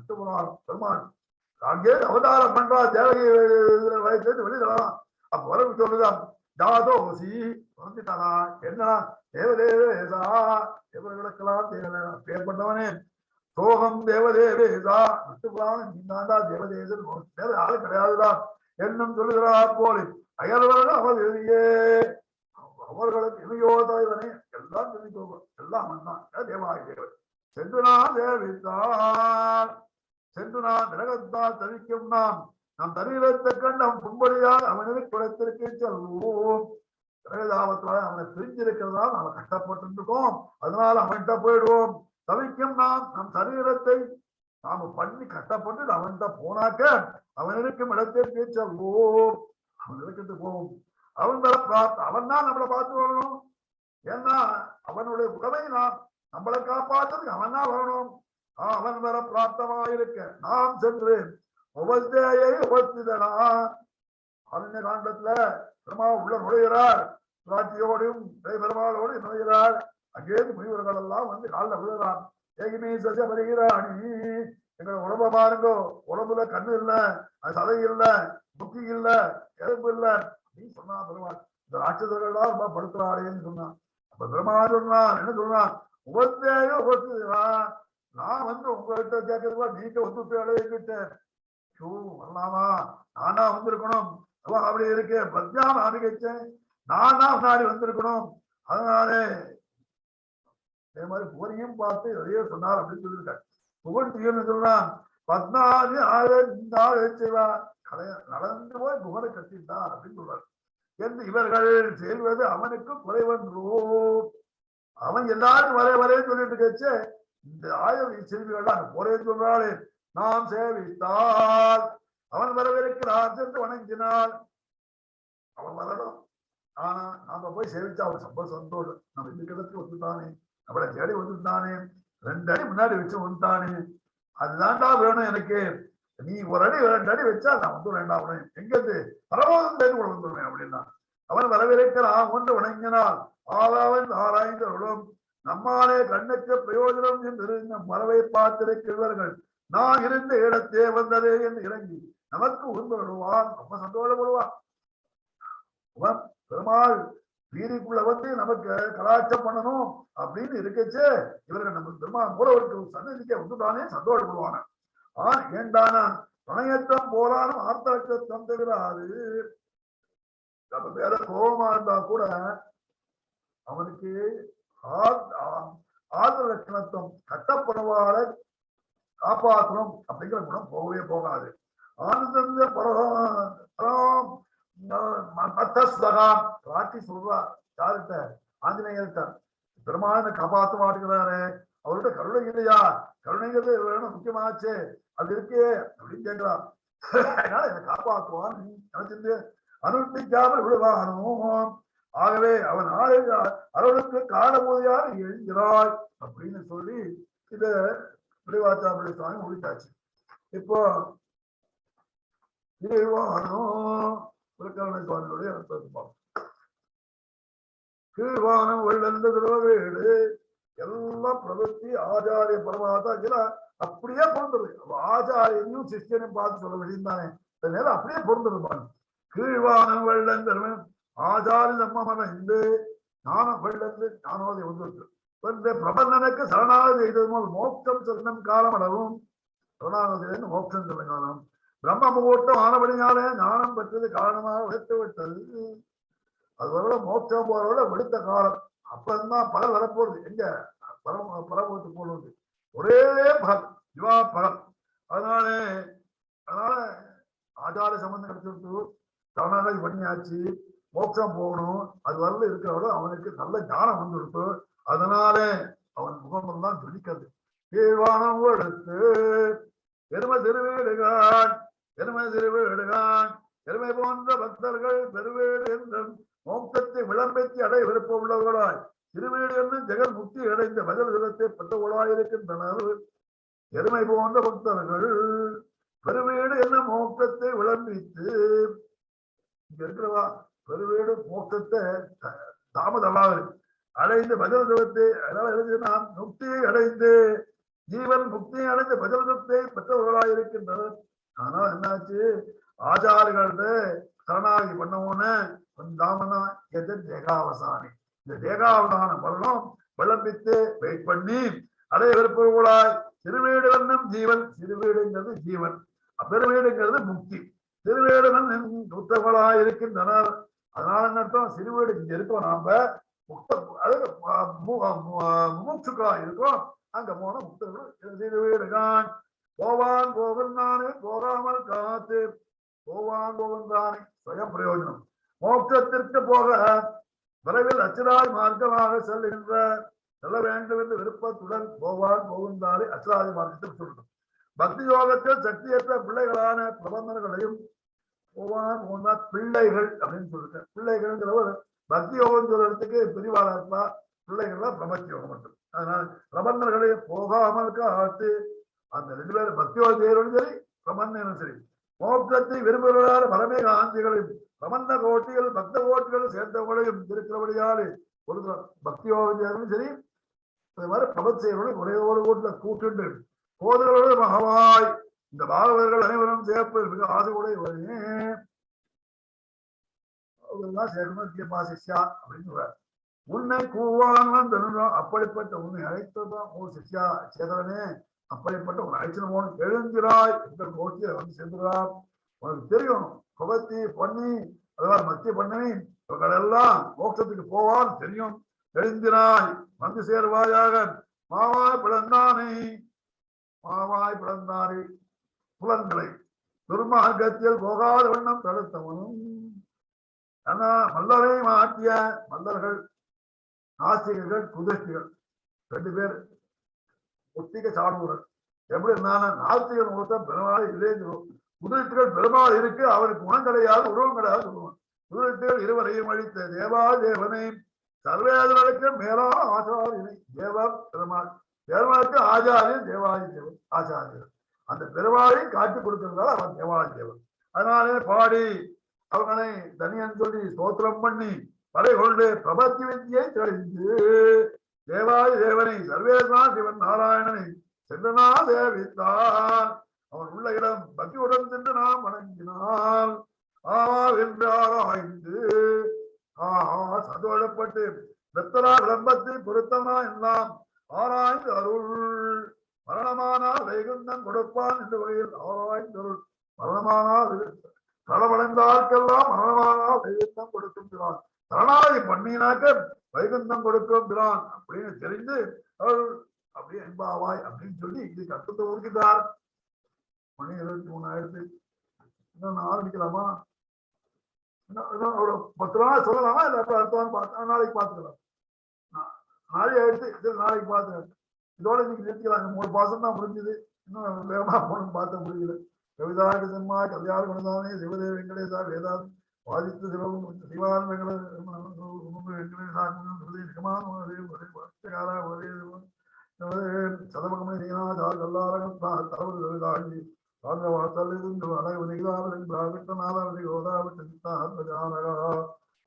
புராணம் பெருமாள் அங்கே அவதாரம் பண்றா தேவகி வயசுல வெளியிடலாம். அப்ப வரவு சொல்லுதான் ஜாதோசி வந்துட்டானா என்ன தேவதேவேசா தேவர்களுக்கெல்லாம் தேவன் பேர் பண்ணவனே. சோகம் தேவதேவேசா விட்டுபுராணம் நீந்தாண்டா தேவதேசன் வேற ஆளு கிடையாதுதான் என்னும் சொல்லுகிறார் போல அயல்வர்கள் அவதியே அவர்களுக்கு இணையோ தலைவனே எல்லாம் சொல்லிக்கோங்க எல்லாம் வந்தான் தேவாய் தேவன். சென்று நான் தேவித்தான் சென்று நான் விலகத்தால் தவிக்கும் நாம் தருகிறத்தை கண்டு அவன் புண்படியால் அவனுக்கு குளத்திற்கு செல்வோம். விலகதாபத்தால் அவனை பிரிஞ்சிருக்கிறதால் அவன் கஷ்டப்பட்டு இருக்கோம். அதனால அவன்கிட்ட போயிடுவோம். தவிக்கும் நம் சரீரத்தை நாம பண்ணி கஷ்டப்பட்டு அவன்கிட்ட போனாக்க அவன் இருக்கும் இடத்திற்கு செல்வோம். அவன் இடத்துக்கு போவோம். அவன் தான் நம்மளை பார்த்து வரணும். ஏன்னா அவனுடைய உடமை நம்மளை காப்பாற்றுறதுக்கு அவன் தான் வரணும். அவன் வர பிரார்த்தமாயிருக்க நாம் சென்று உபத்தேயை உபத்திதனா அரண்ய காண்டத்துல பெருமா உள்ள நுழைகிறார். பிராட்டியோடும் பெருமாளோடு நுழைகிறார். அங்கேயிருந்து முனிவர்கள் எல்லாம் வந்து காலில் விழுகிறான். ஏகிமே சச வருகிறாணி எங்களை உடம்ப பாருங்கோ. உடம்புல கண்ணு இல்ல, அது சதை இல்ல, புத்தி இல்ல, எலும்பு இல்ல அப்படின்னு சொன்னா பெருமாள். இந்த ராட்சசர்கள்லாம் ரொம்ப படுத்துறாளேன்னு சொன்னான். அப்ப பெருமாள் சொன்னான் என்ன சொல்றான்? உபத்தேய உபத்திதனா நான் வந்து உங்ககிட்ட கேட்கறதுவா நீங்க ஒத்துட்டு அடையிட்டேன். வரலாமா? நானா வந்திருக்கணும். அப்படி இருக்கேன் பத்யாம் ஆரம்பிச்சேன். நானா முன்னாடி வந்திருக்கணும். அதனாலே இதே மாதிரி புகழையும் பார்த்து எதையோ சொன்னார் அப்படின்னு சொல்லியிருக்காரு. புகழ் தீர்னு சொல்றான். 14 செய்வா நடந்து போய் புகழை கட்டிட்டார் அப்படின்னு சொல்றாரு. என்று இவர்கள் செல்வது அவனுக்கு குறைவன்றோ. அவன் எல்லாரும் வரைய சொல்லிட்டு கேச்சு இந்த 1000 செல்விகள் ஒரே சொல்றாளே நாம் சேவித்தால் அவன் வரவிருக்கிறான் சென்று வணங்கினால் அவன் வரணும். ஆனா நாம போய் சேவிச்சா அவன் ரொம்ப சந்தோஷம். நம்ம இந்த கிடத்துக்கு வந்துட்டானே, நம்மளை தேடி வந்துட்டானே, 2 அடி முன்னாடி வச்சு வந்துட்டானே, அதுதான்டா வேணும் எனக்கு. நீ 1 அடி 2 அடி வச்சா நான் வந்து வேண்டாம். எங்கேருந்து பரவாயில்ல கூட வந்துடுவேன் அப்படின்னா அவன் வரவிருக்கிறான் ஒன்று வணங்கினால் ஆளாவன் ஆராய்ந்தவர்களும் நம்மாலே கண்ணுக்கு பிரயோஜனம் என்று மரவை பார்த்திருக்கிறவர்கள் நான் இருந்த இடத்தே வந்ததே என்று இறங்கி நமக்கு உண்மை விடுவான். ரொம்ப சந்தோஷப்படுவான். பெருமாள் வீதிக்குள்ள வந்து நமக்கு கலாச்சாரம் பண்ணணும் அப்படின்னு இருக்கச்சே இவர்கள் நம்ம பெருமாள் மூலவருக்கு சன்னதிக்க வந்துட்டானே சந்தோஷப்படுவான. ஏண்டானா துணையத்தம் போலானும் ஆர்த்தம் தந்துகிறாரு. நம்ம வேற கோபமா இருந்தா கூட அவனுக்கு ஆதர லட்சணத்துவம் கட்டப்படுவார காப்பாற்றணும் அப்படிங்கிற குணம் போகவே போகாது. ஆனந்த ராட்டி சொல்றா யாருகிட்ட? ஆஞ்சநேயர்கிட்ட. பெருமான காப்பாற்ற மாட்டேங்கிறாரு, அவர்கிட்ட கருணை இல்லையா? கருணைங்கிறது வேணும், முக்கியமாச்சு, அது இருக்கே அப்படின்னு கேட்கிறார். அதனால என்னை காப்பாற்றுவான் நினைச்சிருந்து அனுஷ்டிக்காமல் விடுவானும். ஆகவே அவன் அவளுக்கு காலபோதையாக எழுகிறாய் அப்படின்னு சொல்லி இத பிரிவாச்சாரிய சுவாமி முடிச்சாச்சு. இப்போ திருக்கரண சுவாமியுடைய அர்த்தம் கீழ்வானம் வெள்ளந்த திருவேடு எல்லாம் பிரவൃத்தி ஆச்சாரிய பரமாதா இதெல்லாம் அப்படியே பொருந்துருது. ஆச்சாரியனையும் சிஷ்யனையும் பார்த்து சொல்ல வேண்டியதானே, நேரம் அப்படியே பொருந்துருப்பாங்க. கீழ்வானம் வெள்ளந்தருவன் ஆச்சாரி நம்ம மனம் இந்த ஞானம் வெள்ளந்து ஞானோதை வந்துருக்கு. பிரபந்தனுக்கு சரணாகதி செய்தது போல் மோட்சம் செல்லும் காலம் அளவும் சரணாகதி மோட்சம் செல்லும் காலம். பிரம்ம முகூர்த்தம் ஆனபடினாலே ஞானம் பெற்றது காரணமாக உழைத்து விட்டது. அது வரல மோட்சம் போறவரை வெளுத்த காலம். அப்பதான் பகல் வரப்போறது. எங்க பரமத்து போடுவது ஒரே பகல், சிவா பகல். அதனால ஆச்சார சம்பந்தம் கிடைச்சிருக்கு, சரணாகதி பண்ணியாச்சு, மோட்சம் போகணும். அது வரல இருக்கிறவரை அவனுக்கு நல்ல ஞானம் வந்துருக்கு. அதனால அவன் முகமெல்லாம் ஜொலிக்கிறது. கீழ்வானம் எடுத்து எருமை திருவீடுகான் எருமை போன்ற பக்தர்கள் பெருவீடு என்றும் மோட்சத்தை விளம்பெற்றி அடைய விருப்ப உள்ளவர்களாய் திருவீடு என்னும் ஜெகன் முக்தி அடைந்த பஜல் விதத்தை பெற்றவர்களாயிருக்கின்றனர். எருமை போன்ற பக்தர்கள் பெருவீடு என்னும் மோட்சத்தை விளம்பித்து இங்க இருக்கிறவா பெருவீடு மோட்சத்தை தாமதமாக அடைந்து பஜன சுகத்தை, அதனால எழுதுனா முக்தியை அடைந்து ஜீவன் முக்தியை அடைந்து பஜன சுகத்தை பெற்றவர்களாக இருக்கின்றனர். அதனால என்னாச்சு, ஆச்சாரிகள்ட்ட சரணாகி பண்ணவோன்னு தாமனா எது தேகாவசானி, இந்த தேகாவசான மரணம் விளம்பித்து வெயிட் பண்ணி அடைய விருப்பங்களாய் திருவீடு வண்ணம் ஜீவன், திருவீடுங்கிறது ஜீவன், பெருவீடுங்கிறது முக்தி, திருவேடு புத்தகங்களாய் இருக்கின்றனர். அதனால என்ன அர்த்தம், சிறுவீடு இங்க இருக்கோம் நாம முமுட்சுக்களா இருக்கோம், அங்க போன முக்தர்கள் சிறுவீடுகான் போவான் போவந்தானே போகாமல் காத்து போவான் போவந்தானே சுயம் பிரயோஜனம். மோட்சத்திற்கு போக விரைவில் அச்சராய் மார்க்கமாக செல்ல வேண்டும் என்று விருப்பத்துடன் போவான் போவந்தாலே அச்சராய் மார்க்கத்தில் சொல்லணும். பக்தி யோகத்தில் சக்தியற்ற பிள்ளைகளான பிரபந்தர்களையும் போவான் போனா பிள்ளைகள் அப்படின்னு சொல்லிட்டு, பிள்ளைகள்ங்கிறவர் பக்தி யோகம் சொல்றதுக்கு பிரிவாளா இருப்பா, பிள்ளைகள்லாம் பிரபத்தி யோகம் மட்டும். அதனால பிரபந்தர்களை போகாமல் காத்து, அந்த 2 பேரும் பக்தி யோகம் செய்யறோம் சரி பிரபந்தனும் சரி, மோட்சத்தை விரும்புகிறார பரமே காந்திகளையும் பிரபந்த கோட்டிகள் பக்த கோட்டிகள் சேர்ந்தவங்களையும் இருக்கிறபடியாலே ஒரு பக்தி யோகம் செய்யறதும் சரி, அது மாதிரி பிரபத் செய்யறவங்களும் ஒரே ஒரு கூட்டுல கூட்டுண்டு போதர்களோடு மகவாய் இந்த பாகவர்கள் அனைவரும் சேர்ப்பு மிக ஆசையோட சேர்க்கணும் சிஷ்யா அப்படின்னு சொல்றாரு. உன்னை கூவான் அப்படிப்பட்ட உன்னை அழைத்ததான் ஓ சிஷ்யா சேதனே, அப்படிப்பட்ட உன்னை அழைச்சணும் போன எழுந்திராய் இந்த கோஷ்டியில வந்து சேர்ந்துகிறார். உனக்கு தெரியும் புகத்தி பண்ணி அதெல்லாம் மத்திய பண்ணி இவர்கள் எல்லாம் மோட்சத்துக்கு போவான்னு தெரியும். எழுந்திராய் வந்து சேர்வாயாக. மாவாய் பிளந்தானே, மாவாய் பிளந்தானே புலன்களை துர்மார்க்கத்தில் போகாத வண்ணம் தடுத்தவனும். ஆனா மல்லரை மாற்றிய மல்லர்கள் நாஸ்திகர்கள் குதிஷ்டிகள் 2 பேர் ஒத்திக சாடுவர்கள். எப்படி இருந்தாலும் நாஸ்திகன் ஒருத்தன் பெருமாள் இல்லைன்னு, குதிஷ்டிகள் பெருமாள் இருக்கு அவருக்கு குணம் கிடையாது உருவம் கிடையாது சொல்லுவான். குதிஷ்டிகள் இருவரையும் அழித்த தேவா தேவனை சர்வேதனுக்கு மேலான ஆச்சாரியனை. தேவம் பெருமாள், பெருமாளுக்கு ஆச்சாரியன் தேவாதி தேவன் ஆச்சாரியன். அந்த பெருமாளை காட்டி கொடுக்கிறதால அவன் தேவாதி தேவன். அதனாலே பாடி அவனை தனியன் சொல்லி ஸ்தோத்திரம் பண்ணி படை கொண்டு பிரபத்தி வித்தியை தெளிந்து தேவாதி தேவனை சர்வேசனா சிவன் நாராயணனை சென்றனா சேவித்தான். அவன் உள்ள இடம் பக்தியுடன் சென்று நாம் வணங்கினால் வென்று ஆராய்ந்து சந்தோஷப்பட்டு வெத்தரா விளம்பத்தை பொருத்தமா எல்லாம் ஆராய்ந்து அருள். மரணமானால் வைகுந்தன் கொடுப்பான் என்ற வகையில் ஆராய்ந்து அருள். மரணமானால் களவடைந்தார்க்கெல்லாம் மரணமானால் வைகுந்தம் கொடுக்கின்றான், சரணாகி பண்ணினாக்க வைகுந்தம் கொடுக்கின்றான் அப்படின்னு தெரிந்து அருள் அப்படியே என்பாவாய் அப்படின்னு சொல்லி இது கருத்தை ஊர்க்கிறார். மணி 23 இன்னும் ஆரம்பிக்கலாமா? ஒரு 10 நாள் சொல்லலாமா? இல்ல அடுத்த நாளைக்கு பார்த்துக்கலாம். நாளைக்கு ஆயிடுச்சு, நாளைக்கு பார்த்துக்கலாம். இதோட இன்னைக்கு நிறுத்திக்கலாம். 3 பாசம் தான் புரிஞ்சுது, இன்னும் வேகமா போகணும்னு பார்த்த முடியல. கவிதாக்கு சிம்மா கல்யாண குணதானே சிவதேவ வெங்கடேசா வேதாந்த் வாதித்து சிவம் சிவான் சதமகமே நீனாச்சார் கல்லாரகம் தலைவர் தாண்டி வாசலிருந்து அனைவரிகளாவின் பிராகட்டநாதவதி கோதாவிட்டு சித்தாத்மஜானகா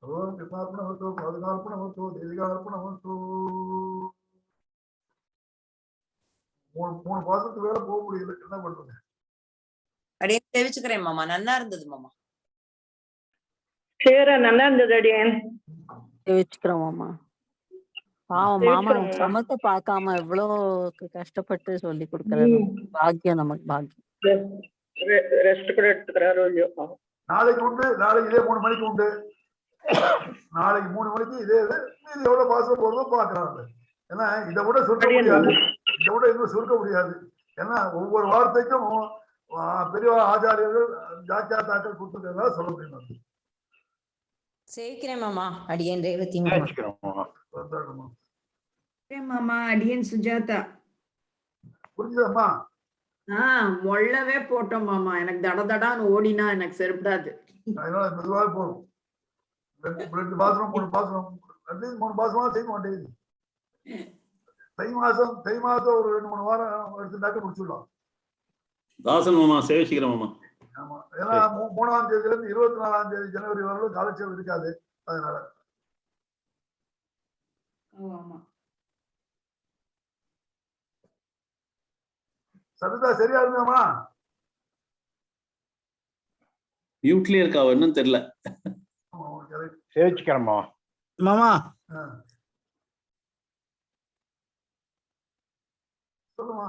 ஓம் கிருஷ்ணார்ப்பணமஸ்து பாதுகார்ப்பணமஸ்து தேசிகார்ப்பணமஸ்து. 3 பாசத்துக்கு வேலை போக முடியல, என்ன பண்றது? அப்படியே தெரிவிச்சுக்கிறேன் மாமா. நல்லா இருந்தது மாமா. நல்லா இருந்தது அடியேன். தெரிவிச்சுக்கிறோம் மாமா. பாவம் மாமா சமத்தை பார்க்காம எவ்வளவு கஷ்டப்பட்டு சொல்லி கொடுக்கறாரு. பாக்கியம் நமக்கு பாக்கியம். ரெஸ்ட் கூட எடுத்துக்கிறாரோ இல்லையோ. நாளைக்கு உண்டு, நாளைக்கு இதே 3 மணிக்கு உண்டு. நாளைக்கு 3 மணிக்கு இதே இது எவ்வளவு பாசம் போறதோ பாக்குறாங்க. ஏன்னா இதை விட சுருக்க முடியாது, இதை விட இன்னும் சுருக்க முடியாது. ஏன்னா ஒவ்வொரு வார்த்தைக்கும் பெரிய ஆச்சாரியர்கள் ஜாக்கியாத்தாக்கள் கொடுத்துருக்கிறதா சொல்ல முடியும். சேர்க்கிறேன் மாமா. அடியேன் ரேவதி மாமா. அடியேன் சுஜாதா. புரிஞ்சுதம்மா? மொள்ளவே போட்டோம் மாமா. எனக்கு தடதடான்னு ஓடினா எனக்கு செருப்படாது. அதனால மெதுவாக போகும். 2 பாசனம் 3 பாசனம் அட்லீஸ்ட் 3 பாசமா செய்ய மாட்டேங்குது. தை மாசம் ஒரு 2-3 வாரம் எடுத்துட்டாக்க முடிச்சுடலாம். தாசன் மாமா சேவிச்சுக்கிறேன் மாமா. ஆமா, ஏன்னா 3ஆம் தேதியில இருந்து 24ஆம் தேதி ஜனவரி வரலும் காலட்சேபம் இருக்காது. அதனால ஓ ஆமா. சபிதா சரியா இருந்தாமா? மியூட்லயே இருக்கா என்னன்னு தெரியல. சேவிச்சுக்கிறேன் மாமா. மாமா சொல்லுமா.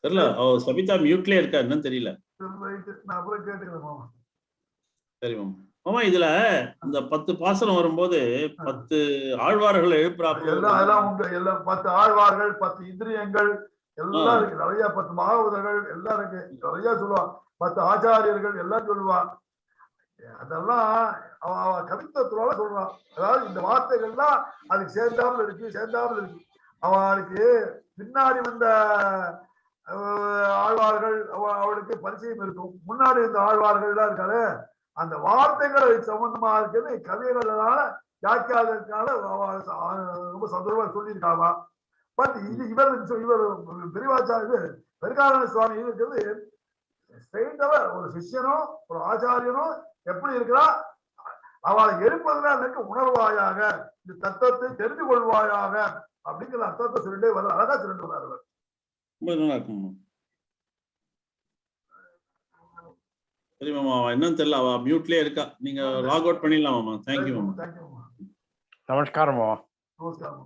தெரியல, அவ சபிதா மியூட்லயே இருக்கா என்னன்னு தெரியல. நான் அப்புறம் கேட்டுக்கிறேன் மாமா. சரி மாமா. மாமா இதுல இந்த 10 பாசனம் வரும்போது 10 ஆழ்வார்கள் எழுப்புறாப்புல எல்லாம் அதெல்லாம் உண்டு. எல்லாம் 10 ஆழ்வார்கள், 10 இந்திரியங்கள் எல்லாம் இருக்கு. நிறைய 10 மகாபூதர்கள் எல்லாம் இருக்கு. நிறைய சொல்லுவான். 10 ஆச்சாரியர்கள் எல்லாம் சொல்லுவான். அதெல்லாம் அவ கவித்துவத்தோட சொல்றான். அதாவது இந்த வார்த்தைகள்லாம் அதுக்கு சேர்ந்தாமல் இருக்கு. அவனுக்கு பின்னாடி வந்த ஆழ்வார்கள் அவளுக்கு பரிச்சயம் இருக்கும். முன்னாடி இந்த ஆழ்வார்கள் எல்லாம் இருக்காரு. அந்த வார்த்தைகளை சம்பந்தமா இருக்கிறது கவிகளனால வியாக்கியாதற்கான ரொம்ப சந்தோஷமா சொல்லியிருக்காங்க. பட் இவர் பெரியவாச்சாரிய பெருகாரண சுவாமி இருக்கிறது ஸ்ட்ரெயிட்டாக ஒரு சிஷ்யனோ ஒரு ஆச்சாரியனோ எப்படி இருக்கிறா அவளை எழுப்பதுனா எனக்கு உணர்வாயாக, இந்த தத்துவத்தை தெரிந்து கொள்வாயாக அப்படிங்கிற அர்த்தத்தை சொல்லிட்டே வர அழகா சொல்லிட்டு வர்றாரு. ரொம்ப நல்லா இருக்கும். சரி மாமா, என்னன்னு தெரியல, அவ மியூட்லயே இருக்கா. நீங்க லாக் அவுட் பண்ணிடலாம் மாமா. தேங்க்யூ மாமா. தேங்க்யூ. நமஸ்காரம் மாமா. நமஸ்காரம்.